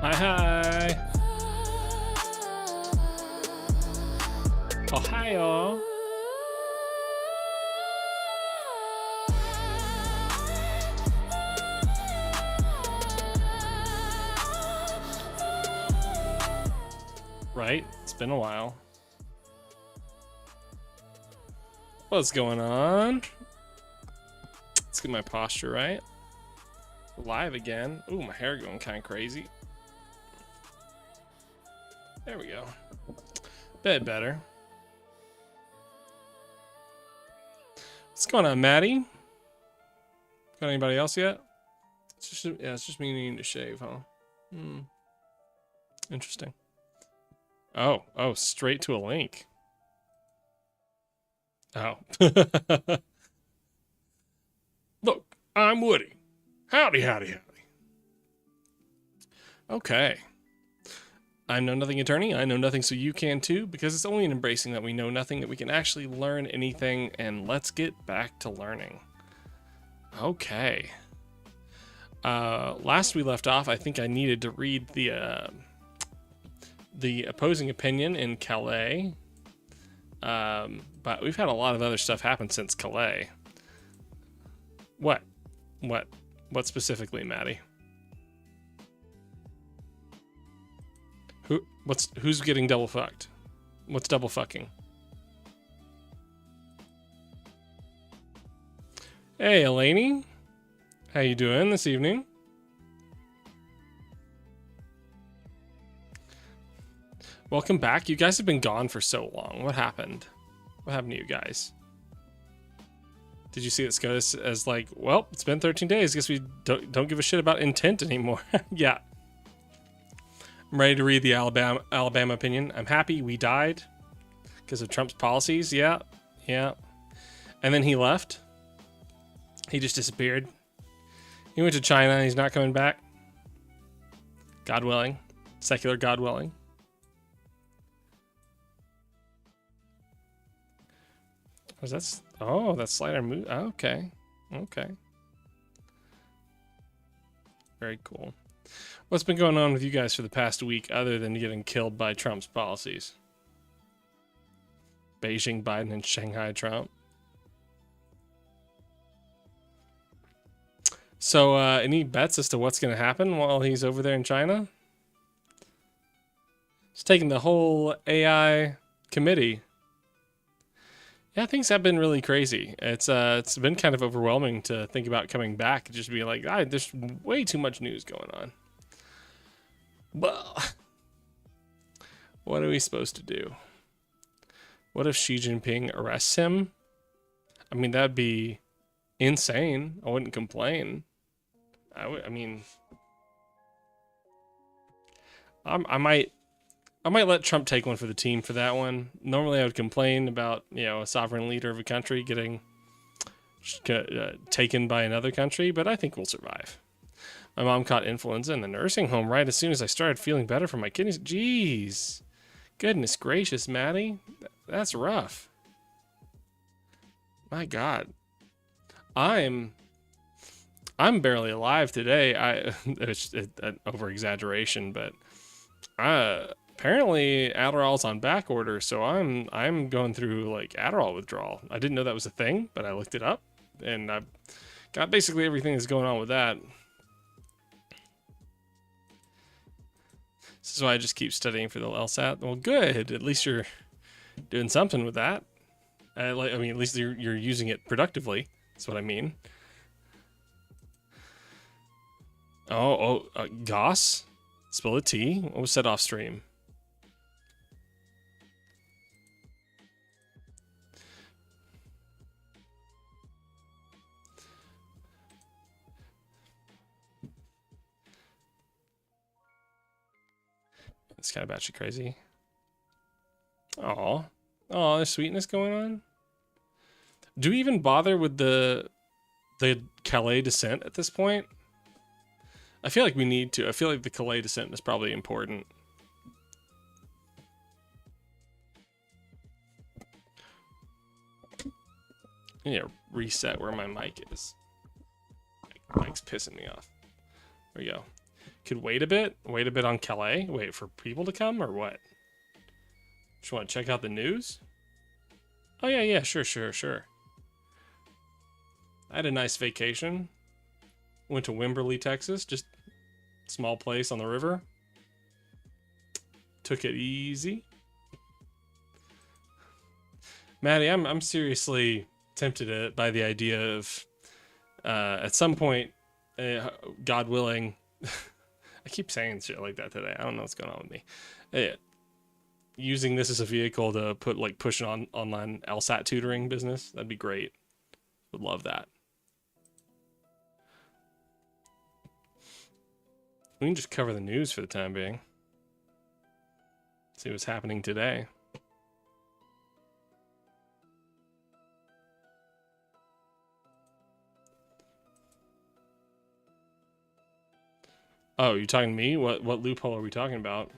Hi. Ohio. Right? It's been a while. What's going on? Let's get my posture right. Live again. Ooh, my hair going kind of crazy. There we go. Bit better. What's going on, Maddie? Got anybody else yet? It's just me needing to shave, huh? Interesting. Oh, straight to a link. Oh. Look, I'm Woody. Howdy, howdy, howdy. Okay. I'm Know Nothing Attorney. I know nothing, so you can too, because it's only in embracing that we know nothing that we can actually learn anything, and let's get back to learning. Okay. Last we left off, I think I needed to read the opposing opinion in Calais, but we've had a lot of other stuff happen since Calais. What specifically, Maddie? Who's getting double fucked? What's double fucking? Hey, Elaney. How you doing this evening? Welcome back. You guys have been gone for so long. What happened? What happened to you guys? Did you see it go as like, well, it's been 13 days. Guess we don't give a shit about intent anymore. Yeah. I'm ready to read the Alabama opinion. I'm happy we died because of Trump's policies. Yeah. And then he left. He just disappeared. He went to China. He's not coming back. God willing. Secular God willing. Was that? Oh, that slider move. Okay. Very cool. What's been going on with you guys for the past week other than getting killed by Trump's policies? Beijing, Biden, and Shanghai Trump. So, any bets as to what's going to happen while he's over there in China? He's taking the whole AI committee. Yeah, things have been really crazy. It's been kind of overwhelming to think about coming back and just be like, there's way too much news going on. Well, what are we supposed to do? What if Xi Jinping arrests him? I mean, that'd be insane. I wouldn't complain. I mean, I might let Trump take one for the team for that one. Normally, I would complain about, a sovereign leader of a country getting taken by another country, but I think we'll survive. My mom caught influenza in the nursing home right as soon as I started feeling better from my kidneys. Jeez. Goodness gracious, Maddie. That's rough. My God. I'm barely alive today. It's an over-exaggeration, but apparently Adderall's on back order, so I'm going through like Adderall withdrawal. I didn't know that was a thing, but I looked it up. and I've got basically everything that's going on with that. This is why I just keep studying for the LSAT. Well, good. At least you're doing something with that. I mean, at least you're using it productively. That's what I mean. Goss? Spill a tea? What was said off stream? It's kind of batshit crazy. Oh, there's sweetness going on. Do we even bother with the Calais descent at this point? I feel like we need to. I feel like the Calais descent is probably important. Yeah, reset where my mic is. My mic's pissing me off. There we go. Could wait a bit on Calais. Wait for people to come or what? Just want to check out the news? Oh yeah, sure. I had a nice vacation. Went to Wimberley, Texas, just small place on the river. Took it easy. Maddie, I'm seriously tempted by the idea of at some point, God willing, I keep saying shit like that today. I don't know what's going on with me. Using this as a vehicle to push an online LSAT tutoring business, that'd be great. Would love that. We can just cover the news for the time being. See what's happening today. Oh, you talking to me? What loophole are we talking about?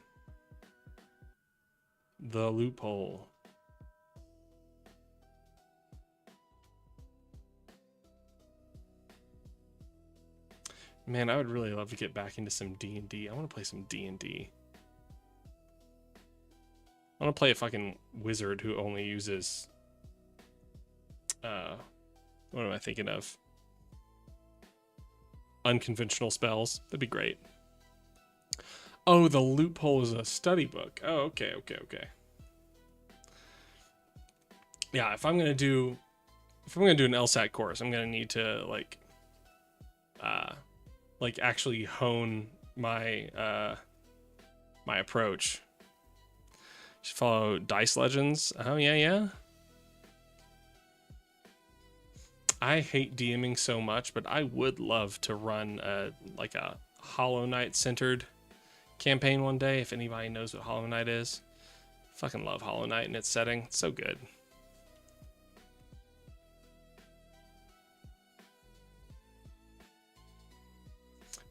The loophole. Man, I would really love to get back into some D&D. I want to play some D&D. I want to play a fucking wizard who only uses... what am I thinking of? Unconventional spells. That'd be great. Oh, the loophole is a study book. Oh, okay. Yeah, if I'm gonna do an LSAT course, I'm gonna need to actually hone my my approach. Should follow Dice Legends. Oh yeah. I hate DMing so much, but I would love to run a Hollow Knight centered campaign one day. If anybody knows what Hollow Knight is, fucking love Hollow Knight and its setting. It's so good.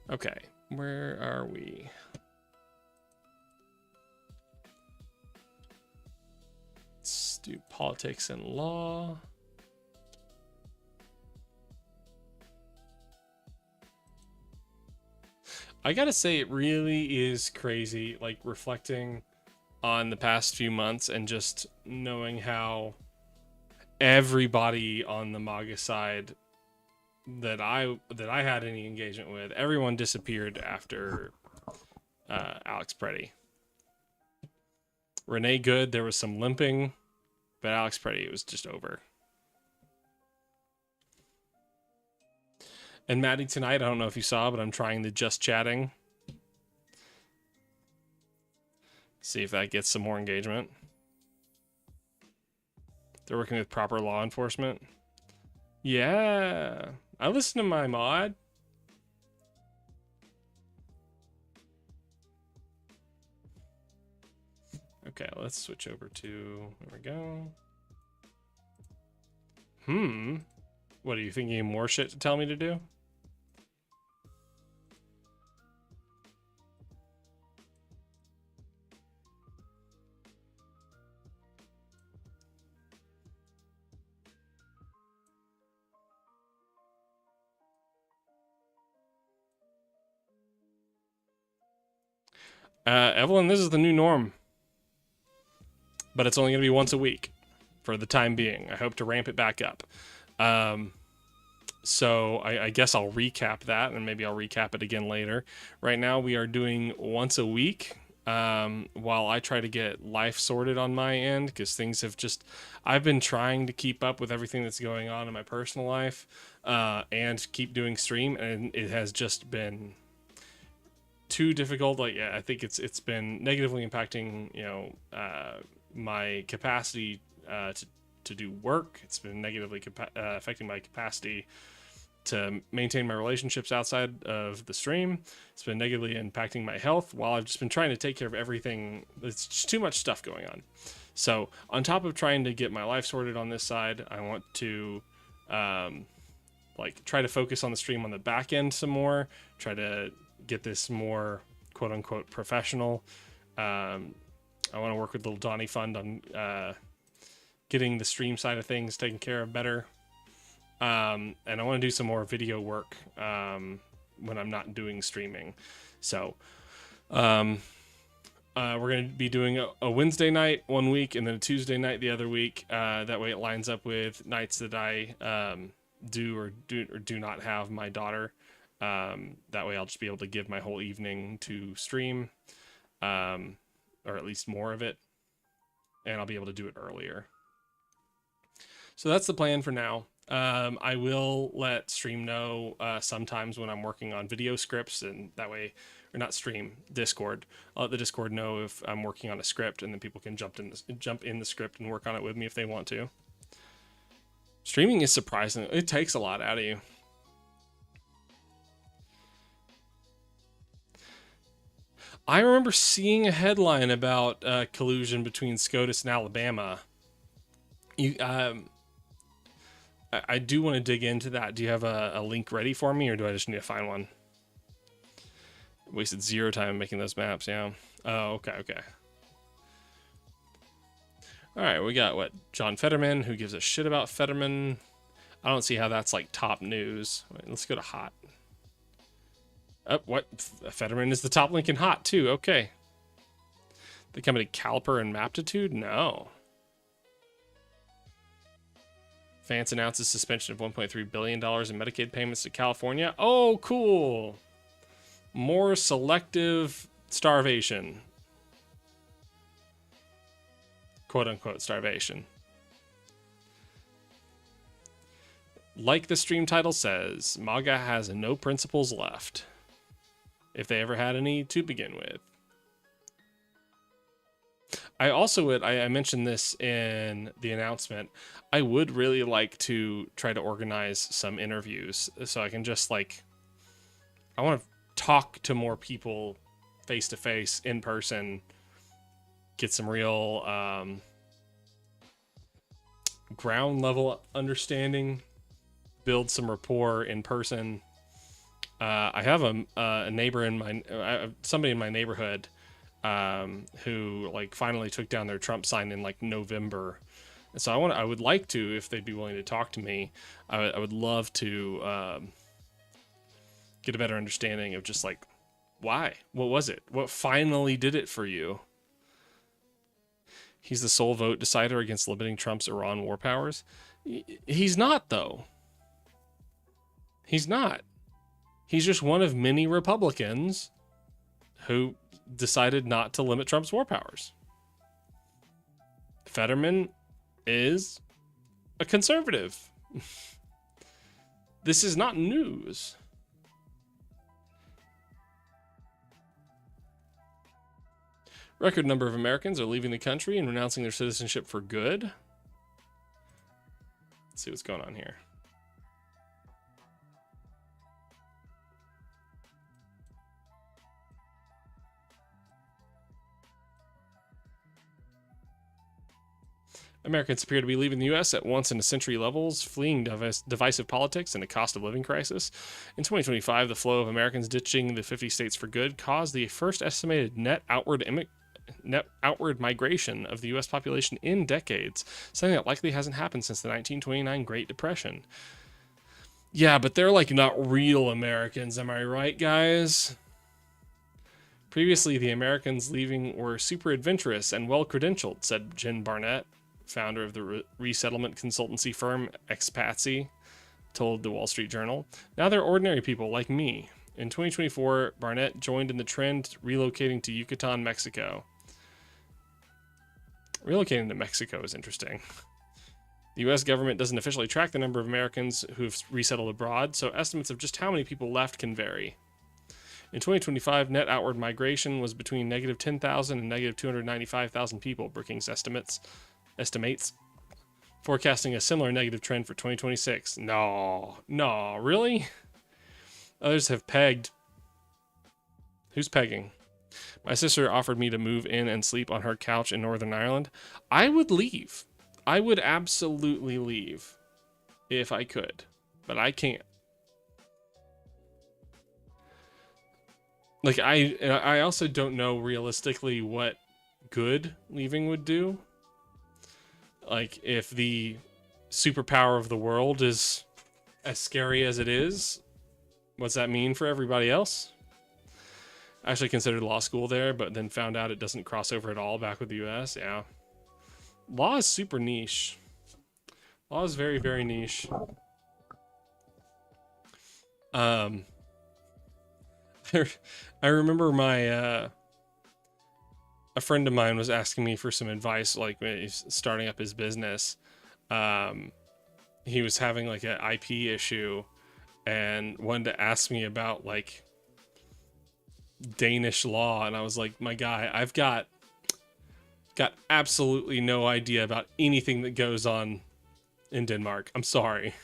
Okay, where are we? Let's do politics and law. I gotta say, it really is crazy, like, reflecting on the past few months and just knowing how everybody on the MAGA side that I had any engagement with, everyone disappeared after Alex Preddy. Renee Good, there was some limping, but Alex Preddy, it was just over. And Maddie, tonight, I don't know if you saw, but I'm trying the just chatting. See if that gets some more engagement. They're working with proper law enforcement. Yeah, I listen to my mod. Okay, let's switch over to, there we go. What, are you thinking of more shit to tell me to do? Evelyn, this is the new norm. But it's only going to be once a week for the time being. I hope to ramp it back up. So I guess I'll recap that, and maybe I'll recap it again later. Right now we are doing once a week, while I try to get life sorted on my end, because things have just, I've been trying to keep up with everything that's going on in my personal life, and keep doing stream, and it has just been too difficult. Like, yeah, I think it's been negatively impacting, my capacity to do work. It's been negatively affecting my capacity to maintain my relationships outside of the stream. It's been negatively impacting my health while I've just been trying to take care of everything. It's just too much stuff going on. So on top of trying to get my life sorted on this side, I want to try to focus on the stream on the back end some more, try to get this more quote unquote professional. I want to work with Little Donnie Fund on getting the stream side of things taken care of better. And I want to do some more video work when I'm not doing streaming. So we're going to be doing a Wednesday night one week and then a Tuesday night the other week. That way it lines up with nights that I do or do not have my daughter. That way I'll just be able to give my whole evening to stream, or at least more of it, and I'll be able to do it earlier. So that's the plan for now. I will let stream know sometimes when I'm working on video scripts, and that way, or not stream, Discord. I'll let the Discord know if I'm working on a script, and then people can jump in the script and work on it with me if they want to. Streaming is surprising. It takes a lot out of you. I remember seeing a headline about collusion between SCOTUS and Alabama. I do want to dig into that. Do you have a link ready for me, or do I just need to find one? Wasted 0 time making those maps, yeah. Oh, okay. All right, we got, what, John Fetterman. Who gives a shit about Fetterman? I don't see how that's, like, top news. Wait, let's go to hot. Oh, what? Fetterman is the top link in hot, too. Okay. They come into Caliper and Maptitude? No. Vance announces suspension of $1.3 billion in Medicaid payments to California. Oh, cool. More selective starvation. Quote unquote starvation. Like the stream title says, MAGA has no principles left, if they ever had any to begin with. I also would, I mentioned this in the announcement, I would really like to try to organize some interviews so I can just I want to talk to more people face to face, in person, get some real ground level understanding, build some rapport in person. I have a neighbor in my, somebody in my neighborhood who finally took down their Trump sign in November. And so I would like to, if they'd be willing to talk to me, I would love to get a better understanding of just why, what was it? What finally did it for you? He's the sole vote decider against limiting Trump's Iran war powers. He's not, though. He's not. He's just one of many Republicans who decided not to limit Trump's war powers. Fetterman is a conservative. This is not news. Record number of Americans are leaving the country and renouncing their citizenship for good. Let's see what's going on here. Americans appear to be leaving the U.S. at once-in-a-century levels, fleeing divisive politics and a cost of living crisis. In 2025, the flow of Americans ditching the 50 states for good caused the first estimated net outward migration of the U.S. population in decades, something that likely hasn't happened since the 1929 Great Depression. Yeah, but they're not real Americans, am I right, guys? Previously, the Americans leaving were super adventurous and well-credentialed, said Jen Barnett, founder of the resettlement consultancy firm Expatsy. told the Wall Street Journal. Now they're ordinary people like me. In 2024, Barnett joined in the trend, relocating to Yucatan, Mexico. Relocating to Mexico is interesting. The U.S. government doesn't officially track the number of Americans who've resettled abroad, so estimates of just how many people left can vary. In 2025, net outward migration was between negative 10,000 and negative 295,000 people, Brookings estimates, forecasting a similar negative trend for 2026. No, really? Others have pegged. Who's pegging? My sister offered me to move in and sleep on her couch in Northern Ireland. I would leave. I would absolutely leave if I could, but I can't. Like, I also don't know realistically what good leaving would do. Like, if the superpower of the world is as scary as it is, what's that mean for everybody else? I actually considered law school there, but then found out it doesn't cross over at all back with the US. Yeah. Law is super niche. Law is very, very niche. I remember my a friend of mine was asking me for some advice, like when he's starting up his business. He was having like an IP issue and wanted to ask me about like Danish law, and I was like, my guy, I've got absolutely no idea about anything that goes on in Denmark. I'm sorry.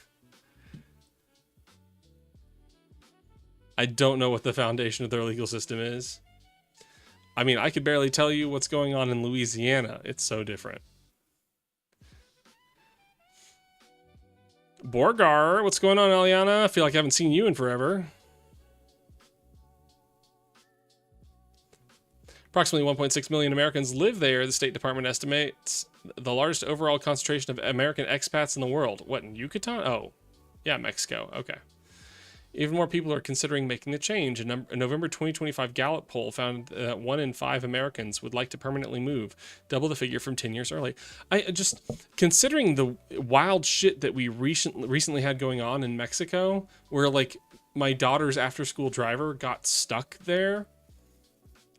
I don't know what the foundation of their legal system is. I mean, I could barely tell you what's going on in Louisiana. It's so different. Borgar, what's going on, Eliana? I feel like I haven't seen you in forever. Approximately 1.6 million Americans live there, the State Department estimates. The largest overall concentration of American expats in the world. What, in Yucatan? Oh, yeah, Mexico. Okay. Even more people are considering making the change. A November 2025 Gallup poll found that 1 in 5 Americans would like to permanently move, double the figure from 10 years early. I just, considering the wild shit that we recently had going on in Mexico, where like my daughter's after-school driver got stuck there,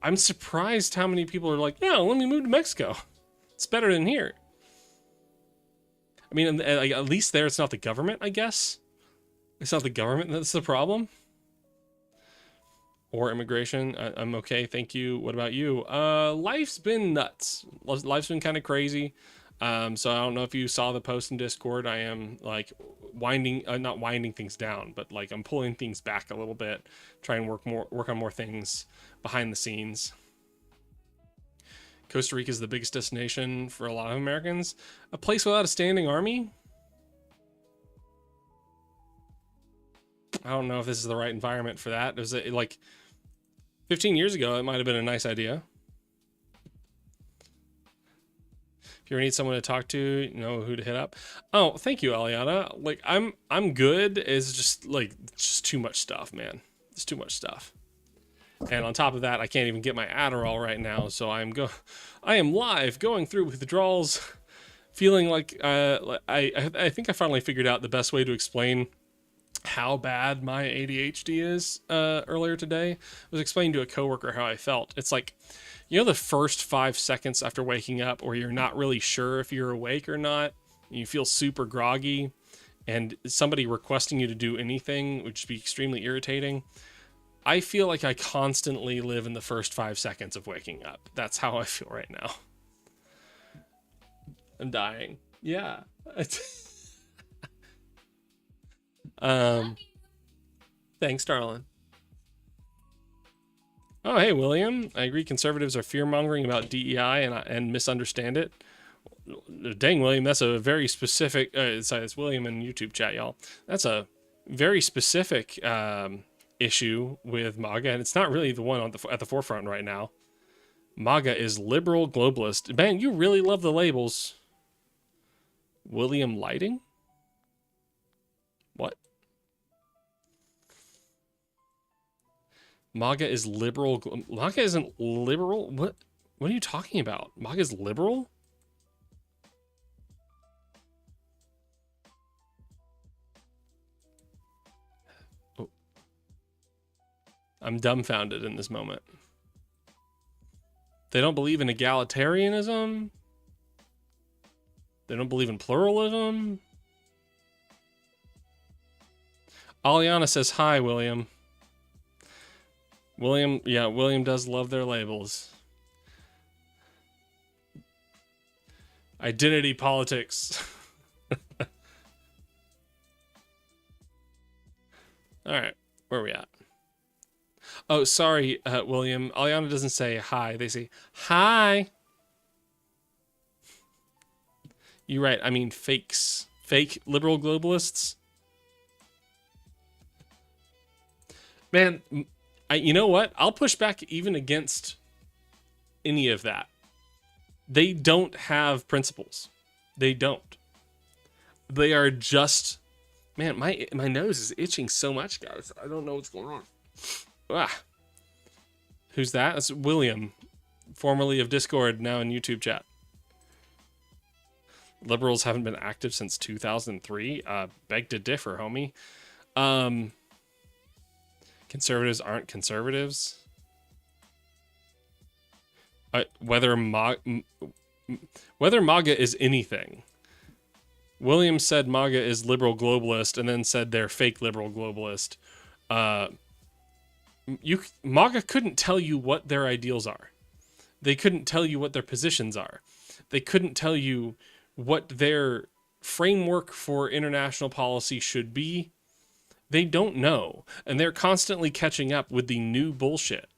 I'm surprised how many people are like, yeah, let me move to Mexico. It's better than here. I mean, at least there it's not the government, I guess. It's not the government that's the problem. Or immigration. I'm okay, thank you. What about you? Life's been nuts. Life's been kind of crazy. So I don't know if you saw the post in Discord. I am like not winding things down, but like I'm pulling things back a little bit, try and work on more things behind the scenes. Costa Rica is the biggest destination for a lot of Americans. A place without a standing army? I don't know if this is the right environment for that. It was like 15 years ago, it might have been a nice idea. If you ever need someone to talk to, you know who to hit up. Oh, thank you, Aliana. Like I'm good. It's just like too much stuff, man. It's too much stuff. And on top of that, I can't even get my Adderall right now, so I am live going through withdrawals, feeling like I think I finally figured out the best way to explain how bad my ADHD is earlier today. I was explaining to a coworker how I felt. It's like, you know, the first 5 seconds after waking up where you're not really sure if you're awake or not, and you feel super groggy, and somebody requesting you to do anything would just be extremely irritating. I feel like I constantly live in the first 5 seconds of waking up. That's how I feel right now. I'm dying. Yeah. Thanks, darling. Oh, hey, William. I agree conservatives are fear-mongering about DEI and misunderstand it. Dang, William, that's a very specific... it's William in YouTube chat, y'all. That's a very specific issue with MAGA, and it's not really the one at the forefront right now. MAGA is liberal globalist. Man, you really love the labels. William Lighting? What? MAGA is liberal. MAGA isn't liberal? What are you talking about? MAGA is liberal? I'm dumbfounded in this moment. They don't believe in egalitarianism. They don't believe in pluralism. Aliana says, hi, William. William does love their labels. Identity politics. All right, where are we at? Oh, sorry, William. Aliana doesn't say hi. They say hi. You're right. I mean fakes. Fake liberal globalists. Man, you know what? I'll push back even against any of that. They don't have principles. They don't. They are just... Man, my nose is itching so much, guys. I don't know what's going on. Ah. Who's that? That's William, formerly of Discord, now in YouTube chat. Liberals haven't been active since 2003. Beg to differ, homie. Conservatives aren't conservatives. Whether MAGA is anything. William said MAGA is liberal globalist and then said they're fake liberal globalist. MAGA couldn't tell you what their ideals are. They couldn't tell you what their positions are. They couldn't tell you what their framework for international policy should be. They don't know, and they're constantly catching up with the new bullshit.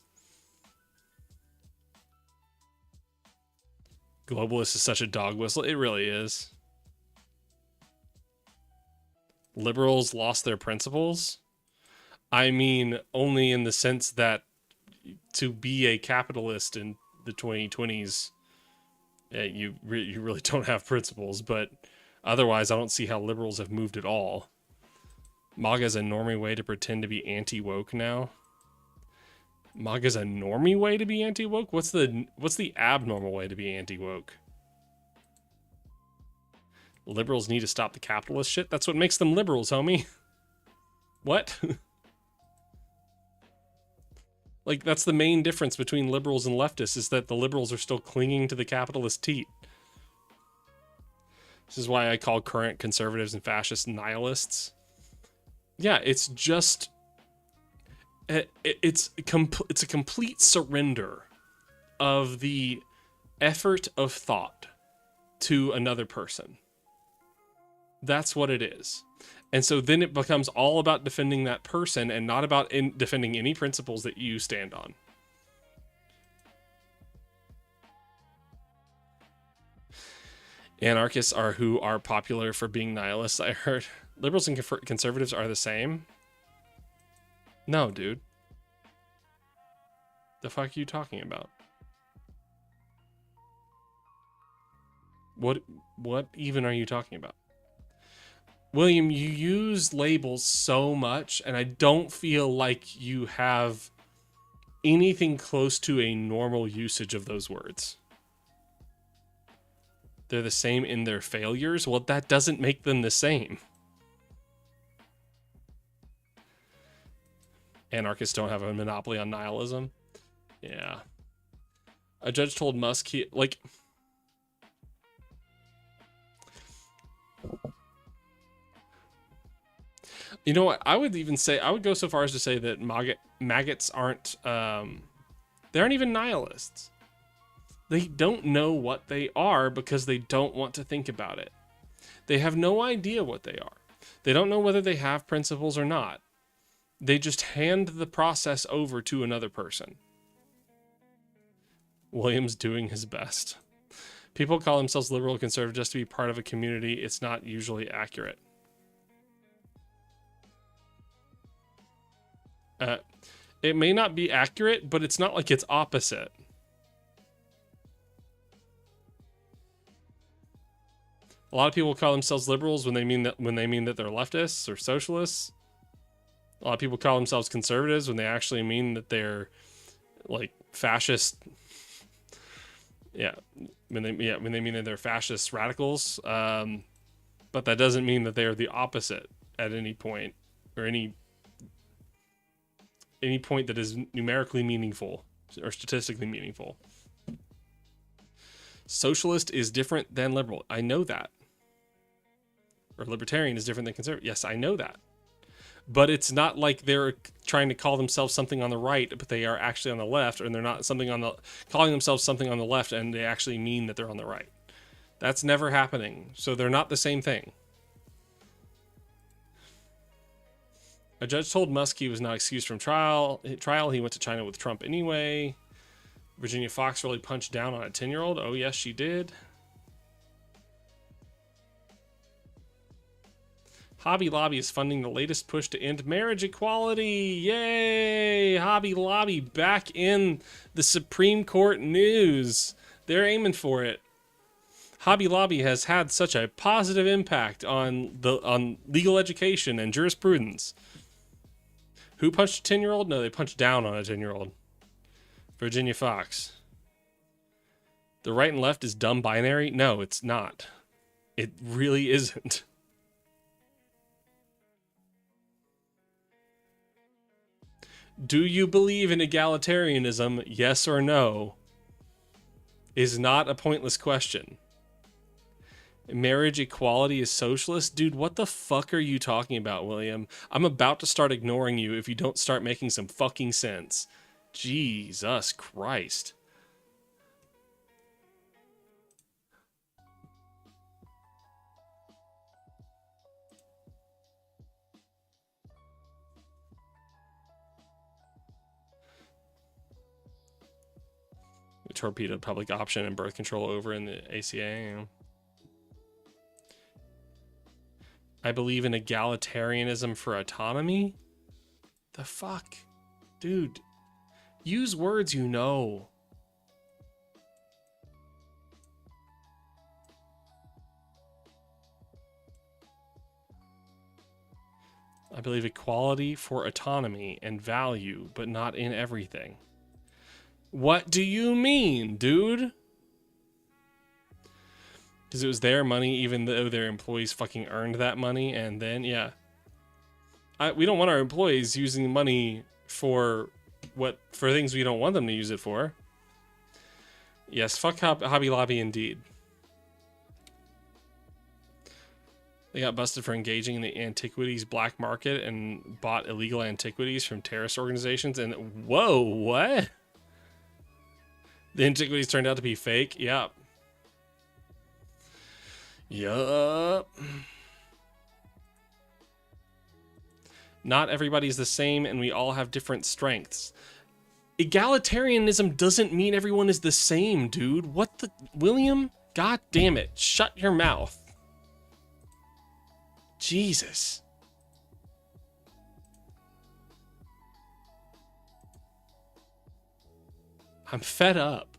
Globalist is such a dog whistle. It really is. Liberals lost their principles. I mean, only in the sense that to be a capitalist in the 2020s, you really don't have principles. But otherwise, I don't see how liberals have moved at all. MAGA is a normie way to pretend to be anti-woke now. MAGA is a normie way to be anti-woke? What's the abnormal way to be anti-woke? Liberals need to stop the capitalist shit? That's what makes them liberals, homie. What? Like, that's the main difference between liberals and leftists, is that the liberals are still clinging to the capitalist teat. This is why I call current conservatives and fascists nihilists. Yeah, it's just... It's a complete surrender of the effort of thought to another person. That's what it is. And so then it becomes all about defending that person and not about defending any principles that you stand on. Anarchists are who are popular for being nihilists, I heard. Liberals and conservatives are the same? No, dude. The fuck are you talking about? What even are you talking about? William, you use labels so much, and I don't feel like you have anything close to a normal usage of those words. They're the same in their failures? Well, that doesn't make them the same. Anarchists don't have a monopoly on nihilism. Yeah. A judge told Musk like... You know what? I would even say, I would go so far as to say that maggots aren't, they aren't even nihilists. They don't know what they are because they don't want to think about it. They have no idea what they are. They don't know whether they have principles or not. They just hand the process over to another person. William's doing his best. People call themselves liberal conservative just to be part of a community. It's not usually accurate. It may not be accurate, but it's not like it's opposite. A lot of people call themselves liberals when they mean that they're leftists or socialists. A lot of people call themselves conservatives when they actually mean that they're like fascist. Yeah, when they mean that they're fascist radicals. But that doesn't mean that they are the opposite at any point or any any point that is numerically meaningful or statistically meaningful. Socialist is different than liberal. I know that. Or libertarian is different than conservative. Yes, I know that. But it's not like they're trying to call themselves something on the right, but they are actually on the left, or they're not something on the calling themselves something on the left, and they actually mean that they're on the right. That's never happening. So they're not the same thing. A judge told Musk he was not excused from trial. He went to China with Trump anyway. Virginia Fox really punched down on a 10-year-old. Oh, yes, she did. Hobby Lobby is funding the latest push to end marriage equality. Yay! Hobby Lobby back in the Supreme Court news. They're aiming for it. Hobby Lobby has had such a positive impact on legal education and jurisprudence. Who punched a 10-year-old? No, they punched down on a 10-year-old. Virginia Fox. The right and left is dumb binary? No, it's not. It really isn't. Do you believe in egalitarianism? Yes or no? Is not a pointless question. Marriage equality is socialist? Dude, what the fuck are you talking about, William? I'm about to start ignoring you if you don't start making some fucking sense. Jesus Christ. We torpedoed public option and birth control over in the ACA. You know. I believe in egalitarianism for autonomy? The fuck? Dude, use words you know. I believe equality for autonomy and value, but not in everything. What do you mean, dude? Because it was their money, even though their employees fucking earned that money, and then, yeah. We don't want our employees using money for things we don't want them to use it for. Yes, fuck Hobby Lobby indeed. They got busted for engaging in the antiquities black market and bought illegal antiquities from terrorist organizations, and whoa, what? The antiquities turned out to be fake? Yep. Yup. Not everybody's the same, and we all have different strengths. Egalitarianism doesn't mean everyone is the same, dude. What the... William? God damn it. Shut your mouth. Jesus. I'm fed up.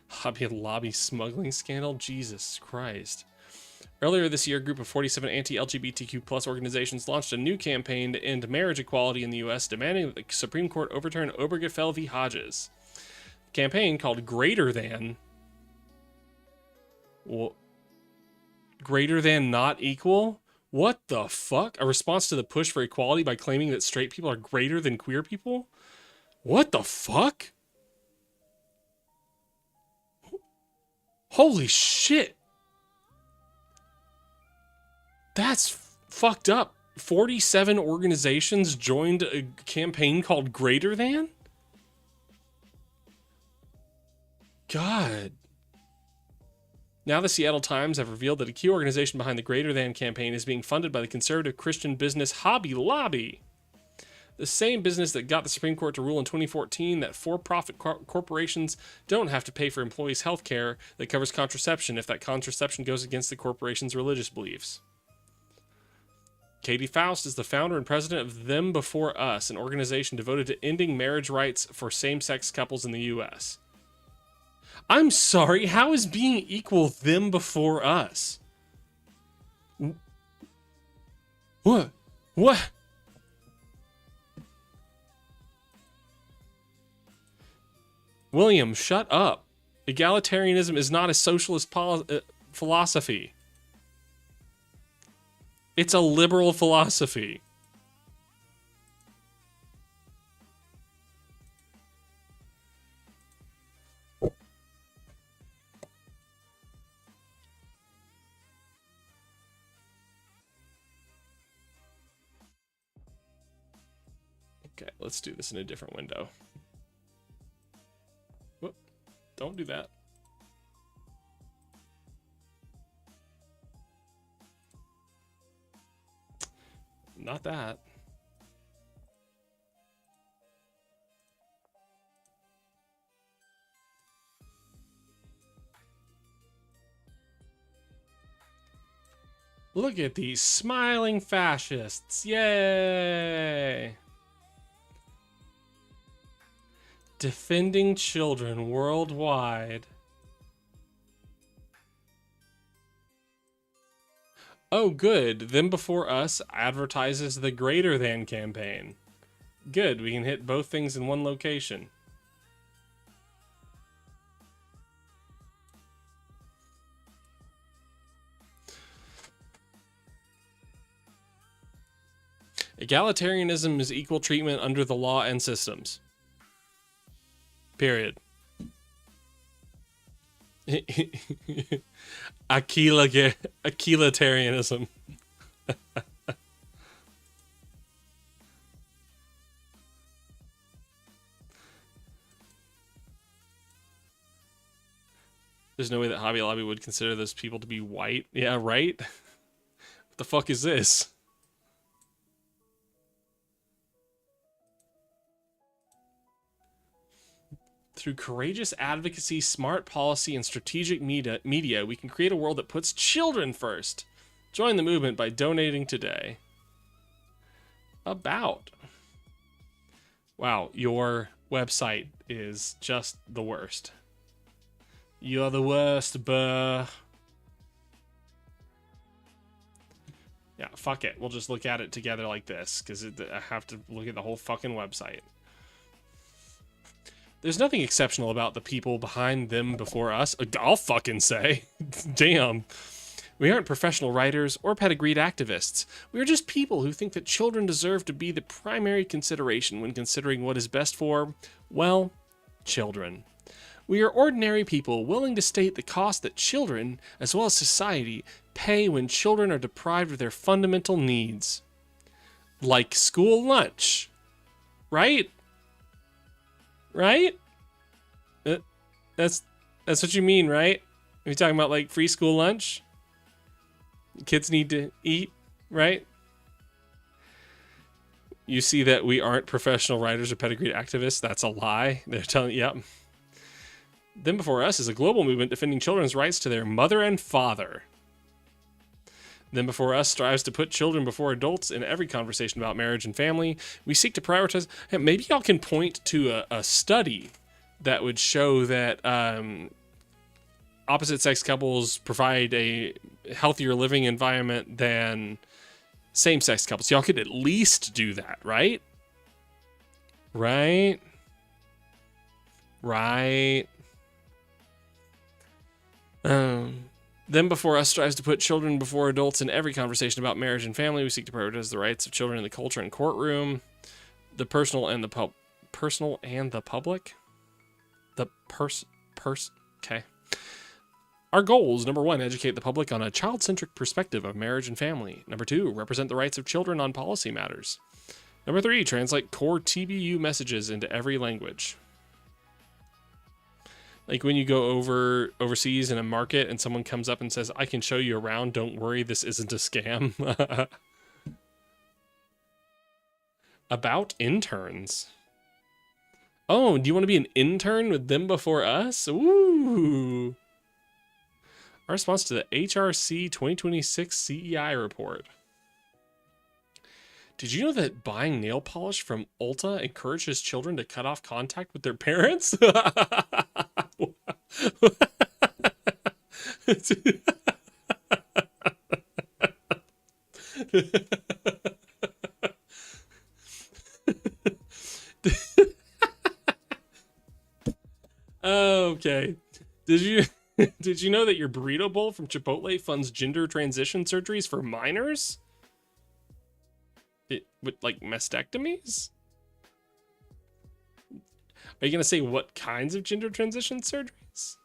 Hobby Lobby smuggling scandal? Jesus Christ. Earlier this year, a group of 47 anti-LGBTQ plus organizations launched a new campaign to end marriage equality in the U.S., demanding that the Supreme Court overturn Obergefell v. Hodges. The campaign, called Greater Than... Well, greater than not equal? What the fuck? A response to the push for equality by claiming that straight people are greater than queer people? What the fuck? Holy shit. That's fucked up. 47 organizations joined a campaign called Greater Than? God. Now the Seattle Times have revealed that a key organization behind the Greater Than campaign is being funded by the conservative Christian business Hobby Lobby. The same business that got the Supreme Court to rule in 2014 that for-profit corporations don't have to pay for employees' health care that covers contraception if that contraception goes against the corporation's religious beliefs. Katie Faust is the founder and president of Them Before Us, an organization devoted to ending marriage rights for same-sex couples in the U.S. I'm sorry, how is being equal them before us? What? What? William, shut up. Egalitarianism is not a socialist philosophy. It's a liberal philosophy. Okay, let's do this in a different window. Whoop, don't do that. Not that. Look at these smiling fascists. Yay! Defending children worldwide. Oh, good. Them Before Us advertises the Greater Than campaign. Good. We can hit both things in one location. Egalitarianism is equal treatment under the law and systems. Period. Aquilatarianism. There's no way that Hobby Lobby would consider those people to be white. Yeah, right? What the fuck is this? Through courageous advocacy, smart policy, and strategic media, we can create a world that puts children first. Join the movement by donating today. About. Wow, your website is just the worst. You're the worst, buh. Yeah, fuck it. We'll just look at it together like this, because I have to look at the whole fucking website. There's nothing exceptional about the people behind Them Before Us. I'll fucking say. Damn. We aren't professional writers or pedigreed activists. We are just people who think that children deserve to be the primary consideration when considering what is best for, well, children. We are ordinary people willing to state the cost that children, as well as society, pay when children are deprived of their fundamental needs. Like school lunch. Right? Right? That's what you mean, right? Are you talking about like free school lunch? Kids need to eat, right? You see that we aren't professional writers or pedigreed activists. That's a lie. They're telling, yep. Them Before Us is a global movement defending children's rights to their mother and father. Them Before Us strives to put children before adults in every conversation about marriage and family. We seek to prioritize... Hey, maybe y'all can point to a study that would show that opposite-sex couples provide a healthier living environment than same-sex couples. Y'all could at least do that, right? Right? Right. Them Before Us strives to put children before adults in every conversation about marriage and family. We seek to prioritize the rights of children in the culture and courtroom, the personal and the public. Okay. Our goals: number 1, educate the public on a child-centric perspective of marriage and family. Number 2, represent the rights of children on policy matters. Number 3, translate core TBU messages into every language. Like when you go overseas in a market and someone comes up and says, I can show you around, don't worry, this isn't a scam. About interns. Oh, do you want to be an intern with Them Before Us? Ooh. Our response to the HRC 2026 CEI report. Did you know that buying nail polish from Ulta encourages children to cut off contact with their parents? Okay. Did you know that your burrito bowl from Chipotle funds gender transition surgeries for minors? With like mastectomies? Are you going to say what kinds of gender transition surgeries?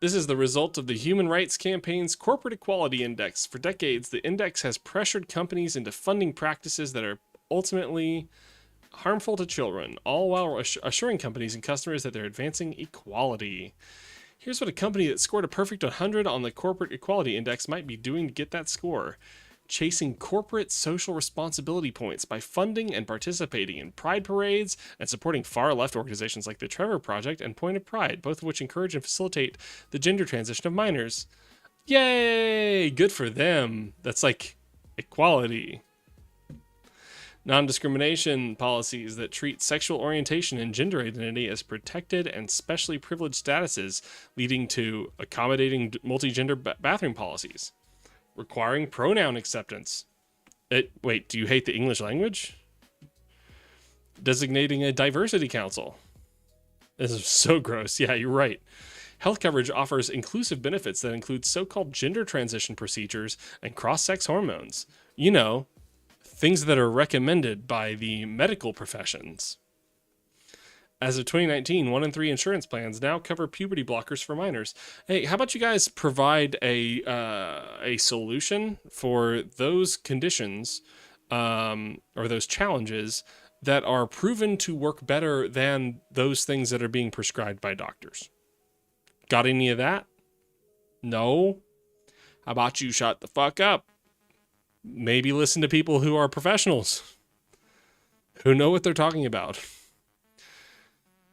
This is the result of the Human Rights Campaign's Corporate Equality Index. For decades, the index has pressured companies into funding practices that are ultimately harmful to children, all while assuring companies and customers that they're advancing equality. Here's what a company that scored a perfect 100 on the Corporate Equality Index might be doing to get that score. Chasing corporate social responsibility points by funding and participating in pride parades and supporting far-left organizations like the Trevor Project and Point of Pride, both of which encourage and facilitate the gender transition of minors. Yay! Good for them. That's like equality. Non-discrimination policies that treat sexual orientation and gender identity as protected and specially privileged statuses, leading to accommodating multi-gender bathroom policies. Requiring pronoun acceptance. Wait, do you hate the English language? Designating a diversity council. This is so gross. Yeah, you're right. Health coverage offers inclusive benefits that include so-called gender transition procedures and cross-sex hormones. You know, things that are recommended by the medical professions. As of 2019, 1 in 3 insurance plans now cover puberty blockers for minors. Hey, how about you guys provide a solution for those conditions or those challenges that are proven to work better than those things that are being prescribed by doctors? Got any of that? No? How about you shut the fuck up? Maybe listen to people who are professionals, who know what they're talking about.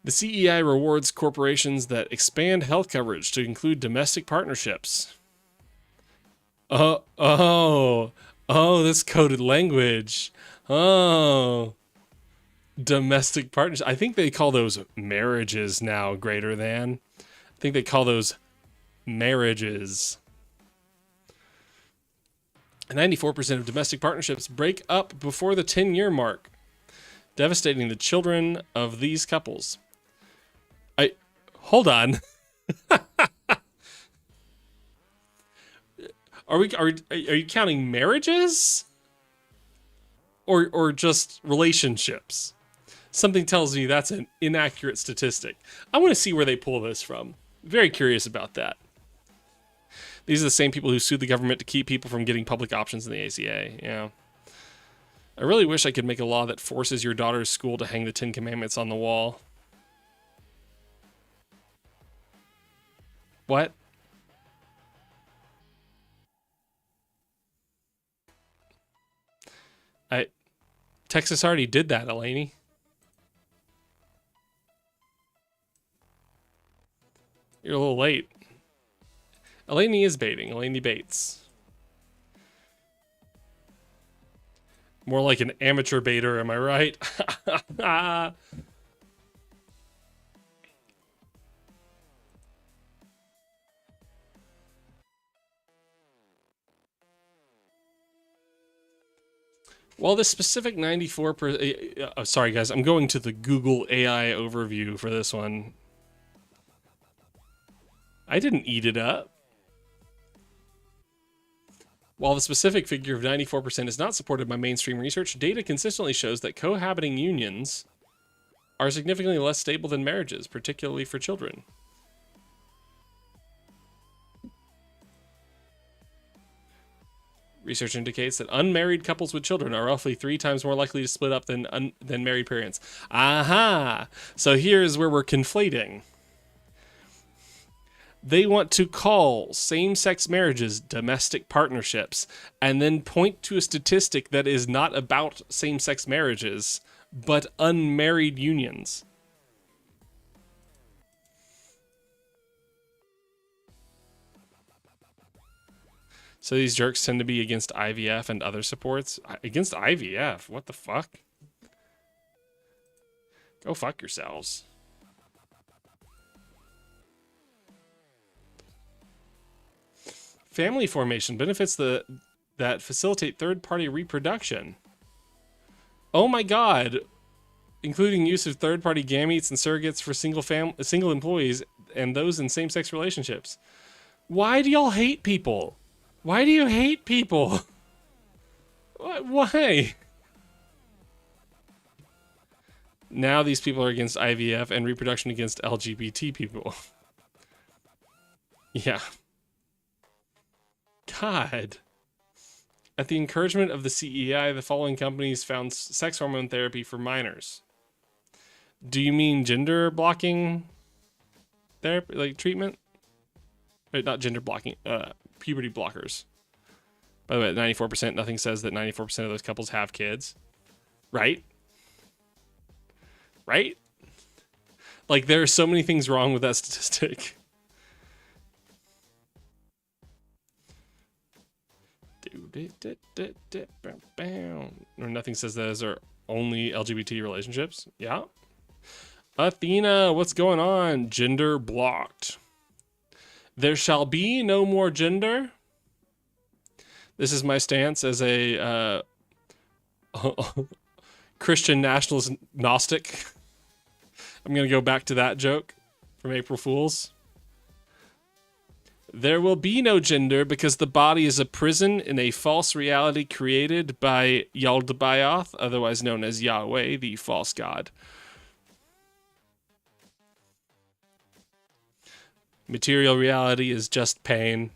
The CEI rewards corporations that expand health coverage to include domestic partnerships. Oh, this coded language. Oh, domestic partnerships. I think they call those marriages now, greater than. I think they call those marriages. 94% of domestic partnerships break up before the 10-year mark, devastating the children of these couples. Hold on. Are you counting marriages? Or just relationships? Something tells me that's an inaccurate statistic. I want to see where they pull this from. Very curious about that. These are the same people who sued the government to keep people from getting public options in the ACA. Yeah. I really wish I could make a law that forces your daughter's school to hang the 10 Commandments on the wall. What? Texas already did that, Elaney. You're a little late. Elaney is baiting. Elaney baits. More like an amateur baiter, am I right? Well, this specific 94%... sorry, guys. I'm going to the Google AI overview for this one. I didn't eat it up. While the specific figure of 94% is not supported by mainstream research, data consistently shows that cohabiting unions are significantly less stable than marriages, particularly for children. Research indicates that unmarried couples with children are roughly 3 times more likely to split up than married parents. Aha! So here's where we're conflating. They want to call same-sex marriages domestic partnerships and then point to a statistic that is not about same-sex marriages, but unmarried unions. So these jerks tend to be against IVF and other supports. Against IVF? What the fuck? Go fuck yourselves. Family formation benefits that facilitate third-party reproduction. Oh my god. Including use of third-party gametes and surrogates for single employees and those in same-sex relationships. Why do y'all hate people? Why do you hate people? Why? Now these people are against IVF and reproduction against LGBT people. Yeah. God. At the encouragement of the CEI, the following companies found sex hormone therapy for minors. Do you mean gender blocking therapy, like treatment? Wait, not gender blocking, puberty blockers. By the way, 94%, nothing says that 94% of those couples have kids. Right? Right? Like, there are so many things wrong with that statistic. Or nothing says those are only LGBT relationships. Yeah. Athena, what's going on? Gender blocked. There shall be no more gender. This is my stance as a Christian nationalist Gnostic. I'm going to go back to that joke from April Fools. There will be no gender because the body is a prison in a false reality created by Yaldabaoth, otherwise known as Yahweh, the false god. Material reality is just pain,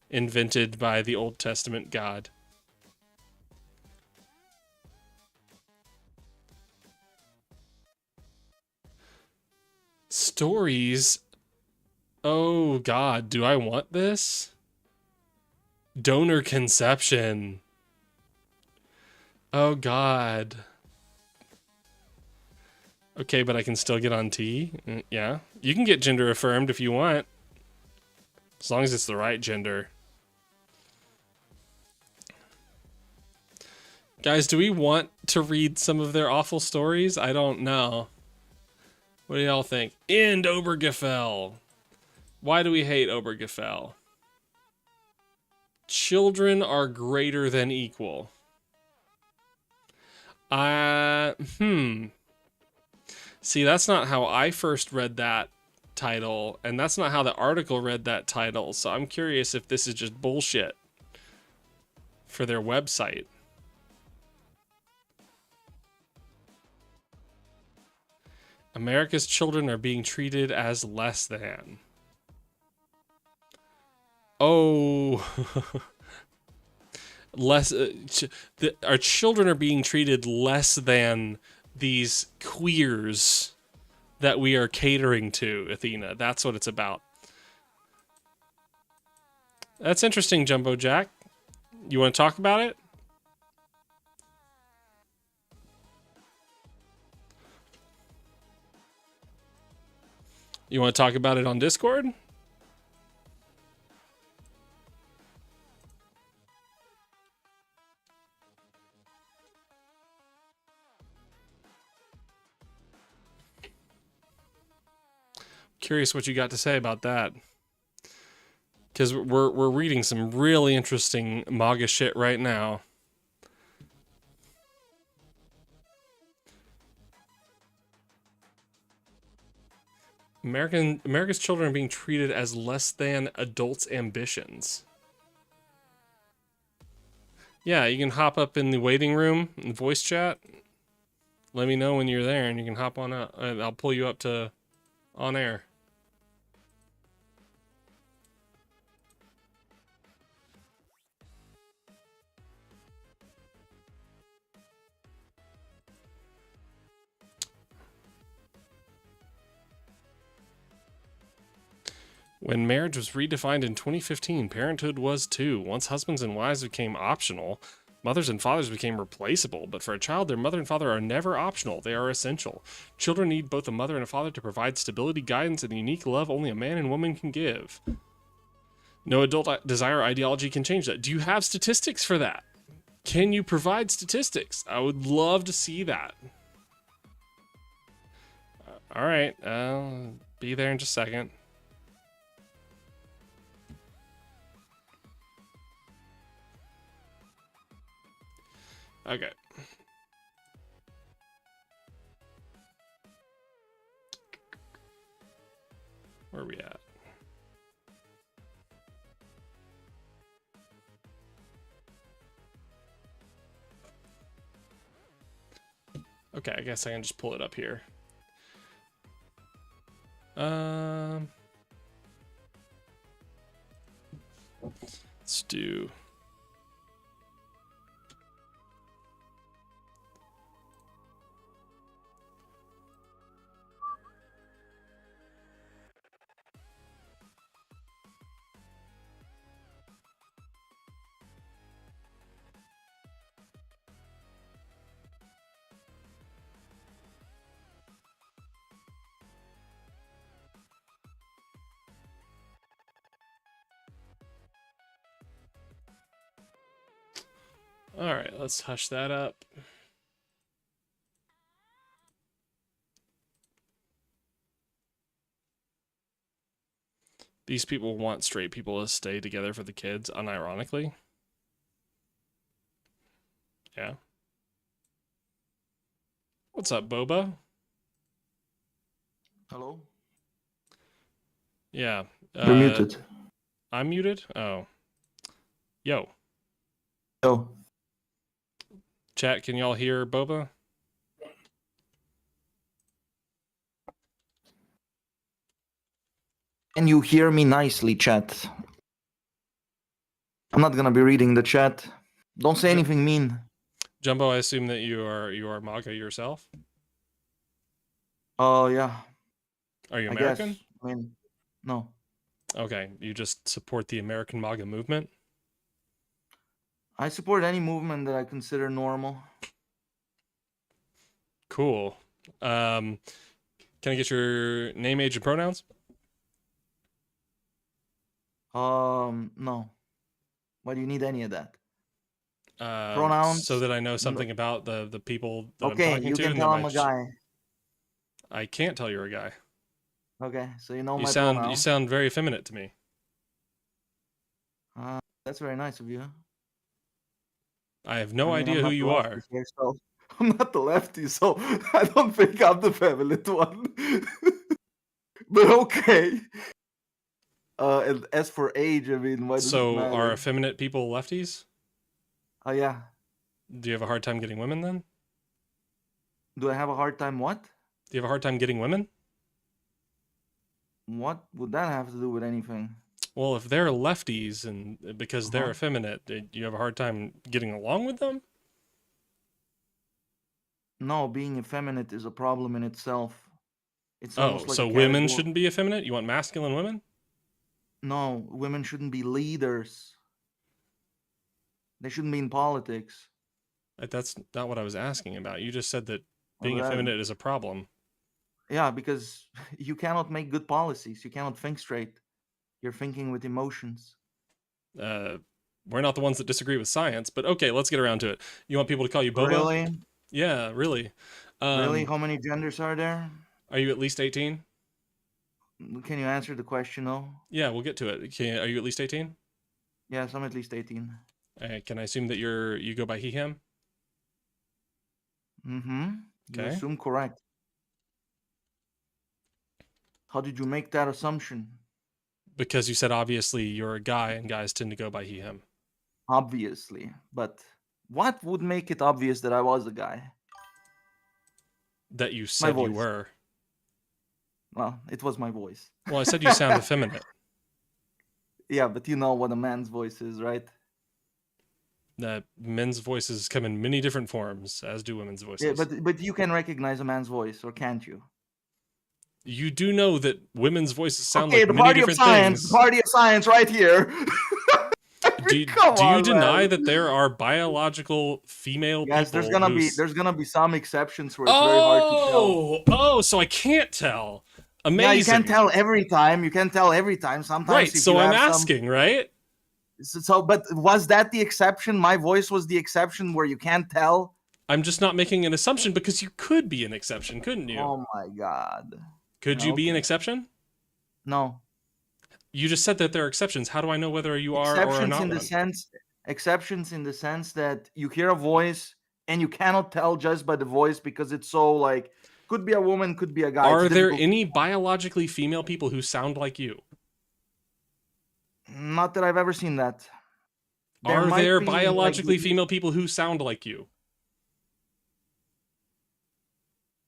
invented by the Old Testament God. Stories? Oh God, do I want this? Donor conception. Oh God. Okay, but I can still get on T? Yeah. You can get gender affirmed if you want. As long as it's the right gender. Guys, do we want to read some of their awful stories? I don't know. What do y'all think? End Obergefell. Why do we hate Obergefell? Children are greater than equal. See, that's not how I first read that title, and that's not how the article read that title, so I'm curious if this is just bullshit for their website. America's children are being treated as less than. Oh. Our children are being treated less than these queers that we are catering to, Athena. That's what it's about. That's interesting, Jumbo Jack. You want to talk about it? You want to talk about it on Discord? Curious what you got to say about that. Because we're reading some really interesting MAGA shit right now. America's children are being treated as less than adults' ambitions. Yeah, you can hop up in the waiting room and voice chat. Let me know when you're there, and you can hop on up, and I'll pull you up to on air. When marriage was redefined in 2015, parenthood was too. Once husbands and wives became optional, mothers and fathers became replaceable. But for a child, their mother and father are never optional. They are essential. Children need both a mother and a father to provide stability, guidance, and the unique love only a man and woman can give. No adult desire or ideology can change that. Do you have statistics for that? Can you provide statistics? I would love to see that. All right, I'll be there in just a second. Okay. Where are we at? Okay, I guess I can just pull it up here. Let's do All right, let's hush that up. These people want straight people to stay together for the kids, unironically. Yeah. What's up, Boba? Hello? Yeah. You're muted. I'm muted? Oh. Yo. Yo. Chat, can y'all hear Boba? Can you hear me nicely, chat? I'm not gonna be reading the chat. Don't say anything mean. Jumbo, I assume that you are MAGA yourself? Oh, yeah. Are you I American? guess. I mean, no. Okay, you just support the American MAGA movement? I support any movement that I consider normal. Cool. Can I get your name, age, and pronouns? No. Why do you need any of that? Pronouns? So that I know something about the people that I'm Okay, talking you to. can And tell I'm a guy. I can't tell you're a guy. Okay, so you know You my sound pronouns. you sound very effeminate to me. That's very nice of you. I have no idea who you are. Here, so I'm not the lefty, so I don't think I'm the feminine one. But okay. And as for age, I mean, why does it So matter? are effeminate people lefties? Oh, yeah. Do you have a hard time getting women then? Do I have a hard time what? Do you have a hard time getting women? What would that have to do with anything? Well, if they're lefties and because they're effeminate, do you have a hard time getting along with them? No, being effeminate is a problem in itself. It's Oh, almost like so women shouldn't be effeminate? You want masculine women? No, women shouldn't be leaders. They shouldn't be in politics. That's not what I was asking about. You just said that being effeminate is a problem. Yeah, because you cannot make good policies. You cannot think straight. You're thinking with emotions. We're not the ones that disagree with science, but okay, let's get around to it. You want people to call you Boba? Really? Yeah, really. Really? How many genders are there? Are you at least 18? Can you answer the question, though? Yeah, we'll get to it. Are you at least 18? Yes, I'm at least 18. Can I assume that you go by he, him? Mm-hmm. You Okay. assume correct. How did you make that assumption? Because you said obviously you're a guy and guys tend to go by he, him. Obviously. But what would make it obvious that I was a guy? That you said you were. Well, it was my voice. Well, I said you sound effeminate. Yeah, but you know what a man's voice is, right? That men's voices come in many different forms, as do women's voices. Yeah, but you can recognize a man's voice, or can't you? You do know that women's voices sound like many different things. The party of science, right here. Do you deny that there are biological female people? Yes, there's gonna be some exceptions where it's very hard to tell. Oh, so I can't tell. Amazing. Yeah, you can't tell every time. You can't tell every time. Sometimes. Right. So I'm asking, right? So, but was that the exception? My voice was the exception where you can't tell. I'm just not making an assumption because you could be an exception, couldn't you? Oh my god. Could you be an exception? No. You just said that there are exceptions. How do I know whether you are or are not Exceptions in the sense that you hear a voice and you cannot tell just by the voice because it's so like could be a woman, could be a guy. Are there any biologically female people who sound like you? Not that I've ever seen that. Are there biologically female people who sound like you?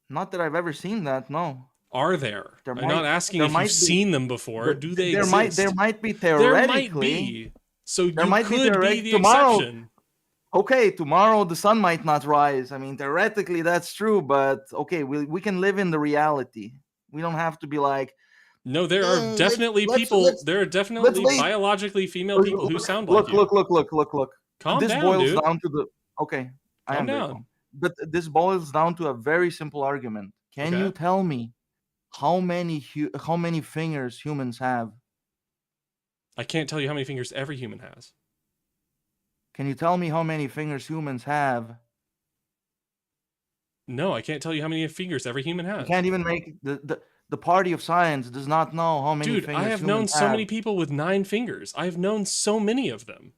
Not that I've ever seen that, no. Are there? I'm not asking if you've seen them before. Do they exist? There might be theoretically. There might be. So there you could be the exception. Okay, tomorrow the sun might not rise. I mean, theoretically that's true, but okay, we can live in the reality. We don't have to be like. No, there are definitely people. There are definitely biologically female people who sound like you. Look. Calm down, dude. This boils down to the. Okay, calm down. But this boils down to a very simple argument. Can you tell me how many fingers humans have? I can't tell you how many fingers every human has. Can you tell me how many fingers humans have? No, I can't tell you how many fingers every human You has. can't even make the party of science does not know how many Dude, I fingers have known humans so have. many people with 9 fingers. I have known so many of them.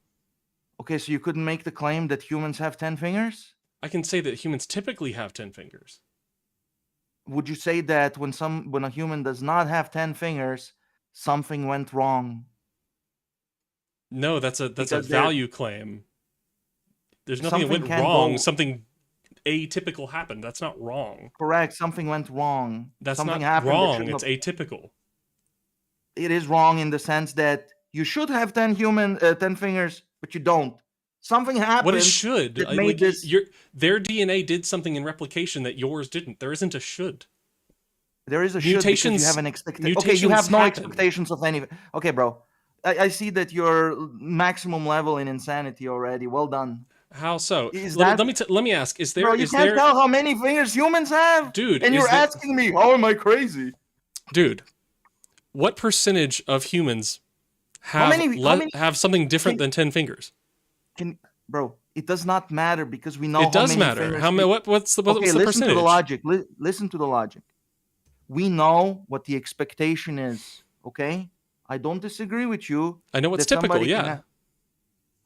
Okay, so you couldn't make the claim that humans have 10 fingers? I can say that humans typically have 10 fingers. Would you say that when a human does not have 10 fingers, something went wrong? No, that's a Because value claim. There's nothing that something went can wrong. go Something atypical happened. That's not wrong. correct. Something went wrong. That's Something not happened that wrong. shouldn't It's have. atypical. It is wrong in the sense that you should have 10 fingers, but you don't. Something happened What is should? that made this. Their DNA did something in replication that yours didn't. There isn't a should. There is a should because you have an expectation. Okay, you have no happen. expectations of anything. Okay, bro. I see that you're maximum level in insanity already. Well done. How so? Is Let that, me ask. Is there? bro? You is can't there? tell how many fingers humans have, Dude, and is you're there- asking me, how am I crazy? Dude, what percentage of humans How have many- have something different than 10 fingers? Bro, it does not matter because we know It how does many matter. fingers How many? What's the okay, listen percentage? to the logic. Listen to the logic. We know what the expectation is. Okay, I don't disagree with you. I know what's that typical. somebody can Yeah. have-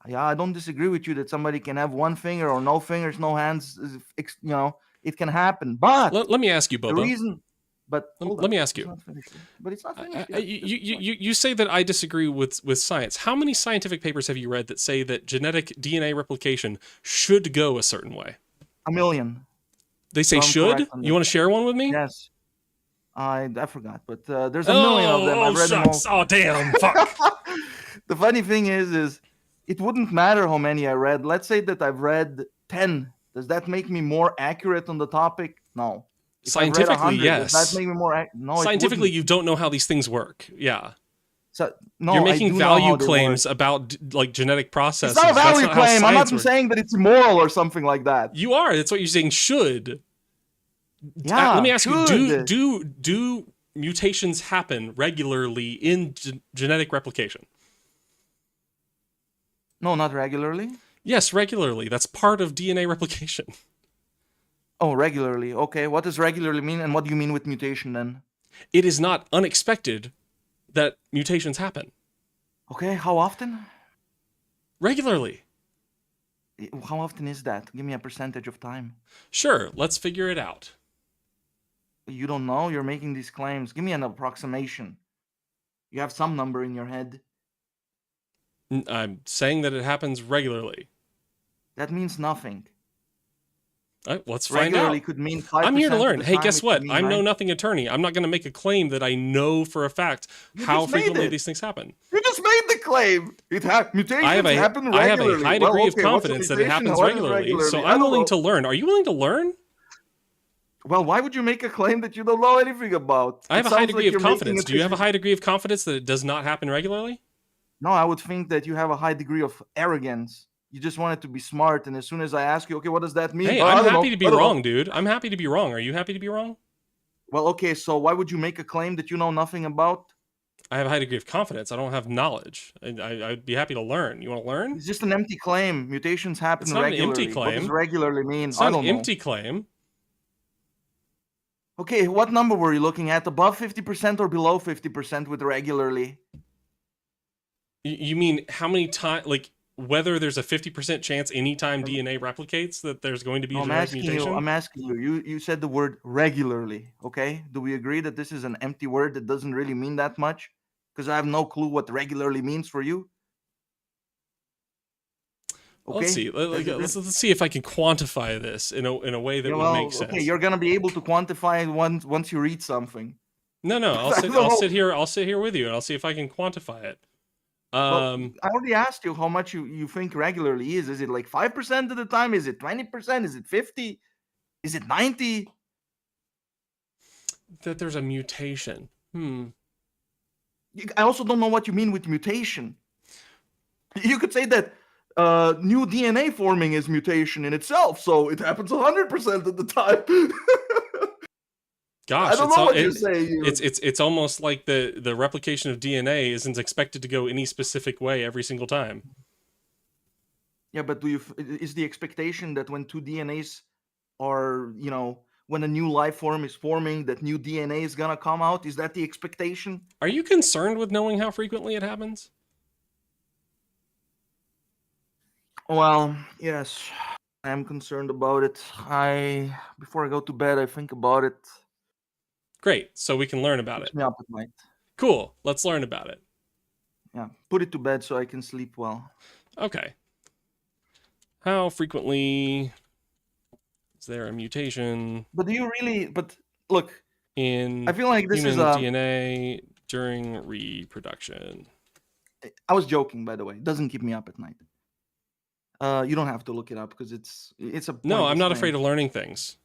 yeah, I don't disagree with you that somebody can have one finger or no fingers, no hands. You know, it can happen. But Let me ask you, the Boba. reason. But hold Let on, me ask it's you. not finished yet. But it's not finished yet. You say that I disagree with science. How many scientific papers have you read that say that genetic DNA replication should go a certain way? A million. They say So I'm should? correct on You that. want to share one with me? Yes. I forgot, but there's a million of them. I've read them all. shucks. Oh, damn. Fuck. The funny thing is it wouldn't matter how many I read. Let's say that I've read 10. Does that make me more accurate on the topic? No. If I've read Scientifically, 100, yes. Does that make me more no? Scientifically, it you don't know how these things work. Yeah. so, no, You're I making do know how value they claims work. about like genetic processes. It's not a That's value not how claim. I'm not science works. saying that it's immoral or something like that. You are. That's what you're saying should. Yeah. Let me ask you, should. do mutations happen regularly in genetic replication? No, not regularly. Yes, regularly. That's part of DNA replication. Oh, regularly. Okay. What does regularly mean, and what do you mean with mutation then? It is not unexpected that mutations happen. Okay. How often? Regularly. How often is that? Give me a percentage of time. Sure, let's figure it out. You don't know. You're making these claims. Give me an approximation. You have some number in your head. I'm saying that it happens regularly. That means nothing. All right, let's find Regularly out. could mean 5%. I'm here to of learn. the Hey, time guess it could what? mean I'm no 9. nothing attorney. I'm not going to make a claim that I know for a fact You how just made frequently it. these things happen. You just made the claim. Mutations happen regularly. I have a high degree of what's a confidence that it mutation? happens What is regularly, so I I'm don't willing know. to learn. Are you willing to learn? Well, why would you make a claim that you don't know anything about? I have It a high sounds degree like of you're making confidence. a Do you have a decision- high degree of confidence that it does not happen regularly? No, I would think that you have a high degree of arrogance. You just want it to be smart, and as soon as I ask you, okay, what does that mean? Hey, "Oh, I I'm don't happy know. to be I don't know." wrong, dude. I'm happy to be wrong. Are you happy to be wrong? Well, okay, so why would you make a claim that you know nothing about? I have a high degree of confidence. I don't have knowledge. I'd be happy to learn. You want to learn? It's just an empty claim. Mutations happen It's not an regularly. empty What does claim. regularly mean? It's I not don't an know. empty claim. Okay, what number were you looking at? Above 50% or below 50% with regularly? You mean how many times, like whether there's a 50% chance anytime DNA replicates that there's going to be a I'm genetic asking mutation? you. I'm asking you. You said the word regularly. Okay, do we agree that this is an empty word that doesn't really mean that much? Because I have no clue what regularly means for you. Okay. Let's see. Let's see if I can quantify this in a way that Yeah, would well, make sense. okay, you're gonna be able to quantify it once you read something. No, I don't I'll know. sit here. I'll sit here with you, and I'll see if I can quantify it. Well, I already asked you how much you think regularly is. Is it like 5% of the time? Is it 20%? Is it 50? Is it 90? That there's a mutation. I also don't know what you mean with mutation. You could say that new DNA forming is mutation in itself, so it happens 100% of the time. Gosh, I don't know what you're saying. It's almost like the replication of DNA isn't expected to go any specific way every single time. Yeah, but is the expectation that when two DNAs are, when a new life form is forming, that new DNA is gonna come out? Is that the expectation? Are you concerned with knowing how frequently it happens? Well, yes, I am concerned about it. Before I go to bed, I think about it. Great, so we can learn about Keeps it. me up at night. Cool, let's learn about it. Yeah, put it to bed so I can sleep well. Okay. How frequently is there a mutation But do you really? But look, in I feel like this is human a. DNA during reproduction? I was joking, by the way. It doesn't keep me up at night. You don't have to look it up because it's a No, I'm pointless not thing. afraid of learning things.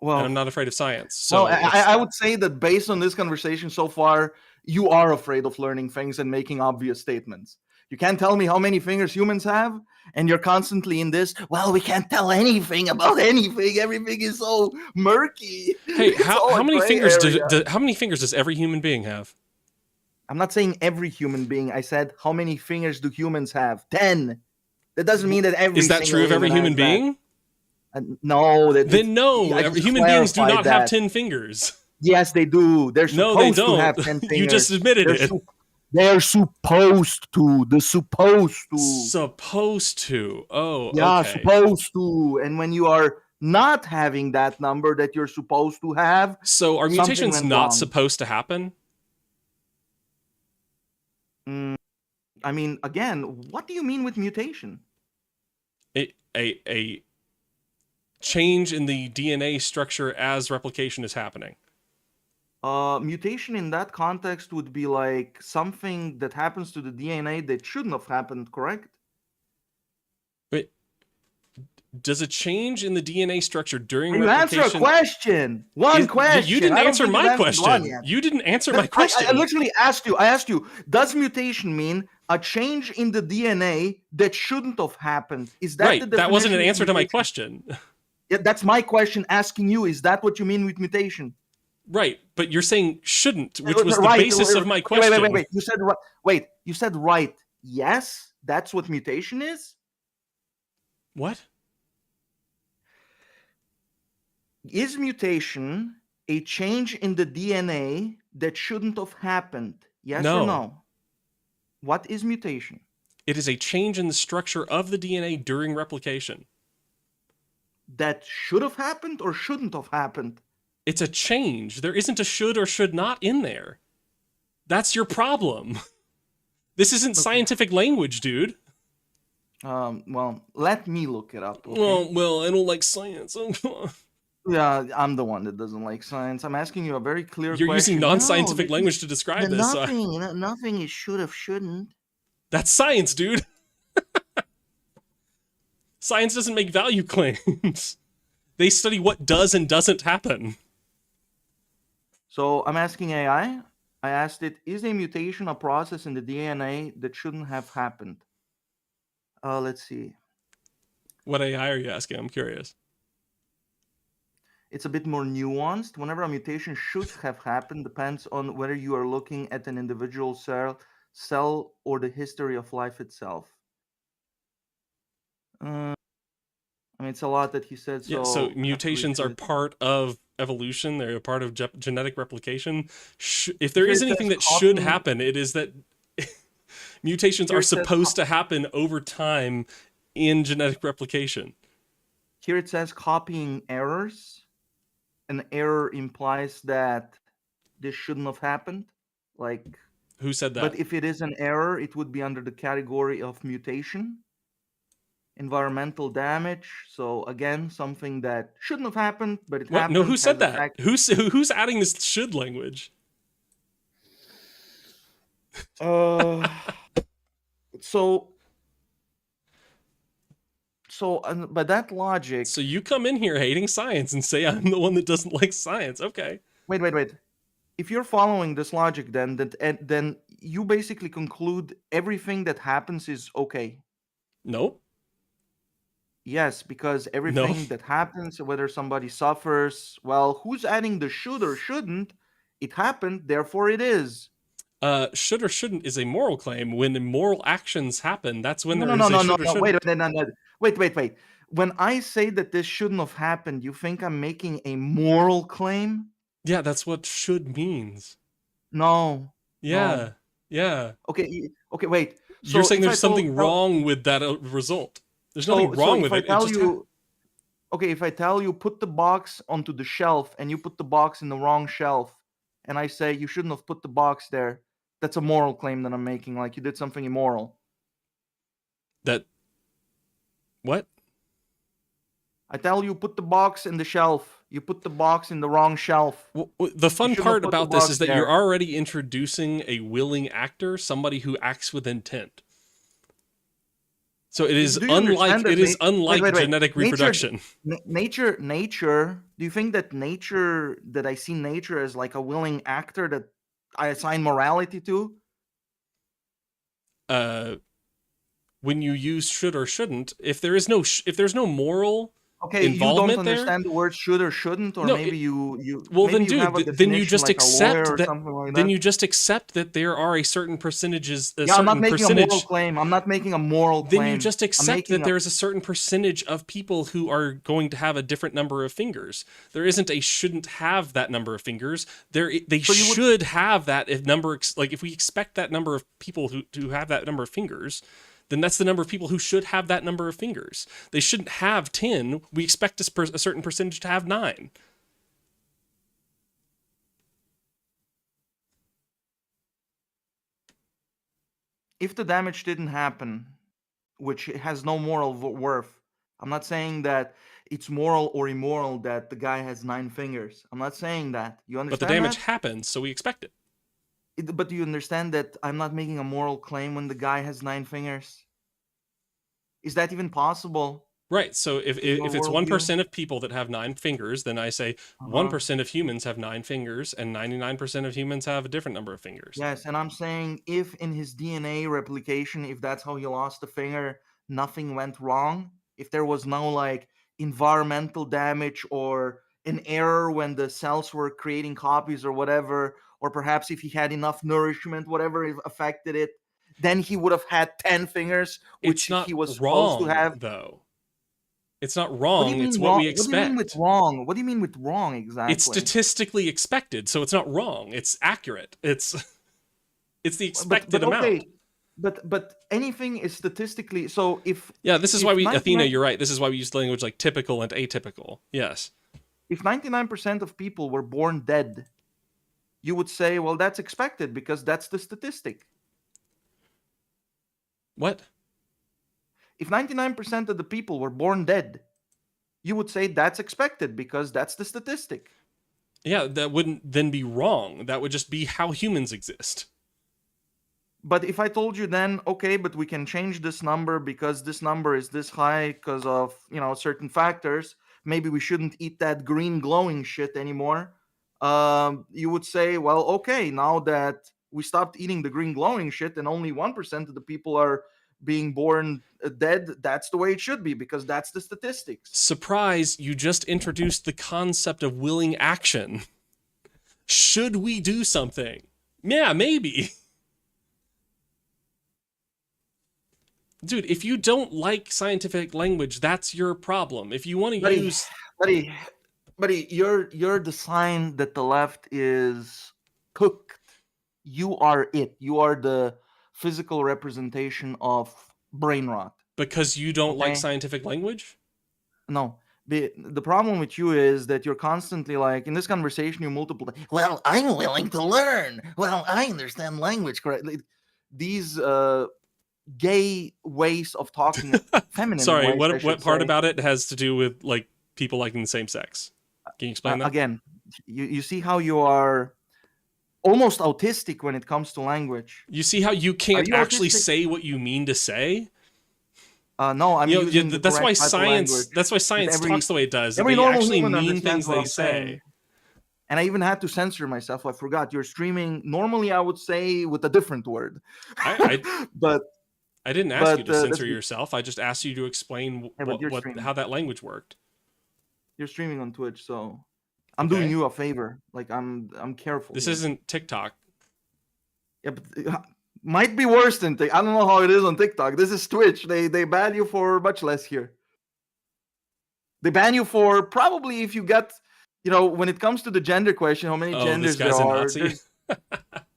Well, and I'm not afraid of science. So well, I would say that based on this conversation so far, you are afraid of learning things and making obvious statements. You can't tell me how many fingers humans have, and you're constantly in this. Well, we can't tell anything about anything. Everything is so murky. Hey, It's all how a many gray fingers area. how many fingers does every human being have? I'm not saying every human being. I said how many fingers do humans have? 10. That doesn't mean that every Is that single true of every human has that. being? No, Then no, I just human beings do not clarified have that. 10 fingers. Yes, they do. They're No, they supposed to have don't. 10 fingers. You just admitted it. They're supposed to. They're supposed to. Supposed to. Oh, Yeah, okay. supposed to. And when you are not having that number that you're supposed to have, So are something mutations went not wrong. supposed to happen? I mean, again, what do you mean with mutation? A change in the DNA structure as replication is happening. Mutation in that context would be like something that happens to the DNA that shouldn't have happened, correct? But does a change in the DNA structure during You replication... answer a question. One question. You didn't answer my one question. yet. You didn't answer my question. I literally asked you. I asked you, does mutation mean a change in the DNA that shouldn't have happened? Is that right? the definition? That wasn't an of answer to my mutation? question. Yeah, that's my question asking you. Is that what you mean with mutation? Right, but you're saying shouldn't, which was the basis of my question. Wait. You said right. Wait, you said right. Yes, that's what mutation is. What? Is mutation a change in the DNA that shouldn't have happened? Yes or no? What is mutation? It is a change in the structure of the DNA during replication. That should have happened or shouldn't have happened? It's a change. There isn't a should or should not in there. That's your problem. This isn't scientific language, dude. Well, let me look it up. Okay? Well, I don't like science. Yeah, I'm the one that doesn't like science. I'm asking you a very clear question. You're using non-scientific language to describe this. Nothing is should have, shouldn't. That's science, dude. Science doesn't make value claims. They study what does and doesn't happen. So I'm asking AI. I asked it, is a mutation a process in the DNA that shouldn't have happened? Let's see. What AI are you asking? I'm curious. It's a bit more nuanced. Whenever a mutation should have happened depends on whether you are looking at an individual cell or the history of life itself. I mean, it's a lot that he said. Yeah, so mutations are part of evolution. They're a part of genetic replication. If there is anything that should happen, it is that mutations are supposed to happen over time in genetic replication. Here it says copying errors. An error implies that this shouldn't have happened. Like, who said that? But if it is an error, it would be under the category of mutation. Environmental damage. So again, something that shouldn't have happened, but it happened. No, who said that? Who's adding this should language? So by that logic. So you come in here hating science and say I'm the one that doesn't like science. Okay. Wait. If you're following this logic, then you basically conclude everything that happens is okay. Nope. Yes, because everything that happens, whether somebody suffers, well, who's adding the should or shouldn't? It happened, therefore it is. Should or shouldn't is a moral claim. When immoral actions happen, that's when No, there no, no, is a no, no, should or no. Wait, shouldn't. wait, no, no. Wait. When I say that this shouldn't have happened, you think I'm making a moral claim? Yeah, that's what should means. No, no. Yeah, yeah. Okay, okay, wait. You're So saying if I there's told something tell, wrong with that result. There's nothing so wrong if with I it. It tell just you, okay, if I tell you put the box onto the shelf and you put the box in the wrong shelf, and I say you shouldn't have put the box there, that's a moral claim that I'm making. Like you did something immoral. that what? I tell you put the box in the shelf. You put the box in the wrong shelf. Well, the You fun shouldn't have part put the about this box is that you're there. already introducing a willing actor, somebody who acts with intent. So Do you understand that? it is unlike Wait. genetic Nature, reproduction. nature. Do you think that nature, that I see nature as like a willing actor that I assign morality to? Uh, when you use should or shouldn't, if there's no moral Okay, you don't involvement there, understand the word should or shouldn't, or no, maybe well maybe then, you have dude, a then you definition just like a lawyer accept or that. something like Then that. you just accept that there are a certain Yeah, I'm not making a moral percentage. claim. I'm not making a moral Then you claim. just I'm accept making that a there is a certain percentage of people who are going to have a different number of fingers. There isn't a shouldn't have that number of fingers. They so you would should have that if like if we expect that number of people who have that number of fingers, then that's the number of people who should have that number of fingers. They shouldn't have 10. We expect a certain percentage to have 9. if the damage didn't happen, which has no moral worth. I'm not saying that it's moral or immoral that the guy has 9 fingers. I'm not saying that. You But the understand damage that? happens, so we expect it. But do you understand that I'm not making a moral claim when the guy has 9 fingers? Is that even possible Right. So in your if it's worldview? 1% of people that have 9 fingers, then I say Uh-huh. 1% of humans have 9 fingers, and 99% of humans have a different number of fingers. Yes, and I'm saying if in his DNA replication, if that's how he lost the finger, nothing went wrong, if there was no like environmental damage or an error when the cells were creating copies or whatever, or perhaps if he had enough nourishment, whatever affected it, then he would have had 10 fingers, which It's not he was supposed to wrong, have. though. It's not What do you wrong. It's mean what wrong? we What do you mean with expect. wrong? What do you mean with wrong It's exactly? statistically expected, so it's not wrong. It's accurate. It's the expected But amount. okay, but anything is statistically so Yeah, this is why if we Athena, 99 you're right. This is why we use language like typical and atypical. Yes. if 99% of people were born dead, you would say, well, that's expected because that's the statistic. What? If 99% of the people were born dead, you would say that's expected because that's the statistic. Yeah, that wouldn't then be wrong. That would just be how humans exist. But if I told you then, okay, but we can change this number because this number is this high because of, certain factors, maybe we shouldn't eat that green glowing shit anymore. You would say, well, okay, now that we stopped eating the green glowing shit and only 1% of the people are being born dead, that's the way it should be because that's the statistics. Surprise, you just introduced the concept of willing action. Should we do something? Yeah, maybe. Dude, if you don't like scientific language, that's your problem. If you want to Buddy, use buddy, buddy, you're the sign that the left is cooked. You are it. You are the physical representation of brain rot. because you don't like Okay? scientific language? No. The problem with you is that you're constantly like in this conversation you multiple well, I'm willing to learn. Well, I understand language correctly. These gay ways of talking, feminine Sorry, ways, I should what part say. about it has to do with like people liking the same sex? Can you explain that? Again, you see how you are almost autistic when it comes to language. You see how you Are can't you actually autistic? say what you mean to say? No, I'm using the That's why correct type of language that science talks the way it does. That every they normal actually human mean things understands what they I'm saying. say. And I even had to censor myself. I forgot you're streaming. Normally, I would say with a different word, I but I didn't ask you to that's censor yourself. I just asked you to explain yeah. But you're what streaming. how that language worked. You're streaming on Twitch, so I'm doing Okay. you a favor. Like I'm careful This here. isn't TikTok. Yeah, but might be worse than I don't know how it is on TikTok. This is Twitch. They ban you for much less here. They ban you for probably if you get, when it comes to the gender question, how many genders there are.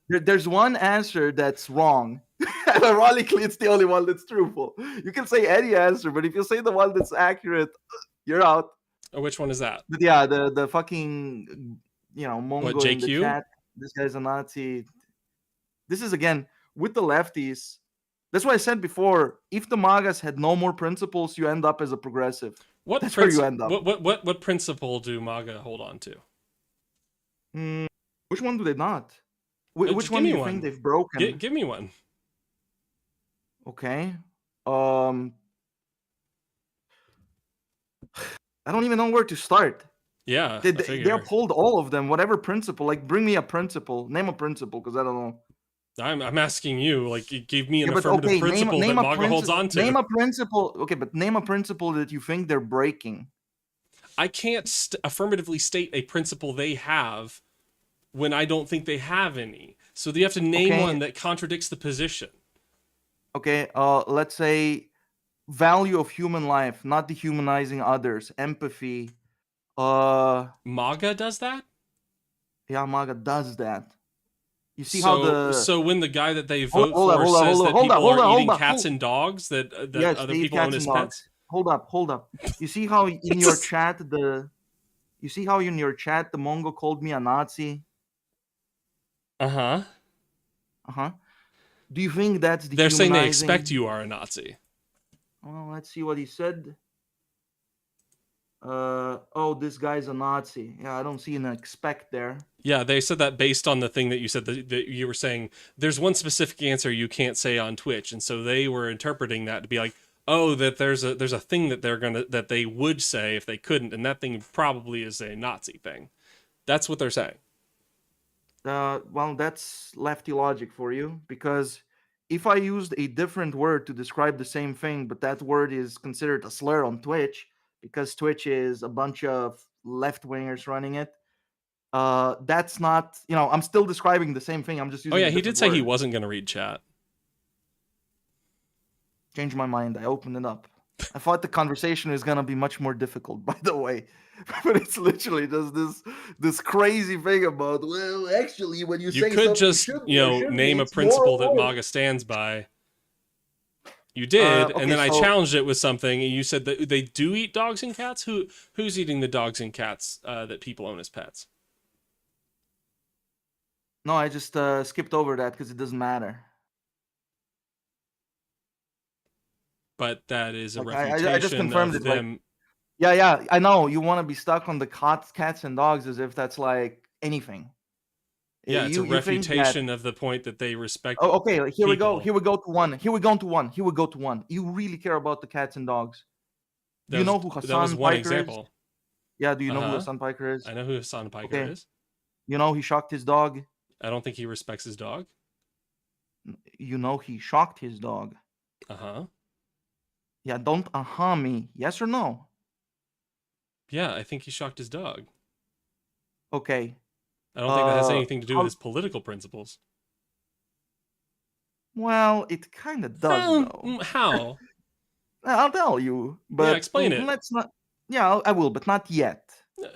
There's one answer that's wrong. And ironically, it's the only one that's truthful. You can say any answer, but if you say the one that's accurate, you're out. Oh, which one is that? But yeah, the fucking, Mongo in the chat. This guy's a Nazi. This is, again, with the lefties. That's why I said before, if the MAGAs had no more principles, you end up as a progressive. That's where you end up. What principle do MAGA hold on to? Which one do they not? Which one do you think they've broken? Give me one. Okay. I don't even know where to start. Yeah, they uphold all of them. Whatever principle, like bring me a principle. Name a principle, because I don't know. I'm asking you. Like, you gave me an affirmative principle that MAGA holds on to. Name a principle. Okay, but name a principle that you think they're breaking. I can't affirmatively state a principle they have when I don't think they have any. So you have to name one that contradicts the position. Okay, let's say value of human life, not dehumanizing others, empathy. MAGA does that? Yeah, MAGA does that. You see so when the guy that they vote for says that people are eating cats and dogs, that other people own as pets? Hold up. You see how in your chat the Mongo called me a Nazi? Uh-huh. Do you think that's dehumanizing? They're saying they expect you are a Nazi. Well, let's see what he said. This guy's a Nazi. Yeah, I don't see an expect there. Yeah, they said that based on the thing that you said, that you were saying there's one specific answer you can't say on Twitch, and so they were interpreting that to be like, oh, that there's a thing that they would say if they couldn't, and that thing probably is a Nazi thing. That's what they're saying. Well, that's lefty logic for you, because if I used a different word to describe the same thing, but that word is considered a slur on Twitch, because Twitch is a bunch of left-wingers running it, that's not, I'm still describing the same thing. I'm just using Oh yeah, he did say he wasn't going to read chat. Changed my mind. I opened it up. I thought the conversation was going to be much more difficult, by the way. But it's literally just this crazy thing about, well, actually, when you say could just, name a principle that MAGA stands by. You did, and then I challenged it with something, and you said that they do eat dogs and cats? Who's eating the dogs and cats that people own as pets? No, I just skipped over that because it doesn't matter. But that is a refutation I just confirmed of them. Yeah, I know. You want to be stuck on the cats and dogs as if that's like anything. Yeah, it's a refutation of the point that they respect. Oh, okay. Here we go to one. You really care about the cats and dogs. Do you know who Hassan Piker is? Yeah, do you know who Hassan Piker is? I know who Hassan Piker is. You know he shocked his dog? I don't think he respects his dog. You know he shocked his dog. Yeah, don't me. Yes or no? Yeah, I think he shocked his dog. Okay. I don't think that has anything to do with his political principles. Well, it kind of does, though. How? I'll tell you. But explain it. Let's not. Yeah, I will, but not yet.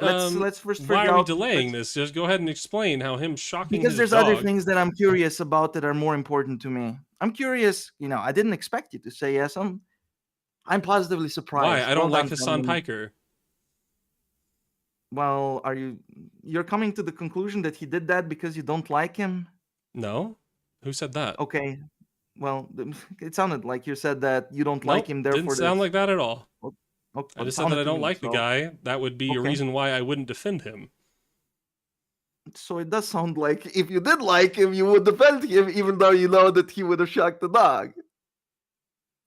Let's first figure out. Why are we delaying this? Just go ahead and explain how him shocking his dog. Because there's other things that I'm curious about that are more important to me. I'm curious. I didn't expect you to say yes. I'm positively surprised. Why? I don't like Hassan Piker. Well, you're coming to the conclusion that he did that because you don't like him? No. Who said that? Okay. Well, it sounded like you said that you don't like him. Therefore, didn't sound like that at all. Okay, I just said that I don't like the guy. That would be a reason why I wouldn't defend him. So it does sound like if you did like him, you would defend him, even though you know that he would have shocked the dog.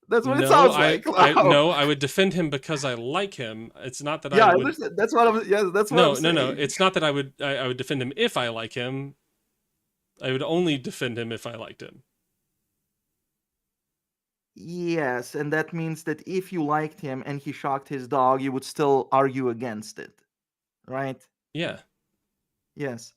That's what it sounds like. No, I would defend him because I like him. It's not that I would. Yeah, that's what I'm. Yeah, that's what I'm saying. No. It's not that I would defend him if I like him. I would only defend him if I liked him. Yes, and that means that if you liked him and he shocked his dog, you would still argue against it, right? Yeah. Yes.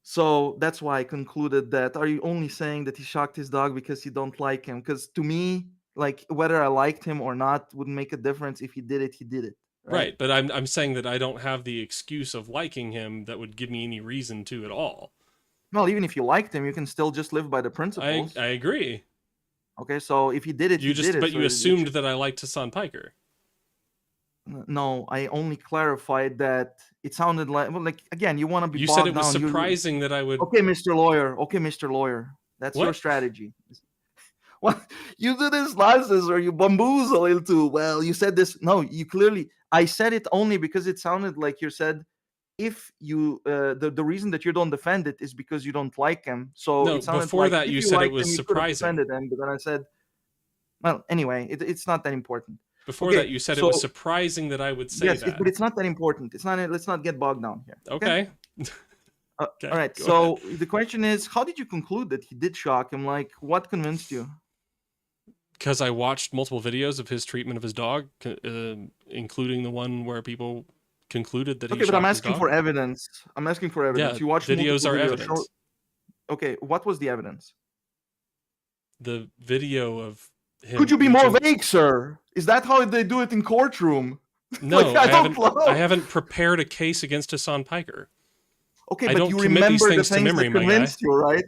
So that's why I concluded that. Are you only saying that he shocked his dog because you don't like him? Because to me, like whether I liked him or not wouldn't make a difference. If he did it, he did it. Right? Right, but I'm saying that I don't have the excuse of liking him that would give me any reason to at all. Well, even if you liked him, you can still just live by the I principles. agree. Okay, so if he did it, he did it. But So you it assumed should, that I liked Hassan Piker. no, I only clarified that it sounded like, well, like again, you want to be You said it bogged was down. surprising that I would. Okay, Mr. Lawyer. Okay, Mr. Lawyer. That's your What? strategy. What you do this nonsense or you bamboozle into, well, you said this. No, you clearly, I said it only because it sounded like you said if you the reason that you don't defend it is because you don't like him. So No, it sounded before like that if you you said it liked him, was you could have surprising. defended him. But then I said, well, anyway, it's not that important. Before that Okay, you said it so was surprising that I would say yes, that. but it's not that important. It's not. Let's not get bogged down here. Okay. Okay. All Okay, right. go ahead. So the question is, how did you conclude that he did shock him? Like, what convinced you? Because I watched multiple videos of his treatment of his dog, including the one where people concluded that he Okay, but I'm shocked his asking dog. for evidence. I'm asking for Yeah, evidence. You watched videos multiple are videos. evidence. Okay, what was the evidence? The video of him. Could you be more vague, sir? Is that how they do it in courtroom? No, Like, I don't know. I haven't prepared a case against Hassan Piker. Okay, I but don't you commit these remember the things to things memory, that my guy. convinced you, right?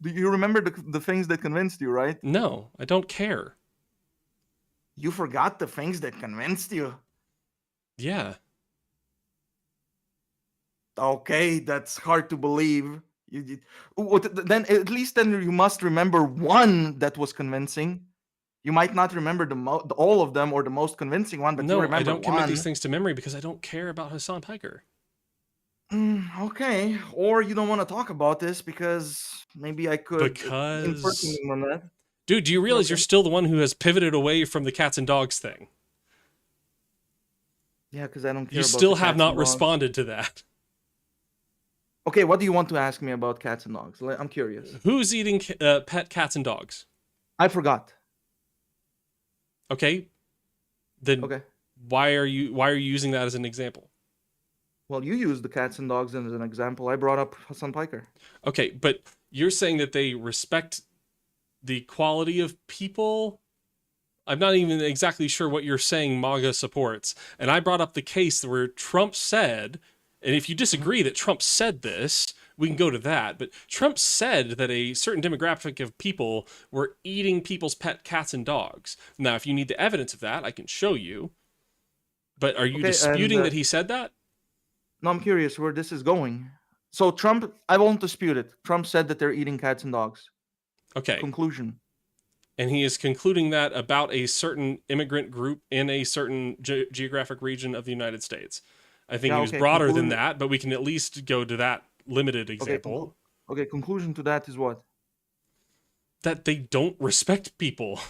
Do you remember the things that convinced you, right? No, I don't care. You forgot the things that convinced you. Yeah. Okay, that's hard to believe. Then at least then you must remember one that was convincing. You might not remember all of them or the most convincing one, but you No, remember I don't commit these one. things to memory because I don't care about Hassan Piker. Okay, or you don't want to talk about this because maybe I could infer Because, something on that. dude, do you realize Okay. you're still the one who has pivoted away from the cats and dogs thing? Yeah, because I don't care. You about still the have cats not and dogs. responded to that. Okay, what do you want to ask me about cats and dogs? I'm curious. Who's eating pet cats and dogs? I forgot. Okay, then Okay. why are you using that as an example? Well, you used the cats and dogs as an example. I brought up Hassan Piker. Okay, but you're saying that they respect the quality of people. I'm not even exactly sure what you're saying MAGA supports. And I brought up the case where Trump said, and if you disagree that Trump said this, we can go to that. But Trump said that a certain demographic of people were eating people's pet cats and dogs. Now, if you need the evidence of that, I can show you. But are you disputing that he said that? No, I'm curious where this is going. So Trump, I won't dispute it. Trump said that they're eating cats and dogs. Okay. Conclusion. And he is concluding that about a certain immigrant group in a certain geographic region of the United States. I think he was broader than that, but we can at least go to that limited example. Okay, conclusion to that is what? That they don't respect people.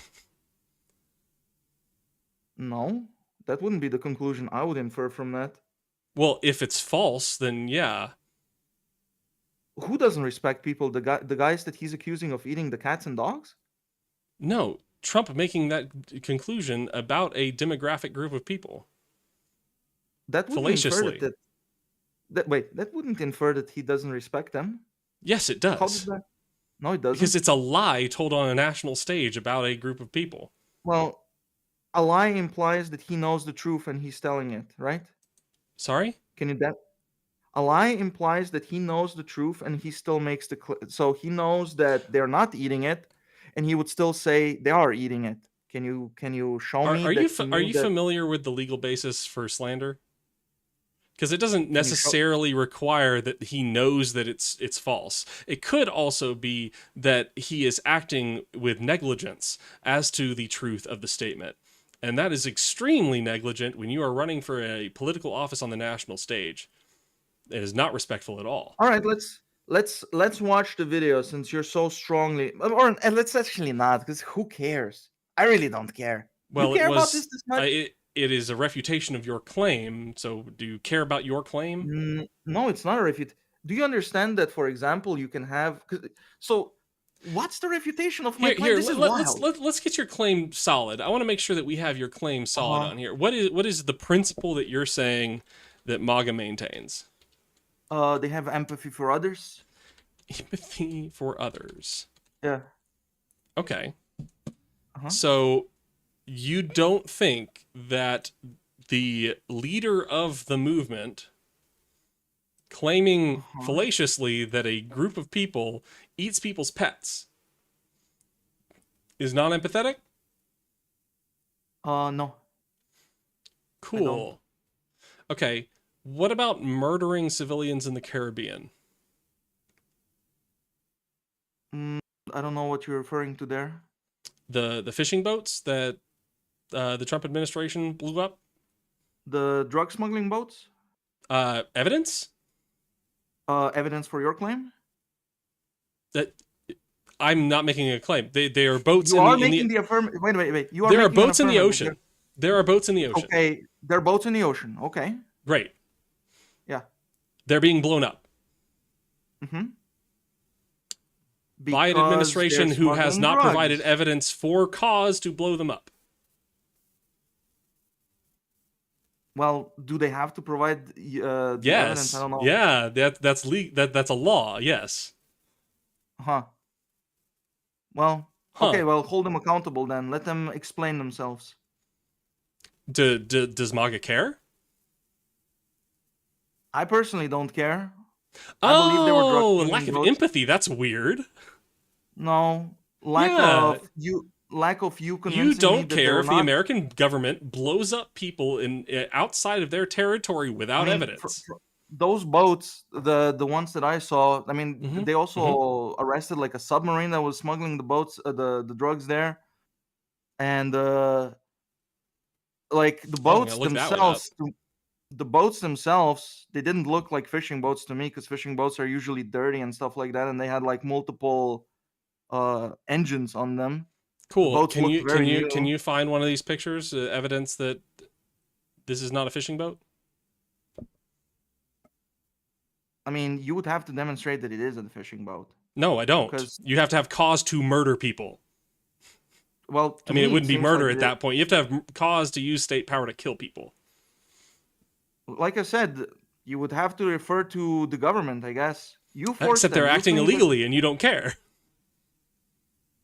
No, that wouldn't be the conclusion I would infer from that. Well, if it's false, then yeah. Who doesn't respect people? The guys that he's accusing of eating the cats and dogs? No, Trump making that conclusion about a demographic group of people. That wouldn't infer that wouldn't infer that he doesn't respect them. Yes, it does. How does that? No, it doesn't. Because it's a lie told on a national stage about a group of people. Well, a lie implies that he knows the truth and he's telling it, right? Sorry? Can you that? A lie implies that he knows the truth and he still makes so he knows that they're not eating it, and he would still say they are eating it. Can you show me? Are you familiar with the legal basis for slander? Because it doesn't necessarily require that he knows that it's false. It could also be that he is acting with negligence as to the truth of the statement. And that is extremely negligent when you are running for a political office on the national stage. It is not respectful at all. All right, let's watch the video since you're so strongly, or let's actually not, because who cares? I really don't care. Well, you care about this much? It is a refutation of your claim. So, do you care about your claim? No, it's not a refute. Do you understand that, for example, you can have? So, what's the refutation of my claim? This is wild. Let's get your claim solid. I want to make sure that we have your claim solid on here. What is the principle that you're saying that MAGA maintains? They have empathy for others. Empathy for others. Yeah. Okay. Uh-huh. So you don't think that the leader of the movement claiming Uh-huh. fallaciously that a group of people eats people's pets is non-empathetic? No, I don't. Cool. Okay. What about murdering civilians in the Caribbean? Mm, I don't know what you're referring to there. The fishing boats that the Trump administration blew up? The drug smuggling boats? Evidence? Evidence for your claim? That I'm not making a claim. They are boats You in are the making the affirmative. Wait. You are there are making an boats in the affirmative. ocean. There are boats in the ocean. Okay, there are boats in the ocean. Okay. Right. Yeah. They're being blown up Mm-hmm. by an Because administration they're who has smuggling not drugs. provided evidence for cause to blow them up. Well, do they have to provide the evidence? I Yes. don't know. Yeah, that's a law. Yes. Huh. Well, Huh. okay. Well, hold them accountable then. Let them explain themselves. Does MAGA care? I personally don't care. I believe they were drug Oh, smuggling lack of boats. empathy. That's weird. No, lack Yeah. of you. Lack of you You convincing me don't that they care were if the not. American government blows up people in outside of their territory I without mean, evidence. those boats, the ones that I saw. I mean, Mhm, they also arrested like a submarine that was smuggling the boats, the drugs there, and like the Oh, I'm gonna boats look that one up. themselves. The boats themselves, they didn't look like fishing boats to me because fishing boats are usually dirty and stuff like that, and they had like multiple engines on them. The Cool. boats looked very Can new. you find one of these pictures, evidence that this is not a fishing boat? I mean, you would have to demonstrate that it is a fishing boat No, I don't. because, You have to have cause to murder people. well, I to mean, it me it wouldn't be seems like murder at that point. You have to have cause to use state power to kill people. like I said, you would have to refer to the government, I guess. You forced Except them. they're You acting claim that. illegally and you don't care.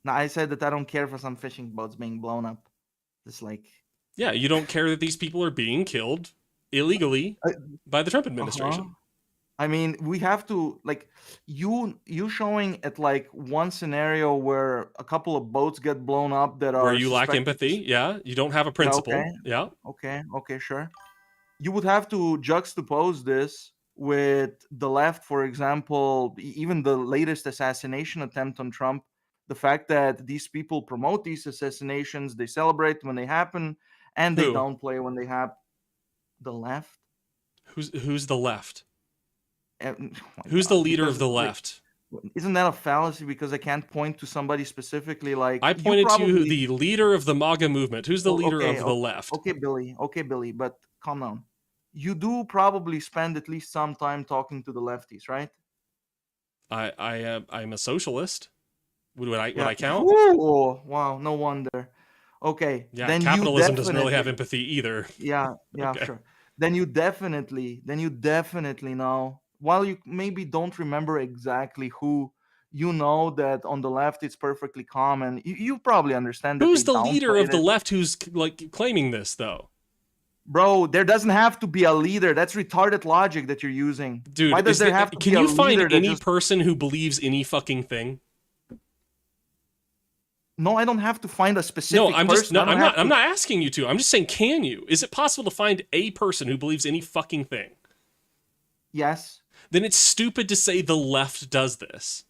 No, I said that I don't care for some fishing boats being blown up. It's like, Yeah, you don't care that these people are being killed illegally uh by the Trump huh. administration. I mean, we have to like you showing at like one scenario where a couple of boats get blown up that Where are you lack suspected. empathy, yeah, you don't have a Yeah, okay, principle, yeah. okay, sure. You would have to juxtapose this with the left, for example, even the latest assassination attempt on Trump. The fact that these people promote these assassinations, they celebrate when they happen, and they Who? downplay when they happen. The left. Who's the left? Oh my Who's the God, leader of because the like, left? isn't that a fallacy? Because I can't point to somebody specifically. Like I you pointed to probably. the leader of the MAGA movement. Who's the leader Okay, of the left? okay, Billy. Okay, Billy. But calm down. You do probably spend at least some time talking to the lefties, right? I'm a socialist. Would Yeah. I count? Ooh, wow. No wonder. Okay, Yeah, then you capitalism doesn't really have definitely. empathy either. Yeah, Okay. sure. Then you definitely know. While you maybe don't remember exactly who, you know that on the left it's perfectly common. You probably understand that they Who's the leader of downplayed the it. left who's like claiming this though? Bro, there doesn't have to be a leader. That's retarded logic that you're using. Why Dude, does there have to can be a you find leader that any just. person who believes any fucking thing? No, I don't have to find a No, specific I'm just person. no, I don't have I'm to. not asking you to. I'm just saying, can you? Is it possible to find a person who believes any fucking thing? Yes. Then it's stupid to say the left does this.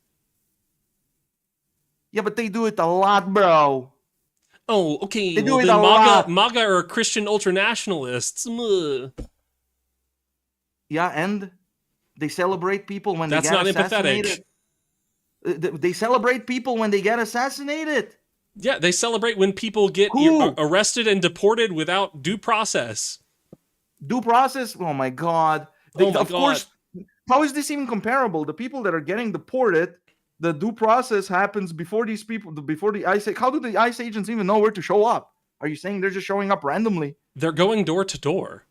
Yeah, but they do it a lot, bro. Oh, okay. They Well, do it a then lot. MAGA are Christian ultranationalists. Yeah, and they celebrate people when they That's get not assassinated. empathetic. They celebrate people when they get assassinated. Yeah, they celebrate when people get Who? arrested and deported without due process. Due process? Oh my God. Oh my Of god. course, how is this even comparable? The people that are getting deported, the due process happens before these people, before the ICE. How do the ICE agents even know where to show up? Are you saying they're just showing up randomly? They're going door to door.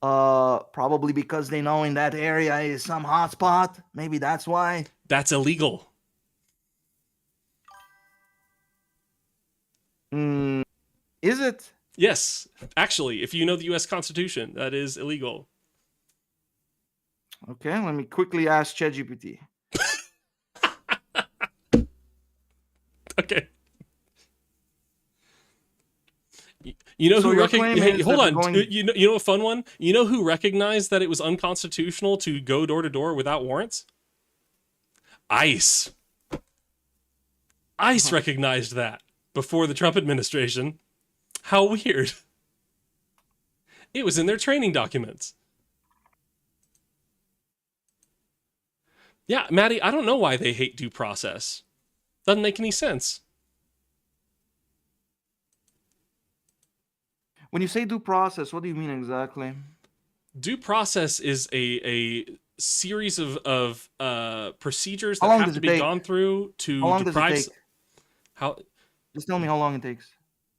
Probably because they know in that area is some hotspot. Maybe that's why. That's illegal. Is it? Yes, actually, if you know the U.S. Constitution, that is illegal. Okay, let me quickly ask ChatGPT. Okay. You know So who your claim recognized? Hey, is hold that on. going- You know a fun one? You know who recognized that it was unconstitutional to go door to door without warrants? ICE. ICE recognized that before the Trump administration. How weird. It was in their training documents. Yeah, Maddie, I don't know why they hate due process. Doesn't make any sense. When you say due process, what do you mean exactly? Due process is a series of procedures How that long have does to it be take? gone through How to long does it deprive. take? How Just tell me how long it takes.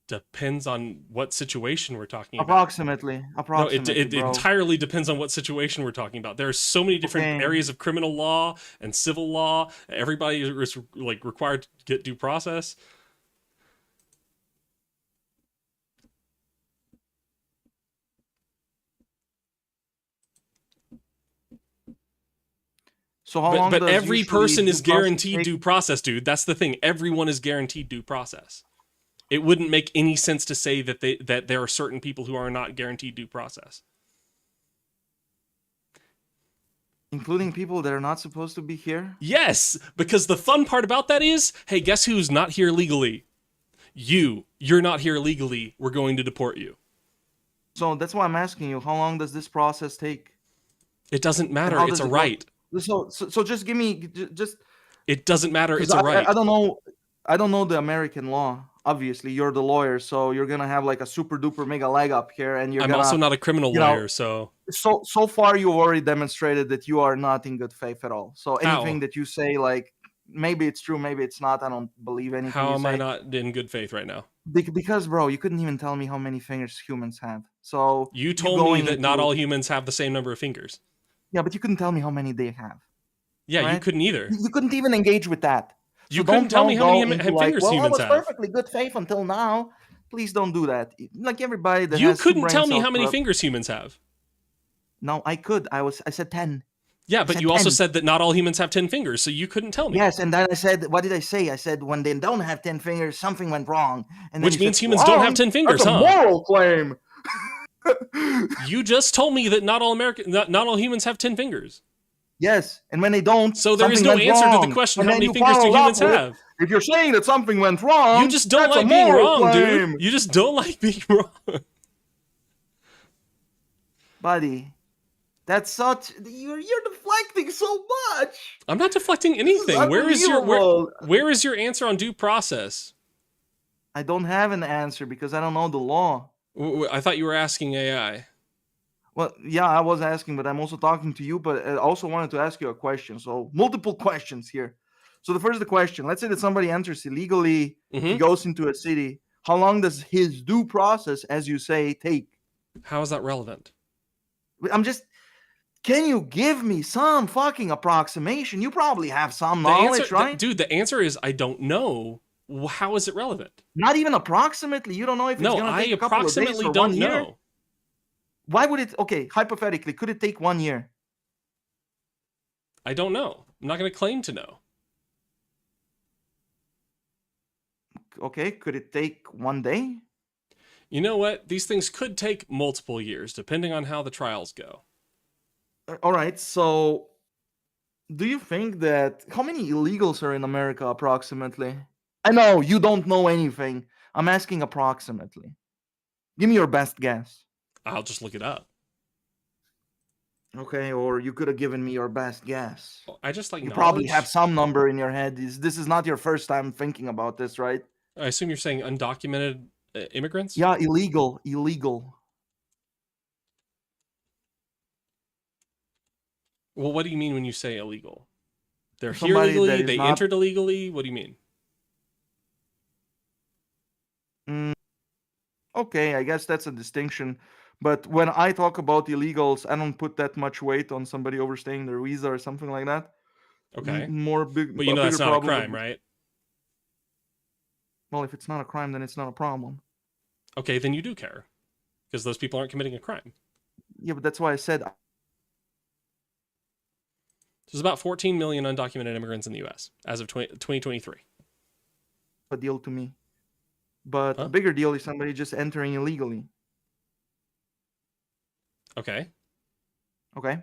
depends on what situation we're talking about. Approximately. No, Approximately, it bro. entirely depends on what situation we're talking about. There are so many different Okay. areas of criminal law and civil law. Everybody is like required to get due process. So how long But does every usually person due is process guaranteed take? due process, dude. That's the thing. Everyone is guaranteed due process. It wouldn't make any sense to say that there are certain people who are not guaranteed due process. Including people that are not supposed to be here? Yes, because the fun part about that is, hey, guess who's not here legally? You're not here legally. We're going to deport you. So that's why I'm asking you, how long does this process take? It doesn't And matter. how It's does a it work? right. So just give me just It doesn't matter. because It's a right. I don't know the American law. Obviously, you're the lawyer, so you're gonna have like a super duper mega leg up here, and you're I'm also gonna, not a criminal you know, lawyer, so so far you've already demonstrated that you are not in good faith at all. So anything how? that you say, like maybe it's true, maybe it's not. I don't believe anything How you am I say. not in good faith right now? Because bro, you couldn't even tell me how many fingers humans have. So You you told me going that not into all humans have the same number of fingers. yeah, but you couldn't tell me how many they have, Yeah, you right? couldn't either. You couldn't even engage with that. So You couldn't tell me don't how many go into like, fingers well, I humans was have. perfectly good faith until now. Please don't do that. Like everybody that You has two couldn't brain tell me cells. how many fingers humans have. No, I could. I said 10. Yeah, I but said you also 10. said that not all humans have 10 fingers, so you couldn't tell me. Yes, and then I said, what did I say? I said when they don't have 10 fingers, something went wrong. And then Which you said, means humans don't have wrong? 10 That's fingers, a huh? moral claim. You just told me that not all humans have 10 fingers. Yes, and when they don't, So there is something no went answer to the wrong. question, And how then many you fingers do followed up humans with, have? if you're saying that something went You wrong, just don't that's a like being moral wrong, claim. dude. You just don't like being wrong. Buddy, that's such you're deflecting so much. I'm not deflecting This is anything. unbelievable. Where is your answer on due process? I don't have an answer because I don't know the law. I thought you were asking AI. Well, yeah, I was asking, but I'm also talking to you. But I also wanted to ask you a question. So multiple questions here. So the first the question: let's say that somebody enters illegally. He Mm-hmm. goes into a city. How long does his due process, as you say, take? How is that relevant? I'm just. Can you give me some fucking approximation? You probably have some The answer, knowledge, right? dude, the answer is I don't know. How is it relevant? Not even approximately. You don't know if it's No, gonna I take a couple of days approximately or 1 don't year. know. Why would it? Okay, hypothetically, could it take 1 year? I don't know. I'm not going to claim to know. Okay, could it take 1 day? You know what? These things could take multiple years, depending on how the trials go. All right. So, do you think that how many illegals are in America approximately? I know you don't know anything. I'm asking approximately. Give me your best guess. I'll just look it up. Okay, or you could have given me your best guess. I just like You probably have knowledge. some number in your head. This is not your first time thinking about this, right? I assume you're saying undocumented immigrants? Yeah, illegal. Well, what do you mean when you say illegal? They're here Somebody that legally, is they not. entered illegally. What do you mean? Mm, okay, I guess that's a distinction. But when I talk about illegals, I don't put that much weight on somebody overstaying their visa or something like that. Okay. But A that's bigger not a problem. crime, right? Well, if it's not a crime, then it's not a problem. Okay, then you do care, because those people aren't committing a crime. Yeah, but that's why I said. There's about 14 million undocumented immigrants in the U.S. as of 2023. A deal to me. But Huh? a bigger deal is somebody just entering illegally. Okay. Okay.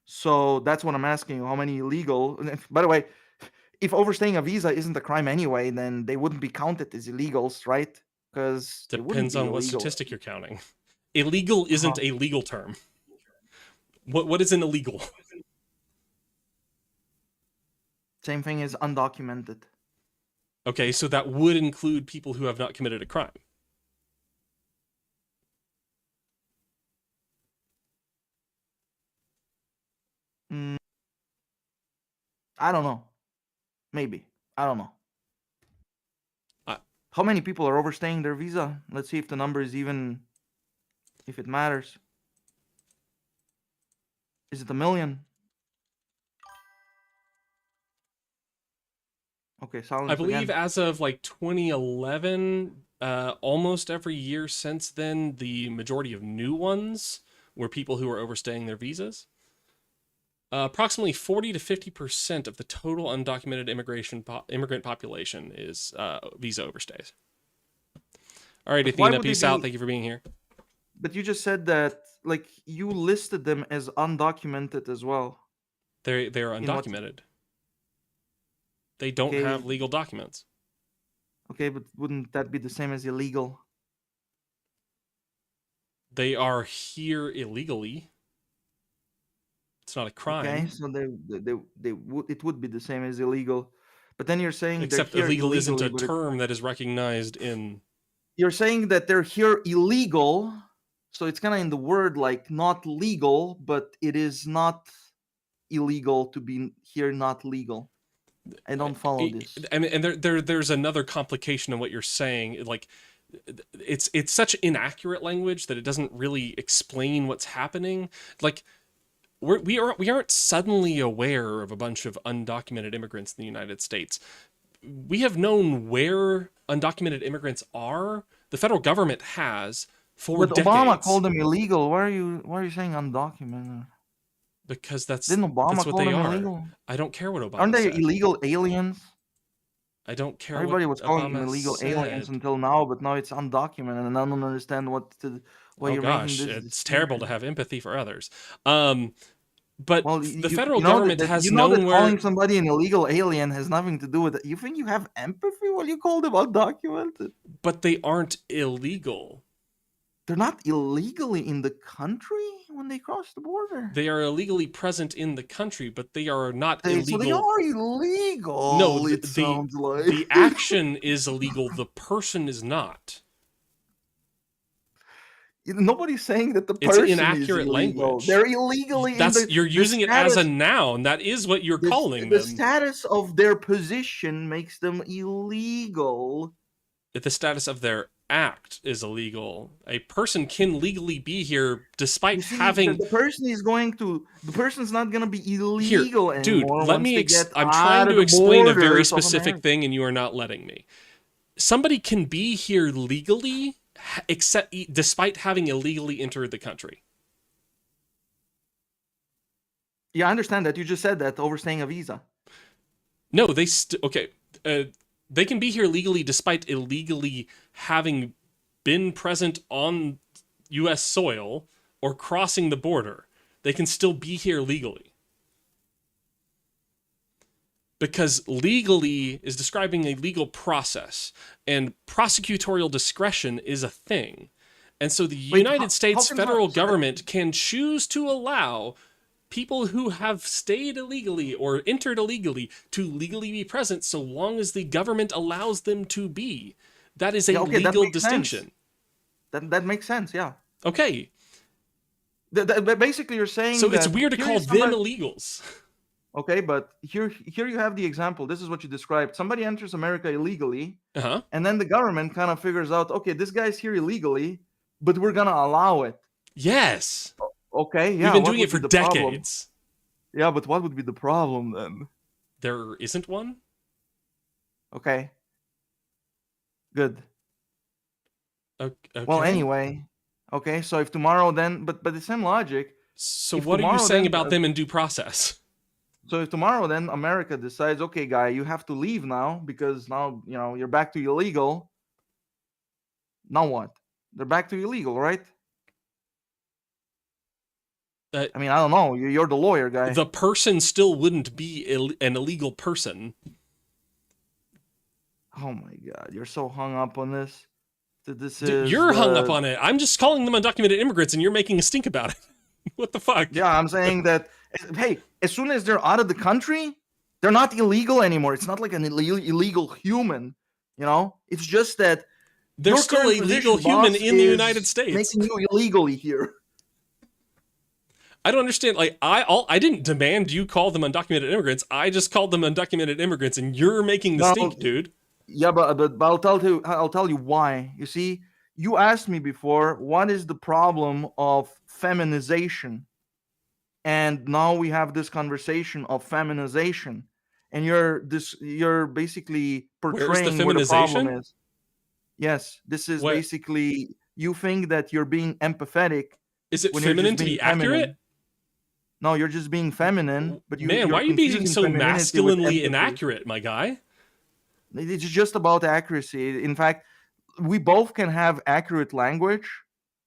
So that's what I'm asking you. How many illegal? By the way, if overstaying a visa isn't a crime anyway, then they wouldn't be counted as illegals, right? Because they wouldn't Depends be on what illegal. statistic you're counting. Illegal isn't a legal term. What is an illegal? Same thing as undocumented. Okay, so that would include people who have not committed a crime. I don't know. Maybe. I don't know. I, How many people are overstaying their visa? Let's see if the number is even, if it matters. Is it 1 million? Okay, silence I believe again. as of like 2011, almost every year since then, the majority of new ones were people who were overstaying their visas. Approximately 40 to 50% of the total undocumented immigrant population is visa overstays. All right, But why Athena, would they peace out. be? Thank you for being here. But you just said that, like, you listed them as undocumented as well. They're In what? undocumented. They don't Okay, have legal documents. okay, but wouldn't that be the same as illegal? They are here illegally. It's not a crime. Okay, so they would, it would be the same as illegal. But then you're saying Except they're here illegal isn't illegally, a but term that is recognized in. you're saying that they're here illegal, so it's kind of in the word like not legal, but it is not illegal to be here not legal. I don't follow this. And there's another complication in what you're saying. Like, it's such inaccurate language that it doesn't really explain what's happening. Like, we aren't suddenly aware of a bunch of undocumented immigrants in the United States. We have known where undocumented immigrants are. The federal government has for But Obama decades. called them illegal. Why are you saying undocumented? Because that's Didn't Obama what call they them are. illegal? I don't care what Obama Aren't they said. illegal aliens? I don't care Everybody what was calling them Obama illegal aliens said. until now, but now it's undocumented, and I don't understand why Oh you're making gosh, this it's terrible to distinction. have empathy for others. But Well, the you federal know government that has you know known that where. calling somebody an illegal alien has nothing to do with it. You think you have empathy while you call them undocumented? But they aren't illegal. They're not illegally in the country when they cross the border. They are illegally present in the country, but they are not So they illegal. are illegal. No, It sounds like the action is illegal. The person is not. nobody's saying that the It's person is inaccurate illegal. language. They're illegally in You're the using it as a status. noun. That is what you're calling The them. status of their position makes them illegal. The status of their act is illegal. A person can legally be here despite having. The person's not gonna be illegal Here, dude, anymore. let me. I'm trying to the explain a very borders of specific America. thing, and you are not letting me. Somebody can be here legally, despite having illegally entered the country. Yeah, I understand that. You just said that overstaying a visa. No, they okay. They can be here legally despite illegally having been present on U.S. soil or crossing the border. They can still be here legally. Because legally is describing a legal process, and prosecutorial discretion is a thing. And so the United States federal government can choose to allow people who have stayed illegally or entered illegally to legally be present so long as the government allows them to be. That is a legal distinction. That makes sense, yeah. Okay. Basically, you're saying so it's weird to call them illegals. Okay, but here you have the example. This is what you described. Somebody enters America illegally, and then the government kind of figures out, okay, this guy's here illegally, but we're gonna allow it. Yes. Okay, We've yeah. been What doing it would for be the problem? decades. Yeah, but what would be the problem then? There isn't one? Okay, good. Well, Okay. anyway, okay. So if tomorrow then, but the same logic. So If what are you tomorrow saying then, about them in due process? so if tomorrow then America decides, okay, guy, you have to leave now because now you're back to illegal. Now what? They're back to illegal, right? Uh, I mean, I don't know. You're the lawyer guy. the person still wouldn't be an illegal person. Oh my god, you're so hung up on this. That this Dude, is you're hung up the on it. I'm just calling them undocumented immigrants and you're making a stink about it. What the fuck? yeah. I'm saying that hey, as soon as they're out of the country, they're not illegal anymore. It's not like an illegal human. It's just that They're your still current a legal position, human boss, in the United is States. making you illegally here. I don't understand. Like I didn't demand you call them undocumented immigrants. I just called them undocumented immigrants, and you're making the No, stink, dude. yeah, but I'll tell you why. You see, you asked me before what is the problem of feminization, and now we have this conversation of feminization, and you're basically Where's the portraying where the problem feminization? is. Yes, this is What basically you think that you're being empathetic is it when you're feminine just to being be accurate? feminine. No, you're just being feminine, but Man, why you're are you being confusing so femininity with masculinely empathy. inaccurate, my guy? It's just about accuracy. In fact, we both can have accurate language.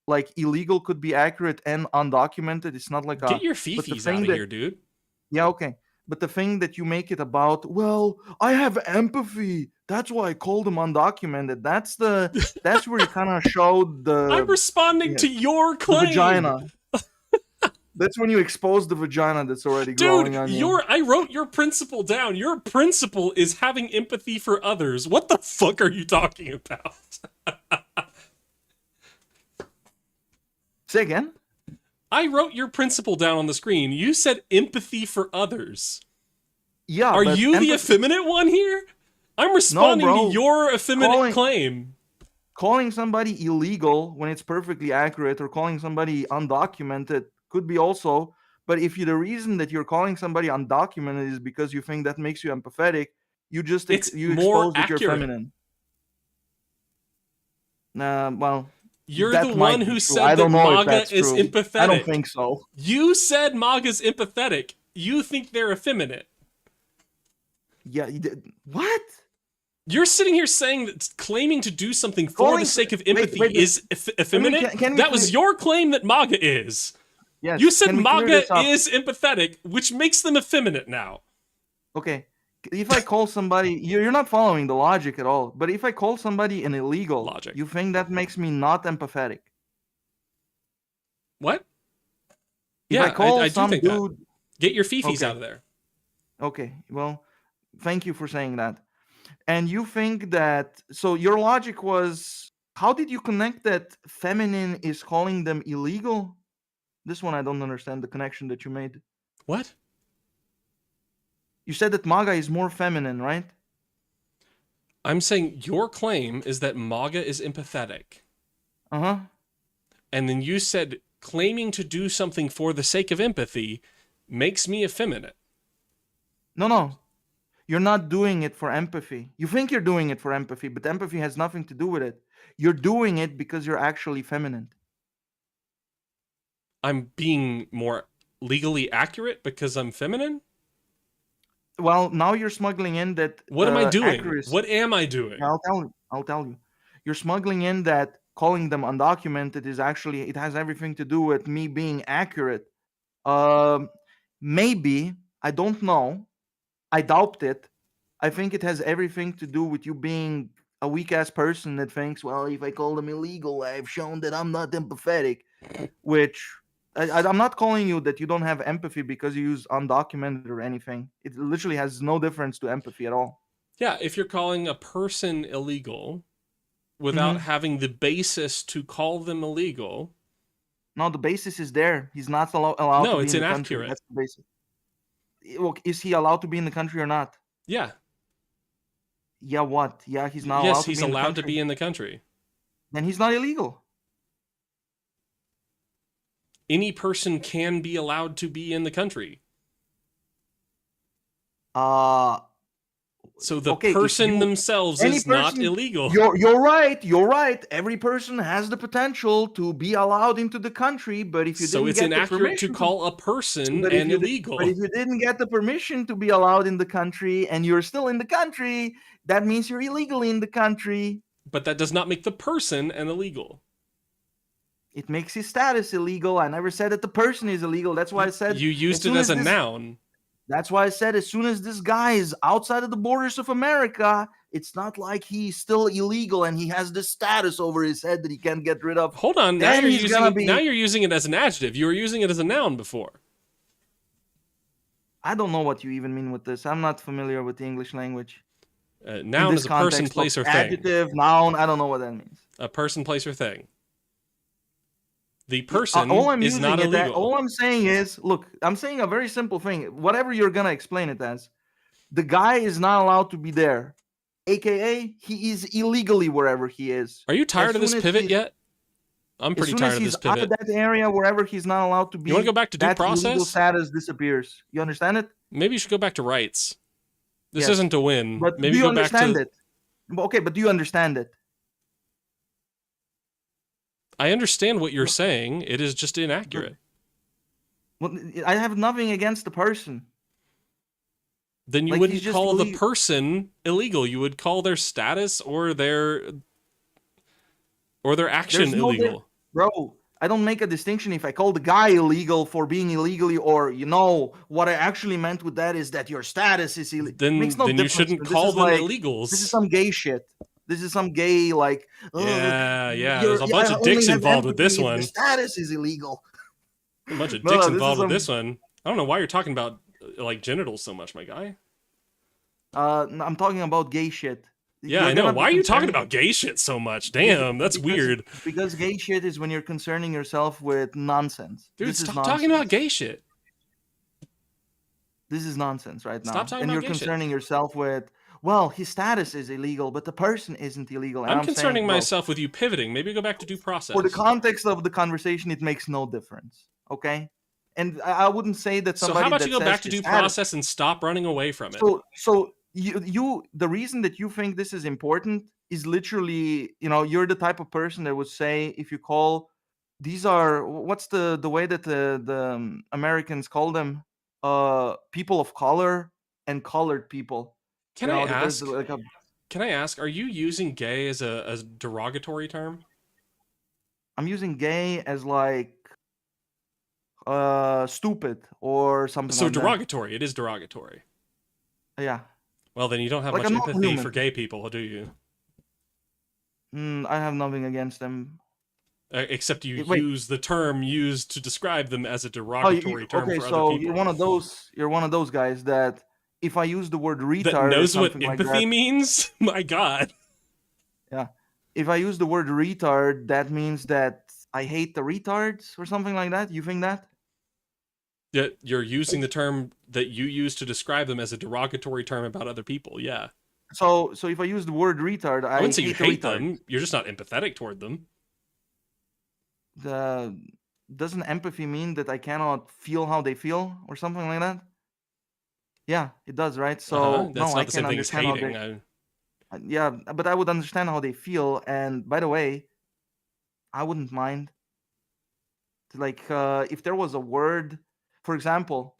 Like illegal could be accurate and undocumented. It's not like Get your but the fifis out thing of that, here, dude. yeah, okay. But the thing that you make it about, well, I have empathy. That's why I called them undocumented. That's where you kind of showed I'm responding yeah, to your the claim. vagina. That's when you expose the vagina that's already growing Dude, on you. I wrote your principle down. Your principle is having empathy for others. What the fuck are you talking about? Say again? I wrote your principle down on the screen. You said empathy for others. Yeah, Are but you the empathy. effeminate one here? I'm No, responding to bro. your effeminate Calling claim. calling somebody illegal when it's perfectly accurate, or calling somebody undocumented could be also. But if the reason that you're calling somebody undocumented is because you think that makes you empathetic, It's you more expose that you're accurate. feminine. Well, You're the that one might be who true. I said that don't know if MAGA that's is true. I don't empathetic. think so. You said MAGA's empathetic. You think they're effeminate. Yeah, what? You're sitting here saying that claiming to do something for Calling the s- sake of wait, empathy wait, wait. is effeminate? Can we That was clear, your claim that MAGA is. You yes, said can we clear MAGA this up? is empathetic, which makes them effeminate now. Okay. If I call somebody, you're not following the logic at all. But if I call somebody an illegal, Logic. you think that makes me not empathetic? What? If I Yeah, call I do some think that. dude, Get your fifis okay, out of there. okay, well, thank you for saying that. And you think that, so your logic was, how did you connect that feminine is calling them illegal? This one I don't understand the connection that you made. What? You said that MAGA is more feminine, right? I'm saying your claim is that MAGA is empathetic. Uh huh. And then you said claiming to do something for the sake of empathy makes me effeminate. No, no. You're not doing it for empathy. You think you're doing it for empathy, but empathy has nothing to do with it. You're doing it because you're actually feminine. I'm being more legally accurate because I'm feminine? Well, now you're smuggling in that What am I doing? accuracy. What am I Yeah, doing? I'll tell you. You're smuggling in that calling them undocumented is actually, it has everything to do with me being accurate. Um, Maybe, I don't know. I doubt it. I think it has everything to do with you being a weak ass person that thinks, well, if I call them illegal, I've shown that I'm not empathetic. Which I'm not calling you that you don't have empathy because you use undocumented or anything. It literally has no difference to empathy at all. Yeah, if you're calling a person illegal without Hmm. having the basis to call them illegal, No, the basis is there. He's not allowed to no, be it's in the country. inaccurate. That's the basis. Well, is he allowed to be in the country or not? Yeah. Yeah, what? Yeah, he's not Yes, allowed to he's be in the allowed to country. be in the country. Then he's not illegal. any person can be allowed to be in the country. So the person themselves is not illegal. You're right. You're right. Every person has the potential to be allowed into the country, but if you so didn't it's get the inaccurate permission to call a person but an illegal. But if you didn't get the permission to be allowed in the country and you're still in the country, that means you're illegally in the country. But that does not make the person an illegal. It makes his status illegal. I never said that the person is illegal. That's why I said you used it as a noun. That's why I said as soon as this guy is outside of the borders of America, it's not like he's still illegal and he has this status over his head that he can't get rid of. Hold on, now you're using it as an adjective. You were using it as a noun before. I don't know what you even mean with this. I'm not familiar with the English language. Noun is a person, place, or thing. Adjective, noun, I don't know what that means. A person, place, or thing. The person is not illegal. All I'm saying is, look, I'm saying a very simple thing. Whatever you're going to explain it as, the guy is not allowed to be there. AKA, he is illegally wherever he is. Are you tired of this pivot yet? I'm pretty tired of this pivot. Out of that area, wherever he's not allowed to be, you want to go back to due process? Illegal status disappears. You understand it? Maybe you should go back to rights. This isn't a win. But maybe do you go back understand to it? Okay, but do you understand it? I understand what you're saying. It is just inaccurate. Well, I have nothing against the person. Then you wouldn't call the person illegal. You would call their status or their action illegal. Bro, I don't make a distinction if I call the guy illegal for being illegally, or what I actually meant with that is that your status is illegal. Then you shouldn't call them illegals. This is some gay shit. This is some gay, like... Yeah. There's a bunch of dicks involved with this one. The status is illegal. A bunch of dicks involved with this one. I don't know why you're talking about, like, genitals so much, my guy. I'm talking about gay shit. Yeah, I know. Why are you talking about gay shit so much? Damn, that's weird. Because gay shit is when you're concerning yourself with nonsense. Dude, stop talking about gay shit. This is nonsense right now. Stop talking about gay shit. And you're concerning yourself with... Well, his status is illegal, but the person isn't illegal. I'm concerning myself with you pivoting. Maybe go back to due process. For the context of the conversation, it makes no difference. Okay? And I wouldn't say that somebody... So how about you go back to due process and stop running away from it? So the reason that you think this is important is literally, you're the type of person that would say, if you call... These are... What's the way that the Americans call them? People of color and colored people. Can I ask, are you using gay as a derogatory term? I'm using gay as like stupid or something so like derogatory. That. It is derogatory. Yeah. Well, then you don't have much empathy for gay people, do you? I have nothing against them. Except you use the term used to describe them as a derogatory term for other people. Okay, so you're one of those guys that... If I use the word retard, that knows what empathy means. My God. Yeah, if I use the word retard, that means that I hate the retards or something like that. You think that? Yeah, you're using the term that you use to describe them as a derogatory term about other people. Yeah. So if I use the word retard, I wouldn't say you hate them. You're just not empathetic toward them. Doesn't empathy mean that I cannot feel how they feel or something like that? Yeah, it does, right? So that's not the same thing as hating. Yeah, but I would understand how they feel. And by the way, I wouldn't mind. Like, if there was a word, for example,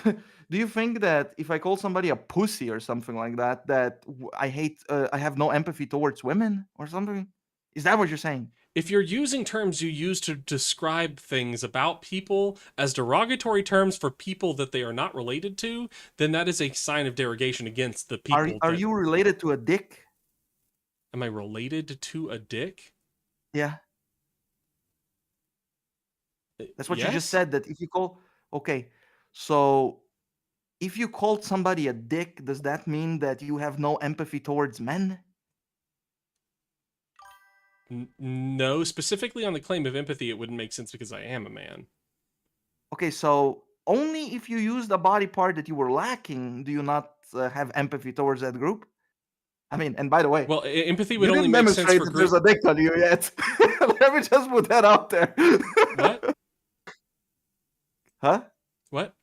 do you think that if I call somebody a pussy or something like that, that I hate, I have no empathy towards women or something? Is that what you're saying? If you're using terms you use to describe things about people as derogatory terms for people that they are not related to, then that is a sign of derogation against the people. Are you related to a dick? Am I related to a dick? Yeah. That's what you just said, that if you call... Okay, so if you called somebody a dick, does that mean that you have no empathy towards men? No, specifically on the claim of empathy, it wouldn't make sense because I am a man. Okay, so only if you used a body part that you were lacking do you not have empathy towards that group? I mean, and by the way... Well, empathy would only make sense for groups. There's a dick on you yet. Let me just put that out there. What? Huh? What?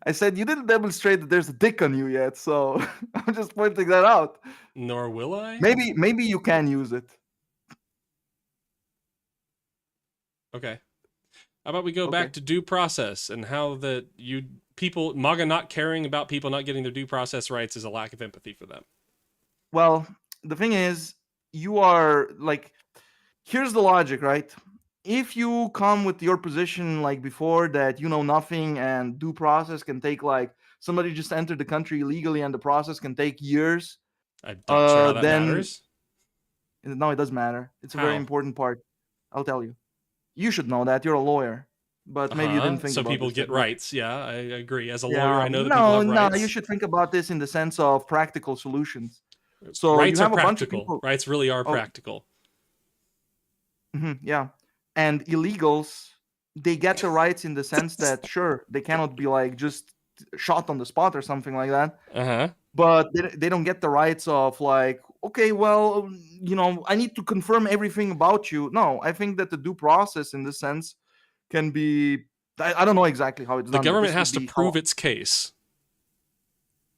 I said you didn't demonstrate that there's a dick on you yet, so I'm just pointing that out. Nor will I. Maybe you can use it. Okay. How about we go Okay. back to due process and how that people MAGA not caring about people not getting their due process rights is a lack of empathy for them. Well, the thing is, you are like, here's the logic, right? If you come with your position like before that you know nothing and due process can take like somebody just entered the country illegally and the process can take years, I'm not sure how that then matters. no, it doesn't matter. It's a very How? important part. I'll tell you. You should know that. You're a lawyer, but maybe you didn't think So about people this that get much. rights. Yeah, I agree. As a lawyer, Yeah, I know that people no, have no. You rights. should think about this in the sense of practical solutions. So you Rights are have a bunch of practical. people. Rights really are Oh, practical. yeah, and illegals, they get the rights in the sense that sure they cannot be like just shot on the spot or something like that, Uh-huh. but they don't get the rights of like, okay, well, I need to confirm everything about you. No, I think that the due process in this sense can be, I don't know exactly how it's The done, but government this has would to be prove how. its case.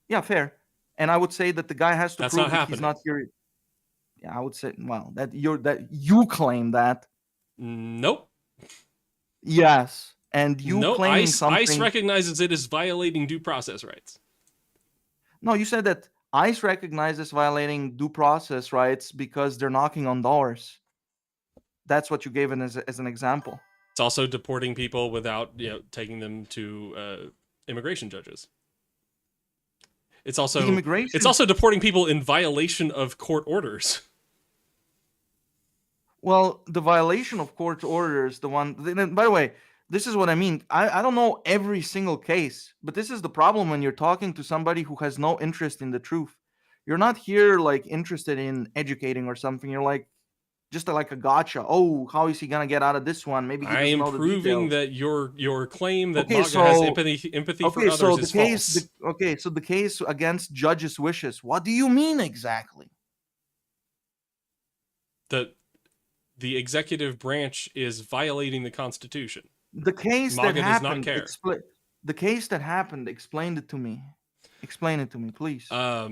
Yeah, fair. And I would say that the guy has to That's not prove that he's happening. not here. Yeah, I would say, well, that you claim that. Nope. Yes, and you No, claiming ICE something. recognizes it as violating due process rights. No, you said that ICE recognizes violating due process rights because they're knocking on doors. That's what you gave as an example. It's also deporting people without, taking them to immigration judges. It's The also immigration. deporting people in violation of court orders. Well, the violation of court orders, the one. By the way, this is what I mean. I don't know every single case, but this is the problem when you're talking to somebody who has no interest in the truth. You're not here like interested in educating or something. You're like just like a gotcha. Oh, how is he gonna get out of this one? Maybe he I doesn't am know the proving details. that your claim that Okay, MAGA has so empathy for others is false. so the case against judge's wishes. What do you mean exactly? That the executive branch is violating the Constitution. The case that MAGA does not happened, care. the case that happened, explain it to me. Explain it to me, please. How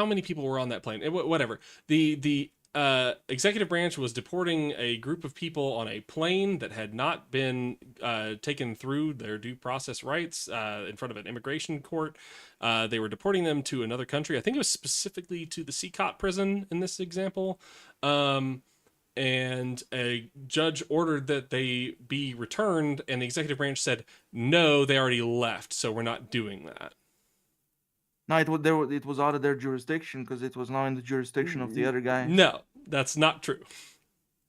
many people were on that plane? Whatever. The executive branch was deporting a group of people on a plane that had not been taken through their due process rights in front of an immigration court. They were deporting them to another country. I think it was specifically to the CCOT prison in this example. And a judge ordered that they be returned, and the executive branch said, no, they already left, so we're not doing that. No, it was out of their jurisdiction because it was now in the jurisdiction of the other guy. No, that's not true.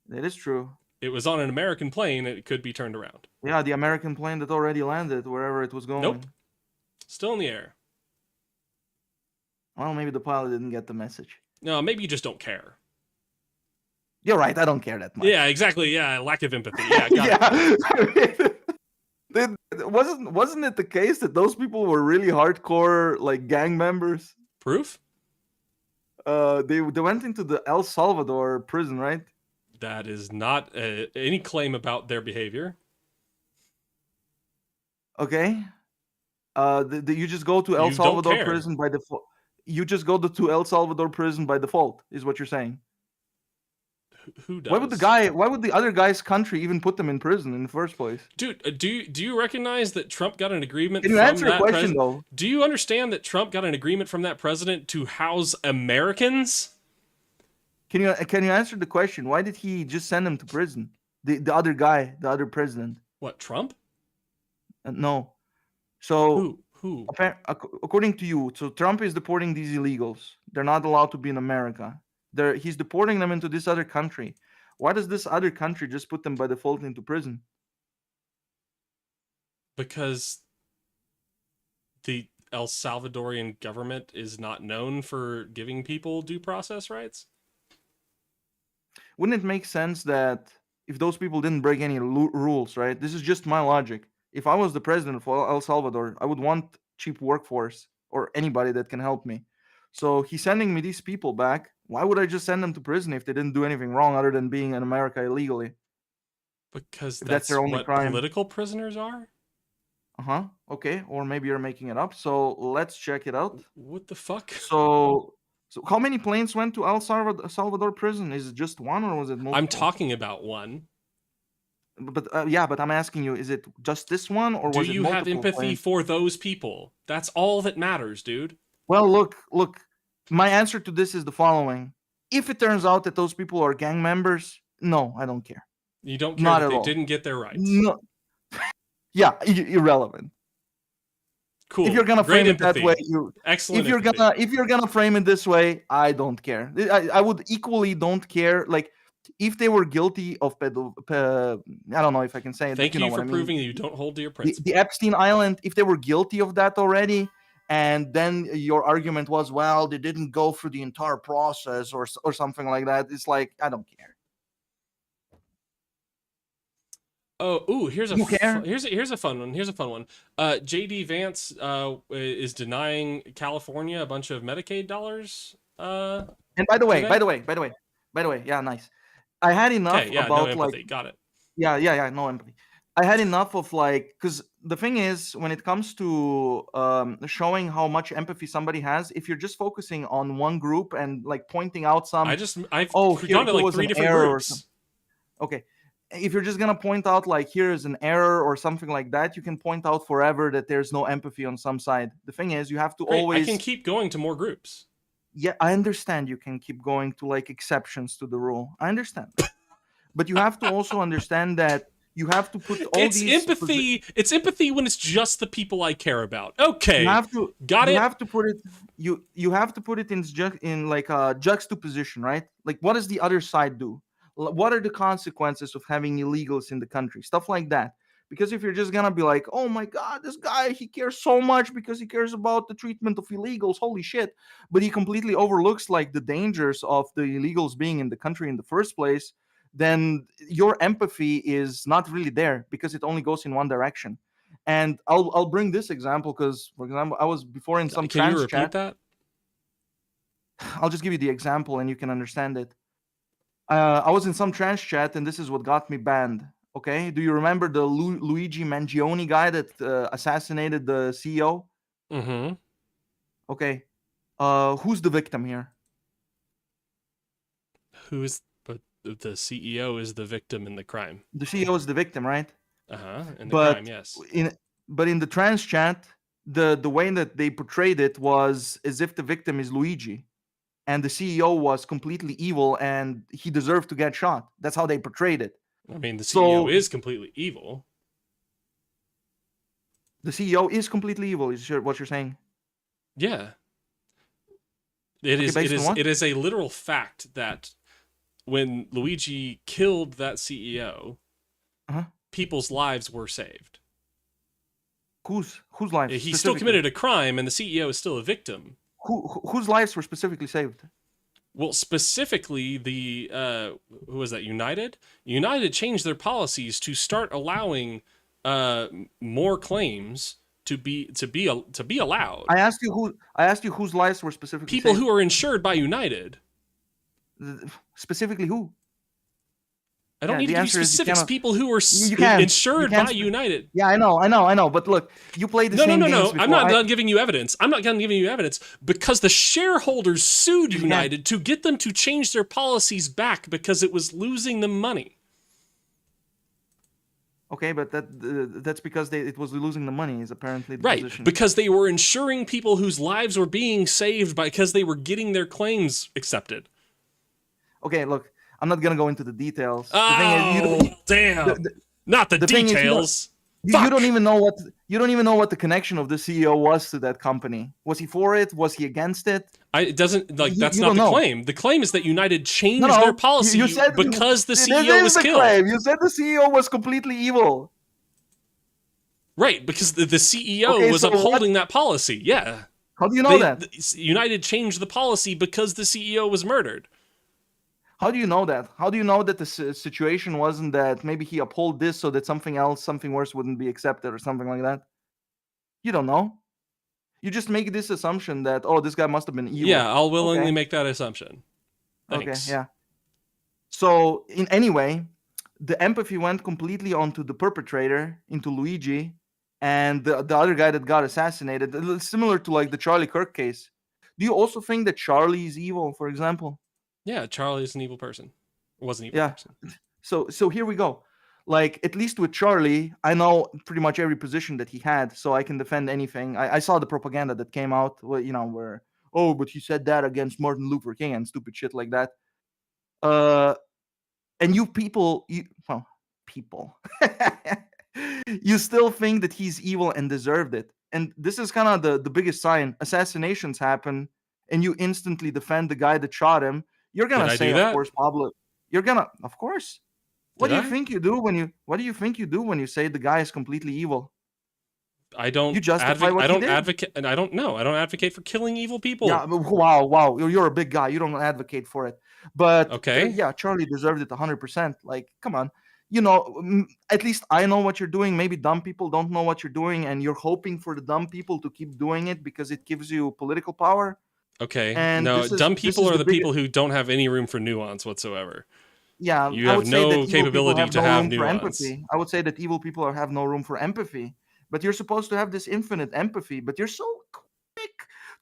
That is true. It was on an American plane, and it could be turned around. Yeah, the American plane that already landed wherever it was going. Nope. Still in the air. Well, maybe the pilot didn't get the message. No, maybe you just don't care. You're right. I don't care that much. Yeah, exactly. Yeah, lack of empathy. Yeah, got it. Wasn't it the case that those people were really hardcore like gang members? Proof? They went into the El Salvador prison, right? That is not any claim about their behavior. Okay. You just go to El Salvador prison by default. You just go to El Salvador prison by default, is what you're saying. Who does? Why would the other guy's country even put them in prison in the first place? Dude, do you recognize that Trump got an agreement Can you from answer that the question though? Do you understand that Trump got an agreement from that president to house Americans? Can you answer the question? Why did he just send him to prison? The other guy, the other president. What, Trump? No. So who? According to you, so Trump is deporting these illegals. They're not allowed to be in America. He's deporting them into this other country. Why does this other country just put them by default into prison? Because the El Salvadorian government is not known for giving people due process rights? Wouldn't it make sense that if those people didn't break any rules, right? This is just my logic. If I was the president of El Salvador, I would want cheap workforce or anybody that can help me. So he's sending me these people back. Why would I just send them to prison if they didn't do anything wrong other than being in America illegally? Because if that's their that's only what crime. political prisoners are? Okay, or maybe you're making it up. So let's check it out. What the fuck? So how many planes went to Salvador prison? Is it just one or was it multiple? I'm talking about one. But yeah, but I'm asking you, is it just this one or Do was it you multiple have empathy planes? for those people? That's all that matters, dude. Well, look. My answer to this is the following: if it turns out that those people are gang members, no, I don't care. You don't care Not that at they all. didn't get their rights. No. Yeah, irrelevant. Cool. If you're gonna Great frame empathy. it that way, Excellent. if you're gonna frame it this way, I don't care. I would equally don't care. Like if they were guilty of I don't know if I can say it. Thank But you know you for what I mean. proving that you don't hold to your principles. The Epstein Island, if they were guilty of that already, and then your argument was, well, they didn't go through the entire process or something like that. It's like I don't care. Oh, ooh, here's a fun one. Here's a fun one. JD Vance is denying California a bunch of Medicaid dollars. And by the way, yeah, nice. I had enough about no empathy. like Got it. Yeah, no empathy. I had enough of like, because the thing is, when it comes to showing how much empathy somebody has, if you're just focusing on one group and like pointing out some, I've gone to like 3 different groups. Okay, if you're just gonna point out like here is an error or something like that, you can point out forever that there's no empathy on some side. The thing is, you have to always. I can keep going to more groups. Yeah, I understand you can keep going to like exceptions to the rule. I understand, but you have to also understand that. You have to put all it's these. It's empathy when it's just the people I care about. Okay, you have to. Got it. You have to put it. You have to put it in like a juxtaposition, right? Like, what does the other side do? What are the consequences of having illegals in the country? Stuff like that. Because if you're just gonna be like, oh my god, this guy, he cares so much because he cares about the treatment of illegals, holy shit, but he completely overlooks like the dangers of the illegals being in the country in the first place, then your empathy is not really there because it only goes in one direction. And I'll bring this example because, for example, I was before in some Can you trans repeat chat. that? I'll just give you the example and you can understand it. I was in some trans chat and this is what got me banned. Okay, do you remember the Luigi Mangione guy that assassinated the CEO? Mm-hmm. Okay, who's the victim here? But the CEO is the victim in the crime. The CEO is the victim, right? In the crime, yes. But in the trans chat, the way that they portrayed it was as if the victim is Luigi, and the CEO was completely evil and he deserved to get shot. That's how they portrayed it. I mean, the CEO is completely evil. The CEO is completely evil. Is what you're saying? Yeah. It is a literal fact that when Luigi killed that CEO, people's lives were saved. Whose lives? He still committed a crime, and the CEO is still a victim. Whose lives were specifically saved? Well, specifically the who was that? United. United changed their policies to start allowing more claims to be allowed. I asked you whose lives were specifically people saved. Who are insured by United. Specifically who? I don't need to give you specifics. People who are insured by United. Yeah, I know. But look, you played the same games before. I'm not done giving you evidence. I'm not done giving you evidence because the shareholders sued United to get them to change their policies back because it was losing them money. Okay, but that's because it was losing the money is apparently the right, position. Because they were insuring people whose lives were being saved because they were getting their claims accepted. Okay, look. I'm not gonna go into the details. Oh, damn! Not the details. You don't even know what the connection of the CEO was to that company. Was he for it? Was he against it? That's not the claim. The claim is that United changed their policy because the CEO was killed. Claim. You said the CEO was completely evil. Right, because the CEO was upholding that policy. Yeah. How do you know that? United changed the policy because the CEO was murdered. How do you know that? How do you know that the situation wasn't that maybe he uphold this so that something worse wouldn't be accepted or something like that? You don't know. You just make this assumption that, this guy must have been evil. Yeah, I'll willingly make that assumption. Thanks. Okay, yeah. So, anyway, the empathy went completely onto the perpetrator, into Luigi, and the other guy that got assassinated. Similar to like the Charlie Kirk case. Do you also think that Charlie is evil, for example? Yeah, Charlie's an evil person. Was an evil Yeah. person. So here we go. Like, at least with Charlie, I know pretty much every position that he had, so I can defend anything. I saw the propaganda that came out, where, oh, but he said that against Martin Luther King and stupid shit like that. And you people, people, you still think that he's evil and deserved it. And this is kind of the biggest sign. Assassinations happen, and you instantly defend the guy that shot him. You're Did gonna I say, do of that? course, Pablo. Of course. What Did do you I? think you do what do you think you do when you say the guy is completely evil? I You don't justify advocate. what I he don't did. advocate, and I don't know. I don't advocate for killing evil Yeah, people. wow. You're a big guy. You don't advocate for it. But Okay. yeah, Charlie deserved it 100%. Like, come on. At least I know what you're doing. Maybe dumb people don't know what you're doing, and you're hoping for the dumb people to keep doing it because it gives you political power. Okay. And No, dumb this people is are the the biggest. people who don't have any room for nuance whatsoever. Yeah, You I have would say that no evil people capability have to no have room for nuance. empathy. I would say that evil people have no room for empathy. But you're supposed to have this infinite empathy. But you're so quick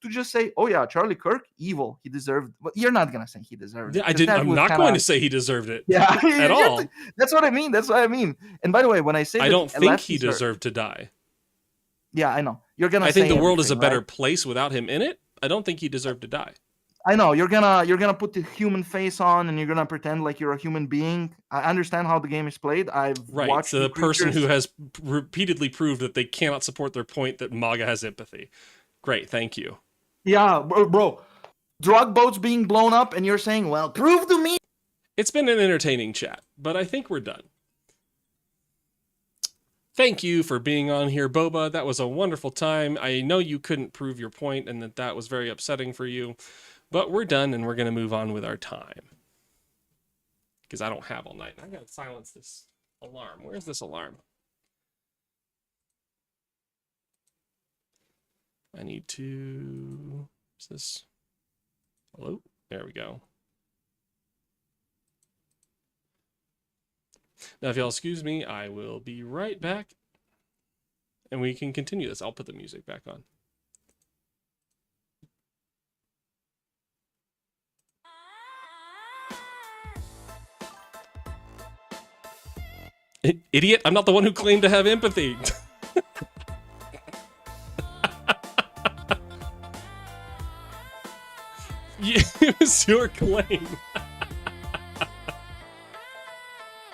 to just say, "Oh yeah, Charlie Kirk, evil. He deserved." But you're not gonna say he deserved Yeah, it because that I'm would not kind going to of. say he deserved it Yeah, at all. that's what I mean. That's what I mean. And by the way, when I say I that don't think he lefties are, deserved to die. yeah, I know you're gonna I think say the world is a everything, right? better place without him in it. I don't think he deserved to die. I know you're gonna put the human face on and you're gonna pretend like you're a human being. I understand how the game is played. I've Right. watched you The person who creatures. has repeatedly proved that they cannot support their point that MAGA has empathy. Great. Thank you. Yeah, bro. Drug boats being blown up, and you're saying, "Well, prove to me." It's been an entertaining chat, but I think we're done. Thank you for being on here, Boba. That was a wonderful time. I know you couldn't prove your point and that was very upsetting for you, but we're done and we're going to move on with our time. Because I don't have all night. I got to silence this alarm. Where's this alarm? I need to... What's this? Hello? There we go. Now, if y'all excuse me, I will be right back. And we can continue this. I'll put the music back on. Idiot, I'm not the one who claimed to have empathy. Use your claim.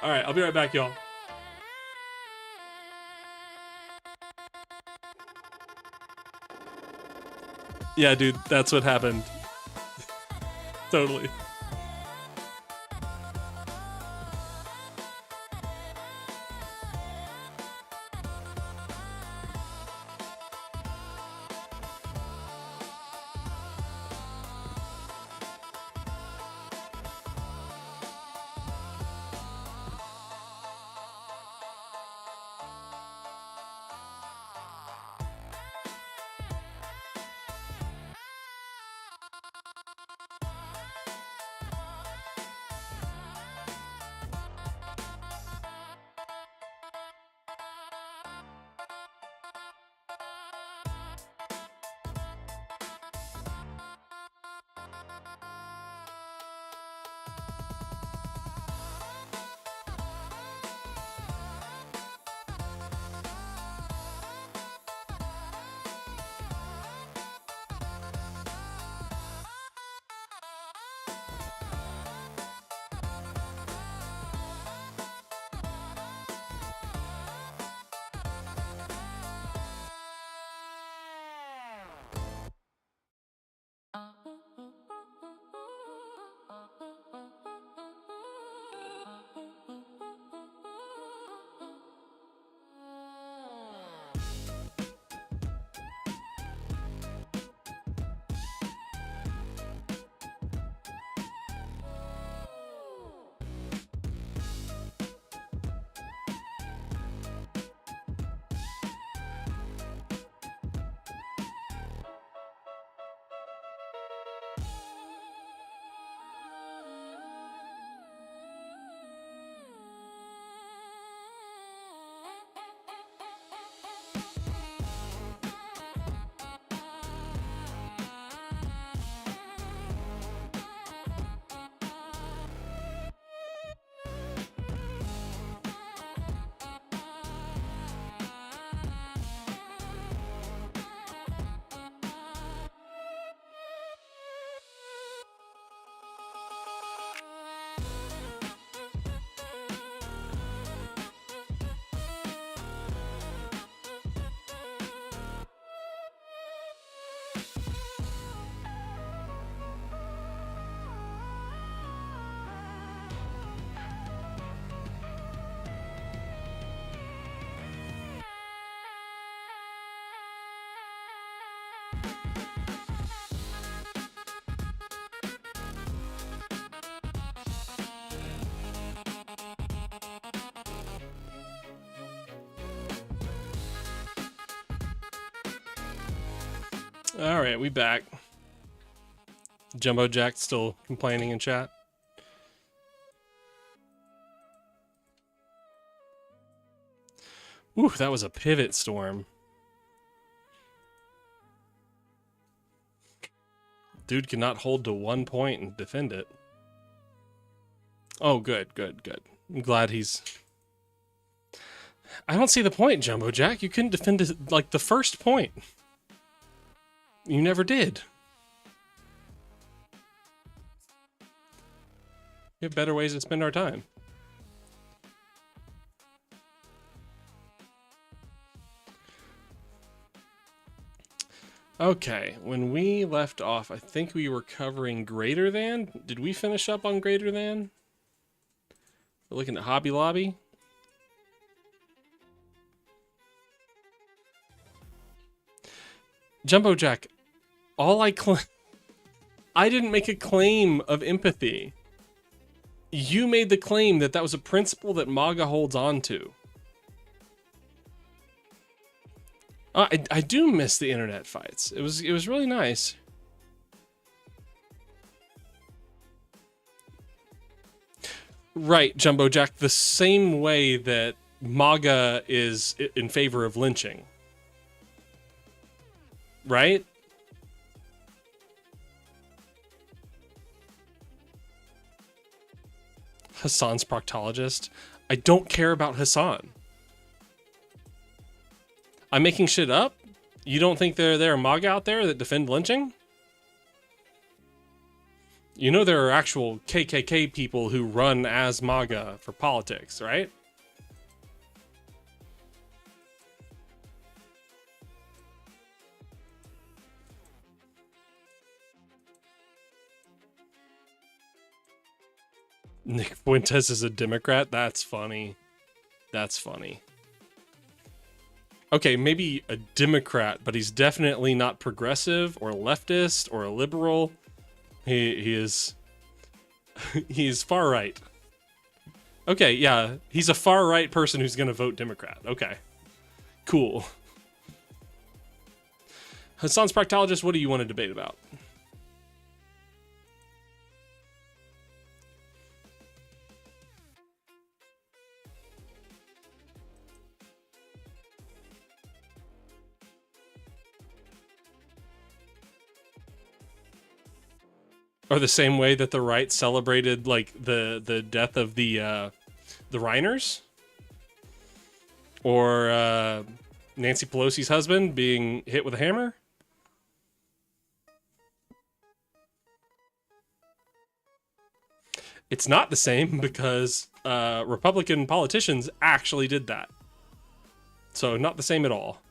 All right, I'll be right back, y'all. Yeah, dude, that's what happened. Totally. All right, we back. Jumbo Jack still complaining in chat. Ooh, that was a pivot storm. Dude cannot hold to 1 point and defend it. Oh, good, good, good. I'm glad he's... I don't see the point, Jumbo Jack. You couldn't defend it, like, the first point. You never did. We have better ways to spend our time. Okay, when we left off, I think we were covering greater than. Did we finish up on greater than? We're looking at Hobby Lobby. Jumbo Jack, I didn't make a claim of empathy. You made the claim that that was a principle that MAGA holds on to. I do miss the internet fights. It was really nice. Right, Jumbo Jack, the same way that MAGA is in favor of lynching. Right? Hassan's proctologist. I don't care about Hassan. I'm making shit up? You don't think there are MAGA out there that defend lynching? You know there are actual KKK people who run as MAGA for politics, right? Nick Fuentes is a Democrat? That's funny. That's funny. Okay, maybe a Democrat, but he's definitely not progressive or leftist or a liberal. He is he's far right. Okay, yeah, he's a far right person who's gonna vote Democrat. Okay, cool. Hassan's proctologist, what do you want to debate about? Or the same way that the right celebrated like the death of the Reiners, or Nancy Pelosi's husband being hit with a hammer. It's not the same because Republican politicians actually did that. So not the same at all.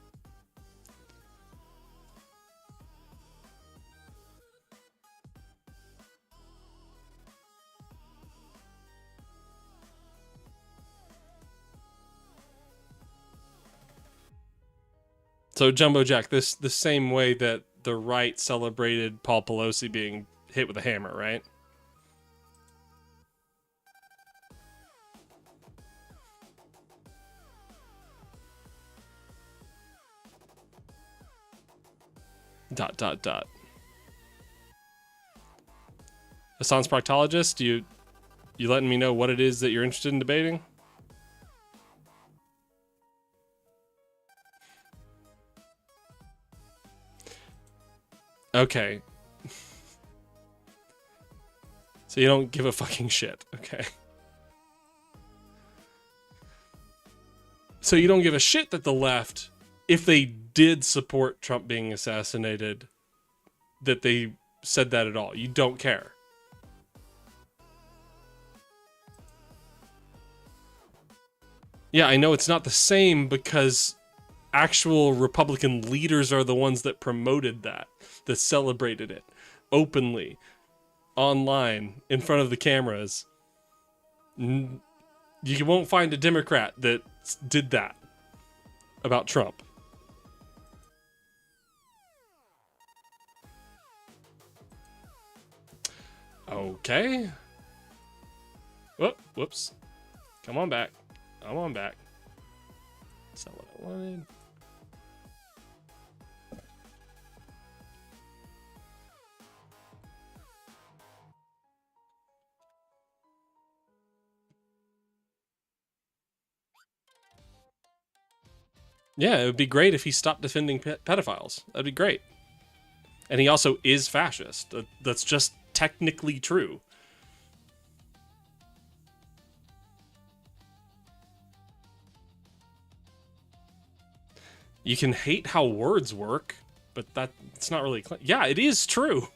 So Jumbo Jack, the same way that the right celebrated Paul Pelosi being hit with a hammer, right? Dot dot dot. Hassan's proctologist, you letting me know what it is that you're interested in debating? Okay. So you don't give a fucking shit, okay? So you don't give a shit that the left, if they did support Trump being assassinated, that they said that at all. You don't care. Yeah, I know it's not the same because actual Republican leaders are the ones that promoted that celebrated it openly, online, in front of the cameras. You won't find a Democrat that did that about Trump. Okay. Whoops. Come on back. Come on back. That's not what I wanted. Yeah, it would be great if he stopped defending pedophiles. That'd be great. And he also is fascist. That's just technically true. You can hate how words work, but it's not really... Yeah, it is true.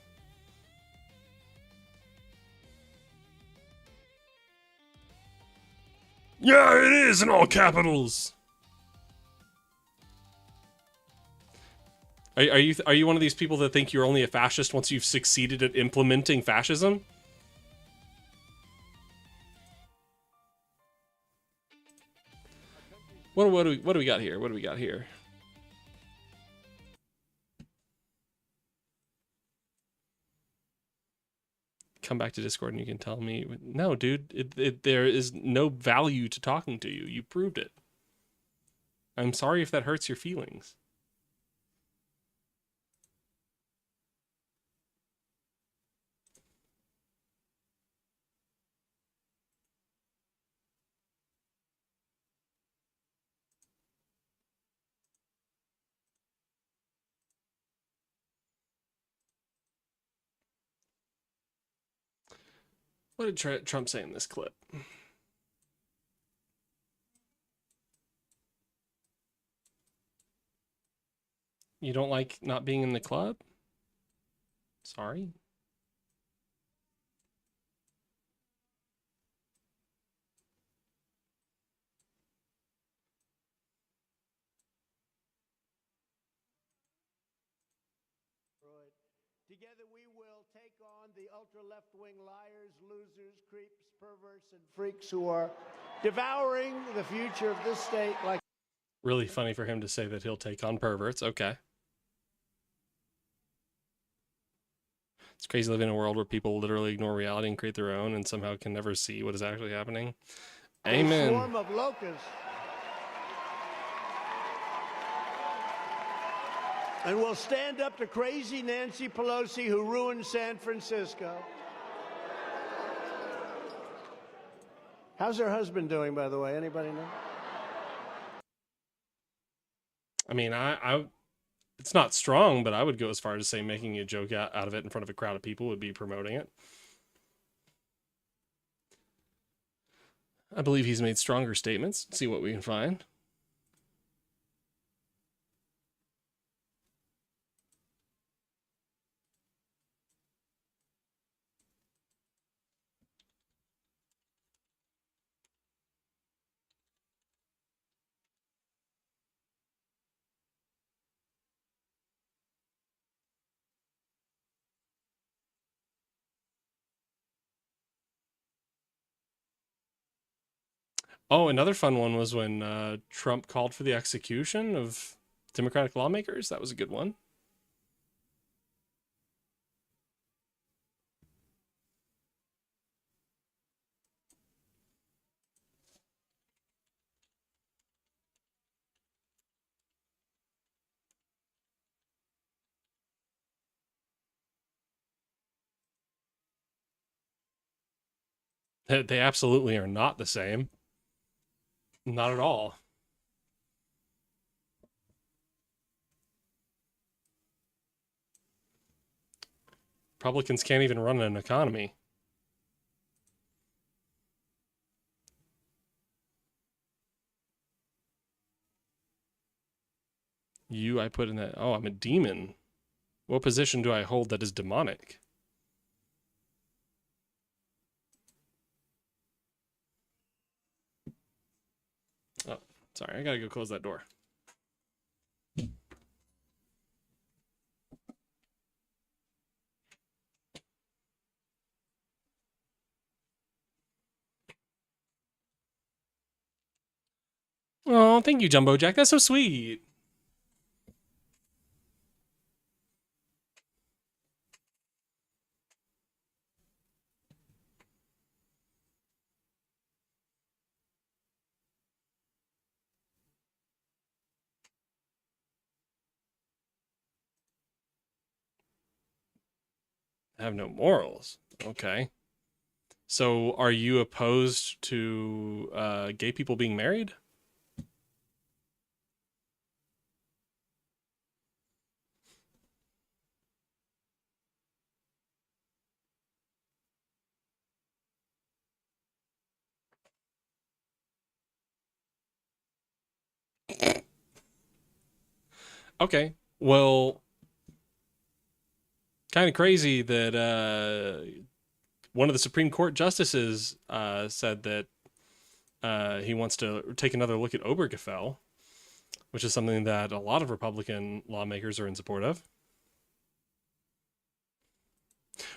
Yeah, it is in all capitals. Are you one of these people that think you're only a fascist once you've succeeded at implementing fascism? What do we got here? What do we got here? Come back to Discord and you can tell me. No, dude, there is no value to talking to you. You proved it. I'm sorry if that hurts your feelings. What did Trump say in this clip? You don't like not being in the club? Sorry. Together we will take on the ultra-left-wing liars, losers, creeps, perverts, and freaks who are devouring the future of this state like... Really funny for him to say that he'll take on perverts. Okay. It's crazy living in a world where people literally ignore reality and create their own and somehow can never see what is actually happening. Amen. A swarm of locusts. And we'll stand up to crazy Nancy Pelosi who ruined San Francisco. How's her husband doing, by the way? Anybody know? I mean, it's not strong, but I would go as far as to say making a joke out of it in front of a crowd of people would be promoting it. I believe he's made stronger statements. Let's see what we can find. Oh, another fun one was when Trump called for the execution of Democratic lawmakers. That was a good one. They absolutely are not the same. Not at all. Republicans can't even run an economy. I put in that. Oh, I'm a demon. What position do I hold that is demonic? Oh, sorry. I gotta go close that door. Oh, thank you, Jumbo Jack. That's so sweet. I have no morals. Okay. So are you opposed to gay people being married? Okay. Well, kind of crazy that one of the Supreme Court justices said that he wants to take another look at Obergefell, which is something that a lot of Republican lawmakers are in support of.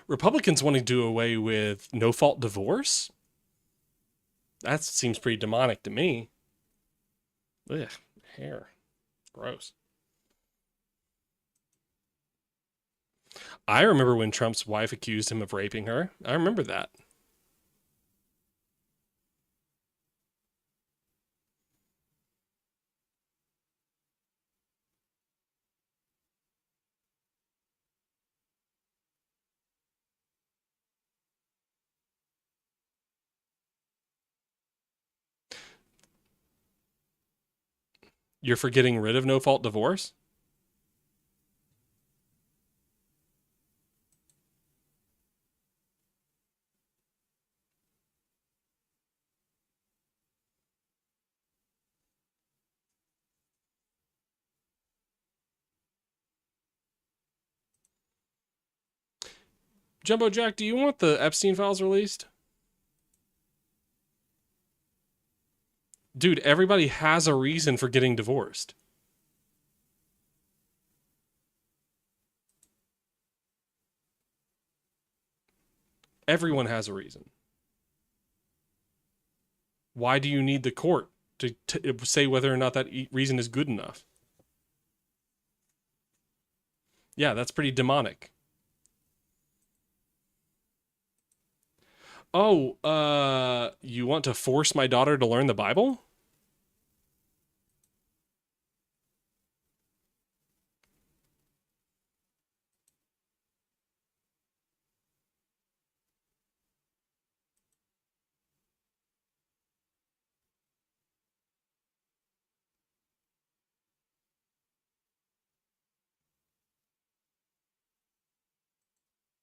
Republicans want to do away with no-fault divorce? That seems pretty demonic to me. Ugh, hair. Gross. I remember when Trump's wife accused him of raping her. I remember that. You're for getting rid of no-fault divorce? Jumbo Jack, do you want the Epstein files released? Dude, everybody has a reason for getting divorced. Everyone has a reason. Why do you need the court to say whether or not that reason is good enough? Yeah, that's pretty demonic. Oh, you want to force my daughter to learn the Bible?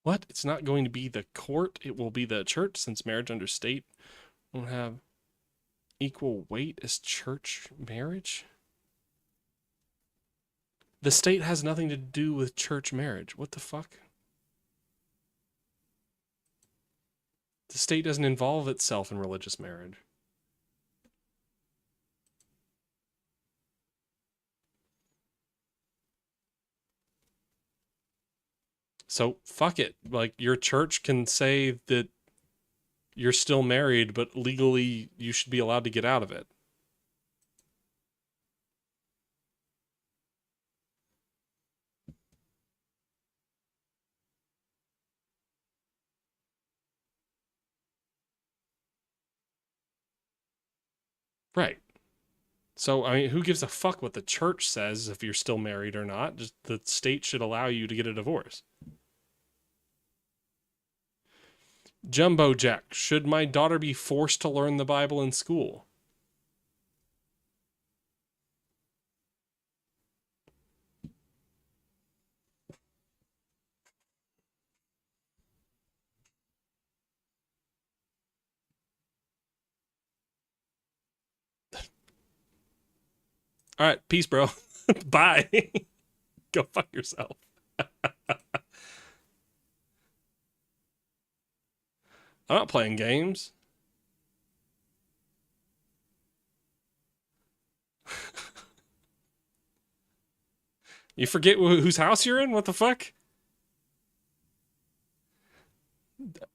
What? It's not going to be the court, it will be the church, since marriage under state won't have equal weight as church marriage? The state has nothing to do with church marriage. What the fuck? The state doesn't involve itself in religious marriage. So fuck it. Like, your church can say that you're still married, but legally you should be allowed to get out of it. Right. So, I mean, who gives a fuck what the church says if you're still married or not? Just the state should allow you to get a divorce. Jumbo Jack, should my daughter be forced to learn the Bible in school? All right, peace, bro. Bye. Go fuck yourself. I'm not playing games. You forget whose house you're in? What the fuck?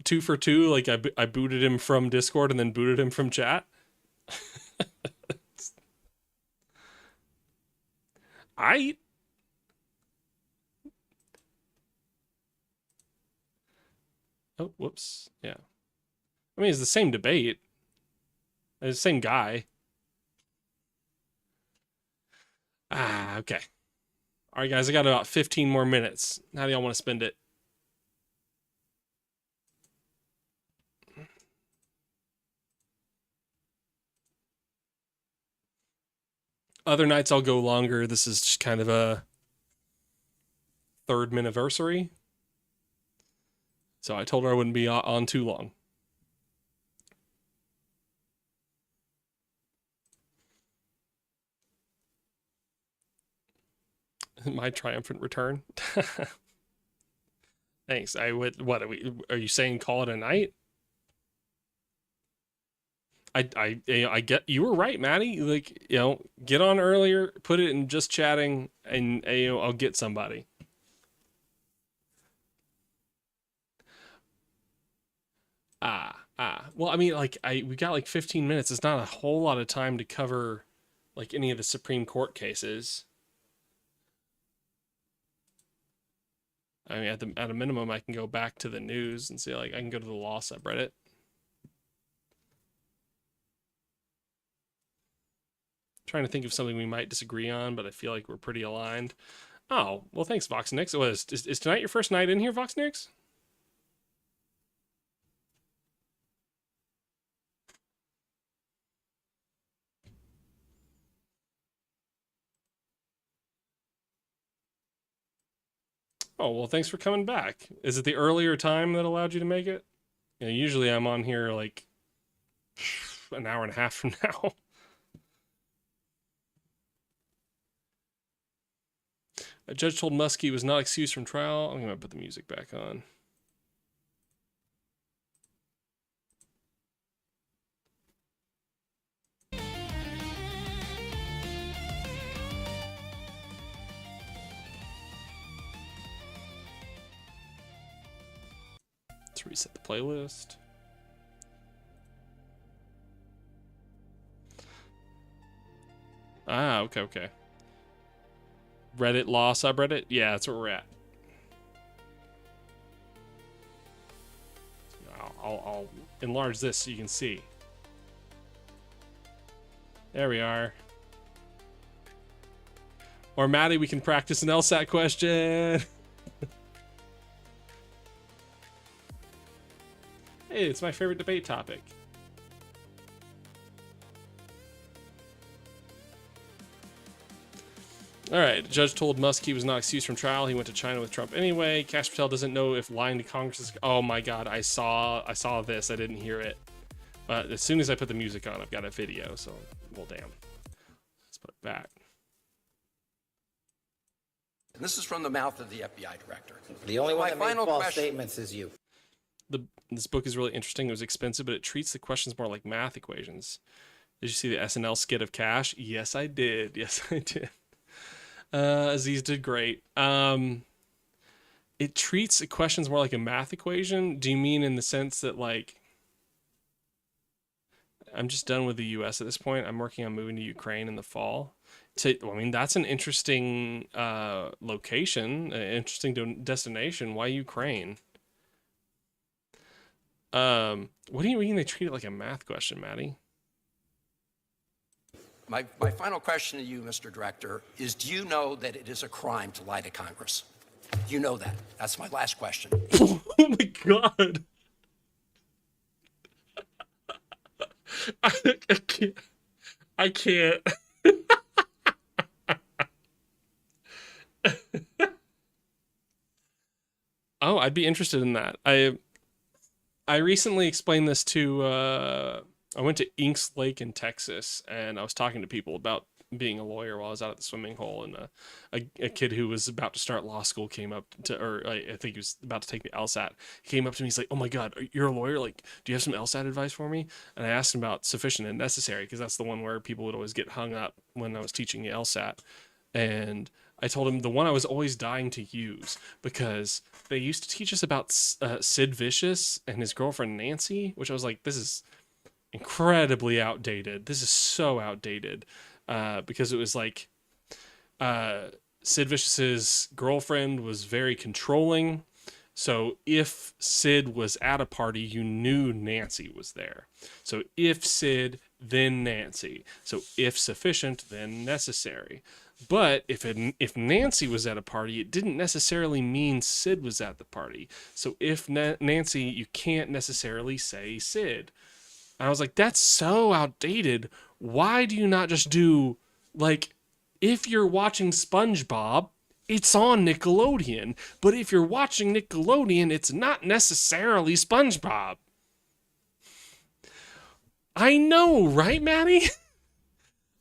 2 for 2, like I booted him from Discord and then booted him from chat. I Oh, whoops. Yeah. I mean, it's the same debate. It's the same guy. Ah, okay. All right, guys, I got about 15 more minutes. How do y'all want to spend it? Other nights I'll go longer. This is just kind of a third miniversary. So I told her I wouldn't be on too long. My triumphant return. Thanks. I would. What are you saying? Call it a night? I get you were right, Maddie. Like, get on earlier, put it in just chatting, and I'll get somebody. Well, I mean, like, we got like 15 minutes. It's not a whole lot of time to cover like any of the Supreme Court cases. I mean, at a minimum, I can go back to the news and see, like, I can go to the law subreddit. Trying to think of something we might disagree on, but I feel like we're pretty aligned. Oh, well, thanks, VoxNix. Is tonight your first night in here, VoxNix? Oh, well, thanks for coming back. Is it the earlier time that allowed you to make it? Usually I'm on here like an hour and a half from now. A judge told Muskie he was not excused from trial. I'm going to put the music back on. Let's reset the playlist. Okay. Reddit law subreddit? Yeah, that's where we're at. I'll enlarge this so you can see. There we are. Or Maddie, we can practice an LSAT question. Hey, it's my favorite debate topic. All right, the judge told Musk he was not excused from trial. He went to China with Trump anyway. Kash Patel doesn't know if lying to Congress is... Oh my God, I saw this. I didn't hear it. But as soon as I put the music on, I've got a video. So, well, damn. Let's put it back. And this is from the mouth of the FBI director. The only one that made false question. statements is you. This book is really interesting. It was expensive, but it treats the questions more like math equations. Did you see the SNL skit of Kash? Yes, I did. Yes, I did. Aziz did great. It treats the questions more like a math equation. Do you mean in the sense that, like, I'm just done with the U.S. at this point. I'm working on moving to Ukraine in the fall. I mean, that's an interesting location, an interesting destination. Why Ukraine? What do you mean they treat it like a math question, Maddie? My final question to you, Mr. Director, is do you know that it is a crime to lie to Congress? Do you know that? That's my last question. Oh my God. I can't. Oh, I'd be interested in that. I recently explained this to I went to Inks Lake in Texas, and I was talking to people about being a lawyer while I was out at the swimming hole, and a kid who was about to start law school came up to, or I think he was about to take the LSAT. He came up to me, he's like, "Oh my God, you're a lawyer? Like, do you have some LSAT advice for me?" And I asked him about sufficient and necessary, because that's the one where people would always get hung up when I was teaching the LSAT. And I told him the one I was always dying to use, because they used to teach us about Sid Vicious and his girlfriend Nancy, which I was like, this is incredibly outdated. This is so outdated, because it was like Sid Vicious's girlfriend was very controlling. So if Sid was at a party, you knew Nancy was there. So if Sid, then Nancy. So if sufficient, then necessary. But if Nancy was at a party, it didn't necessarily mean Sid was at the party. So if Nancy, you can't necessarily say Sid. And I was like, that's so outdated. Why do you not just do, like, if you're watching SpongeBob, it's on Nickelodeon. But if you're watching Nickelodeon, it's not necessarily SpongeBob. I know, right, Maddie?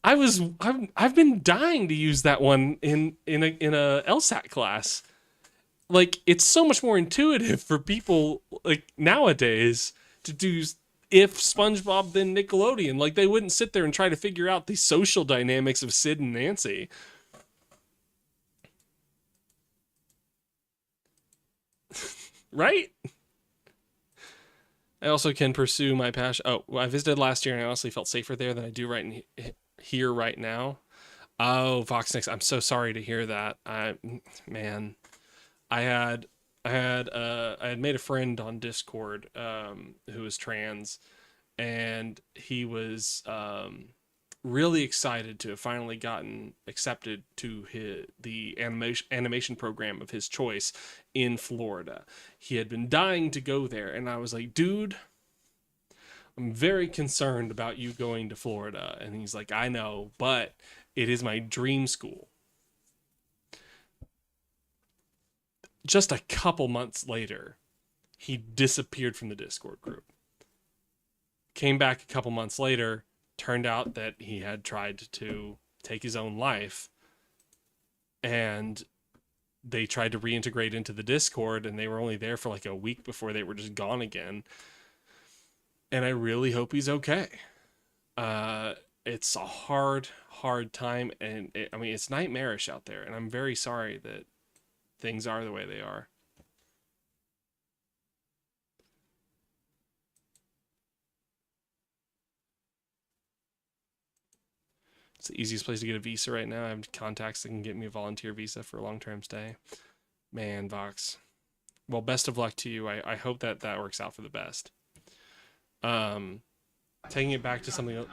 I've been dying to use that one in a LSAT class. Like, it's so much more intuitive for people like nowadays to do if SpongeBob then Nickelodeon. Like, they wouldn't sit there and try to figure out the social dynamics of Sid and Nancy. Right? I also can pursue my passion. Oh, well, I visited last year and I honestly felt safer there than I do here right now. Oh, Voxnix, I'm so sorry to hear that. Man, I had made a friend on Discord who was trans, and he was really excited to have finally gotten accepted to the animation program of his choice in Florida. He had been dying to go there, and I was like, dude, I'm very concerned about you going to Florida. And he's like, I know, but it is my dream school. Just a couple months later, he disappeared from the Discord group. Came back a couple months later, turned out that he had tried to take his own life, and they tried to reintegrate into the Discord, and they were only there for like a week before they were just gone again. And I really hope he's okay. It's a hard time, and it's nightmarish out there, and I'm very sorry that things are the way they are. It's the easiest place to get a visa right now. I have contacts that can get me a volunteer visa for a long-term stay. Man, Vox. Well, best of luck to you. I hope that works out for the best. Taking it back to something...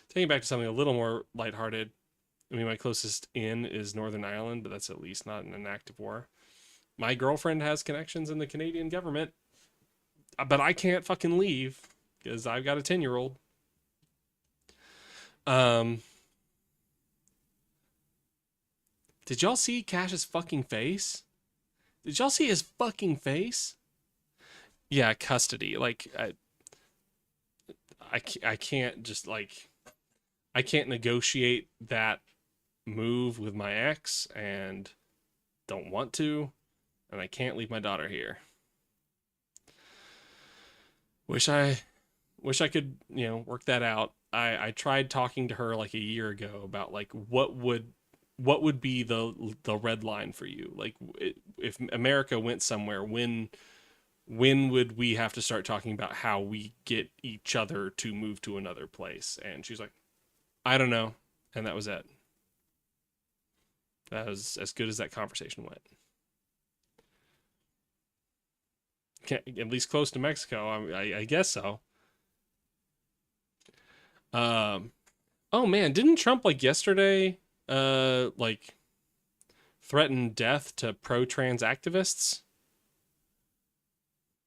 taking it back to something a little more lighthearted. I mean, my closest in is Northern Ireland, but that's at least not in an active war. My girlfriend has connections in the Canadian government, but I can't fucking leave because I've got a 10-year-old. Did y'all see Cash's fucking face? Did y'all see his fucking face? Yeah, custody. Like, I can't just, like, I can't negotiate that move with my ex, and don't want to, and I can't leave my daughter here. Wish I could, work that out. I tried talking to her like a year ago about like what would be the red line for you, like if America went somewhere, when would we have to start talking about how we get each other to move to another place? And she's like, I don't know. And that was it. That was as good as that conversation went. At least close to Mexico. I guess so. Oh man, didn't Trump like yesterday like threaten death to pro-trans activists?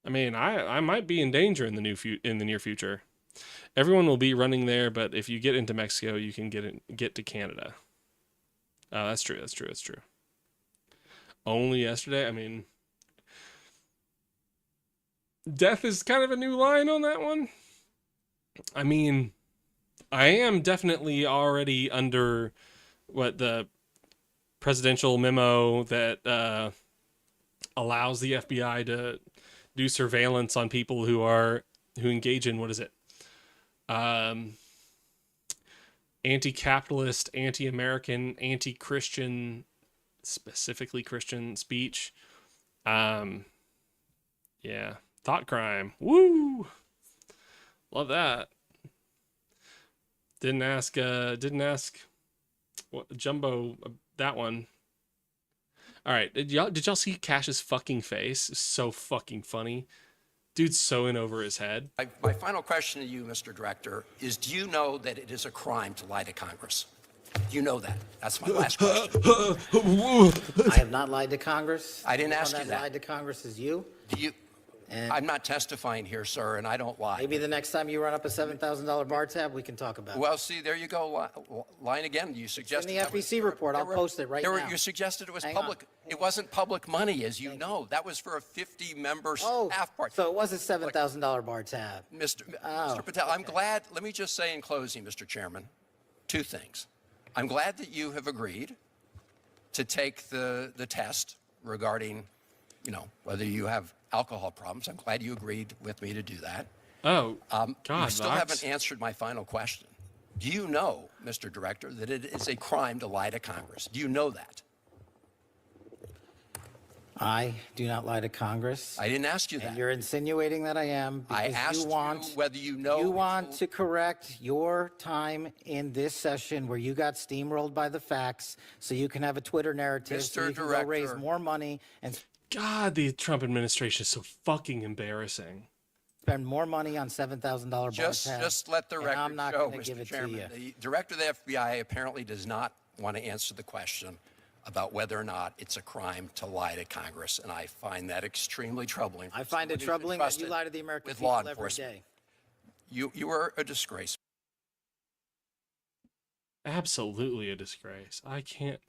I mean, I might be in danger in the near future. Everyone will be running there, but if you get into Mexico, you can get to Canada. That's true. That's true. Only yesterday. I mean, death is kind of a new line on that one. I mean, I am definitely already under the presidential memo that allows the FBI to do surveillance on people who engage in, what is it? Anti-capitalist, anti-American, anti-Christian, specifically Christian speech. Yeah, thought crime. Woo! Love that. Didn't ask what Jumbo that one. All right, did y'all see Cash's fucking face? It's so fucking funny. Dude's so in over his head. My final question to you, Mr. Director, is do you know that it is a crime to lie to Congress? Do you know that? That's my last question. I have not lied to Congress. I didn't ask you that. that. Lied to Congress is you. Do you? And I'm not testifying here, sir, and I don't lie. maybe the next time you run up a $7,000 bar tab, we can talk about it. Well, see, there you go, lying again. You suggested in the FEC report. I'll post it right now. You suggested it was Hang public. on. It wasn't public money, as you know. That was for a 50-member Oh, staff party. so it was a $7,000 bar tab. Mr. Patel, I'm glad. Let me just say in closing, Mr. Chairman, two things. I'm glad that you have agreed to take the test regarding, whether you have alcohol problems. I'm glad you agreed with me to do that. Oh, You God, still Vox. haven't answered my final question. Do you know, Mr. Director, that it is a crime to lie to Congress? Do you know that? I do not lie to Congress. I didn't ask you And that. you're insinuating that I am I because asked you want whether you know. you want to correct your time in this session where you got steamrolled by the facts so you can have a Twitter narrative so Mr. you can go raise Director. more money and God, the Trump administration is so fucking embarrassing. spend more money on $7,000 bar tabs. Just let the and record I'm not show, gonna give Mr. it to Chairman. you. The director of the FBI apparently does not want to answer the question about whether or not it's a crime to lie to Congress, and I find that extremely troubling. I find it Somebody who's troubling that you entrusted lie to the American with people law every enforcement. day. You are a disgrace. Absolutely a disgrace. I can't.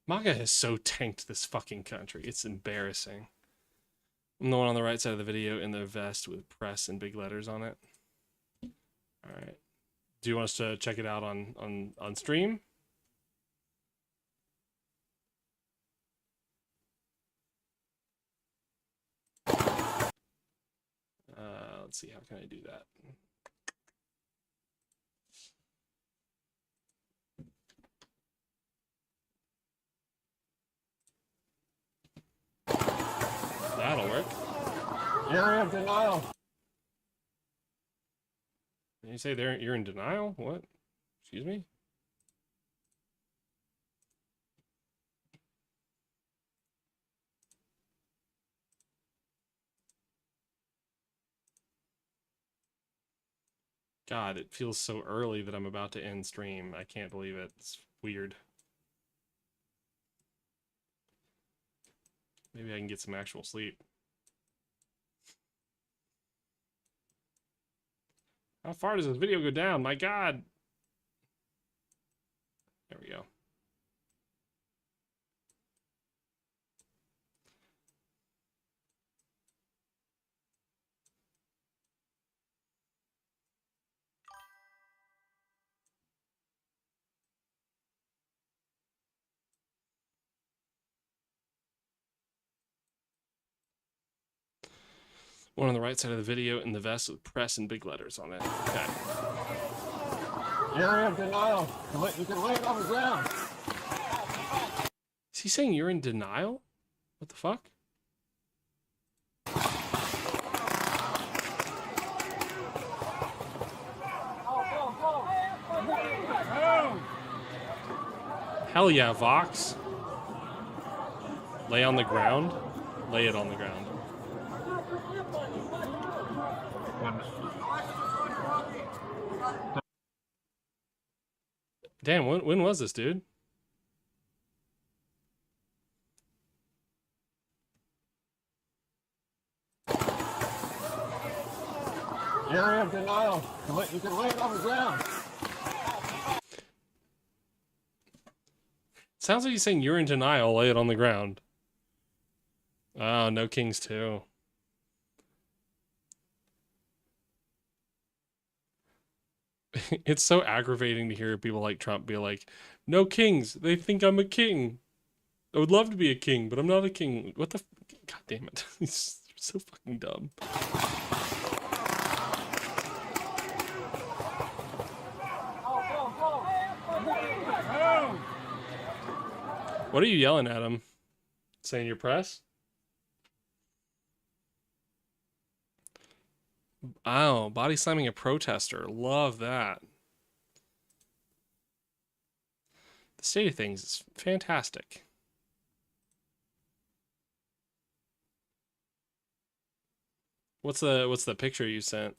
MAGA has so tanked this fucking country. It's embarrassing. I'm the one on the right side of the video in the vest with press and big letters on it. All right. Do you want us to check it out on stream? Let's see. How can I do that? That'll work. Area of denial. You say you're in denial? What? Excuse me? God, it feels so early that I'm about to end stream. I can't believe it. It's weird. Maybe I can get some actual sleep. How far does this video go down? My God. There we go. One on the right side of the video in the vest with press and big letters on it. Okay. Area of denial. You can lay it on the ground. Is he saying you're in denial? What the fuck? Hell yeah, Vox. Lay on the ground. Lay it on the ground. Damn, when was this, dude? Area of denial. You can lay it on the ground. Sounds like he's saying you're in denial, lay it on the ground. Oh, no kings too. It's so aggravating to hear people like Trump be like, no kings, they think I'm a king. I would love to be a king, but I'm not a king. What the God damn it. He's so fucking dumb. What are you yelling at him? Saying your press? Oh, body slamming a protester. Love that. The state of things is fantastic. What's the picture you sent?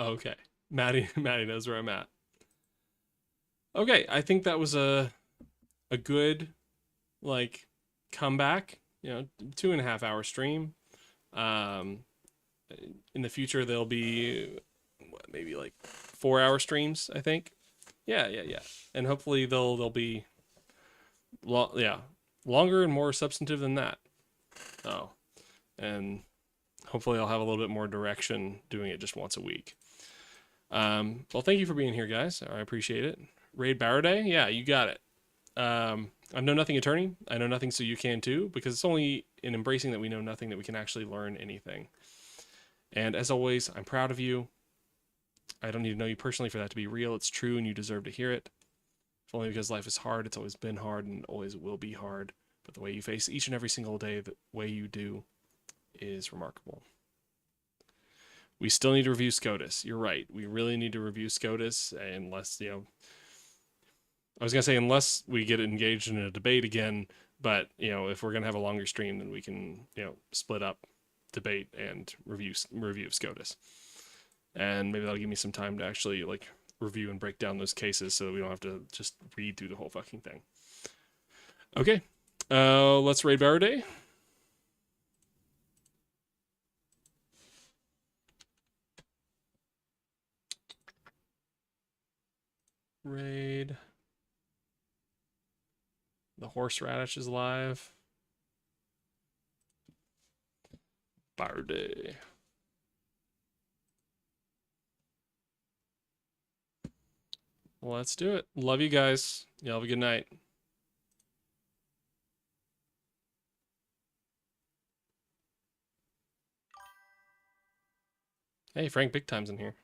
Okay. Maddie knows where I'm at. Okay, I think that was a good like comeback. 2.5 hour stream. Um, in the future there'll be maybe like 4 hour streams, I think. Yeah. And hopefully they'll be longer and more substantive than that. Oh, and hopefully I'll have a little bit more direction doing it just once a week. Well, thank you for being here, guys. I appreciate it. Raid Barraday? Yeah, you got it. I'm Know Nothing Attorney. I know nothing, so you can too, because it's only in embracing that we know nothing that we can actually learn anything. And as always, I'm proud of you. I don't need to know you personally for that to be real. It's true, and you deserve to hear it. If only because life is hard. It's always been hard, and always will be hard. But the way you face each and every single day, the way you do, is remarkable. We still need to review SCOTUS. You're right. We really need to review SCOTUS, unless, I was going to say unless we get engaged in a debate again, but, if we're going to have a longer stream, then we can, split up debate and review of SCOTUS. And maybe that'll give me some time to actually, review and break down those cases so that we don't have to just read through the whole fucking thing. Okay. Let's raid Barraday. Raid. The horseradish is live. Barraday. Let's do it. Love you guys. Y'all have a good night. Hey, Frank Big Time's in here.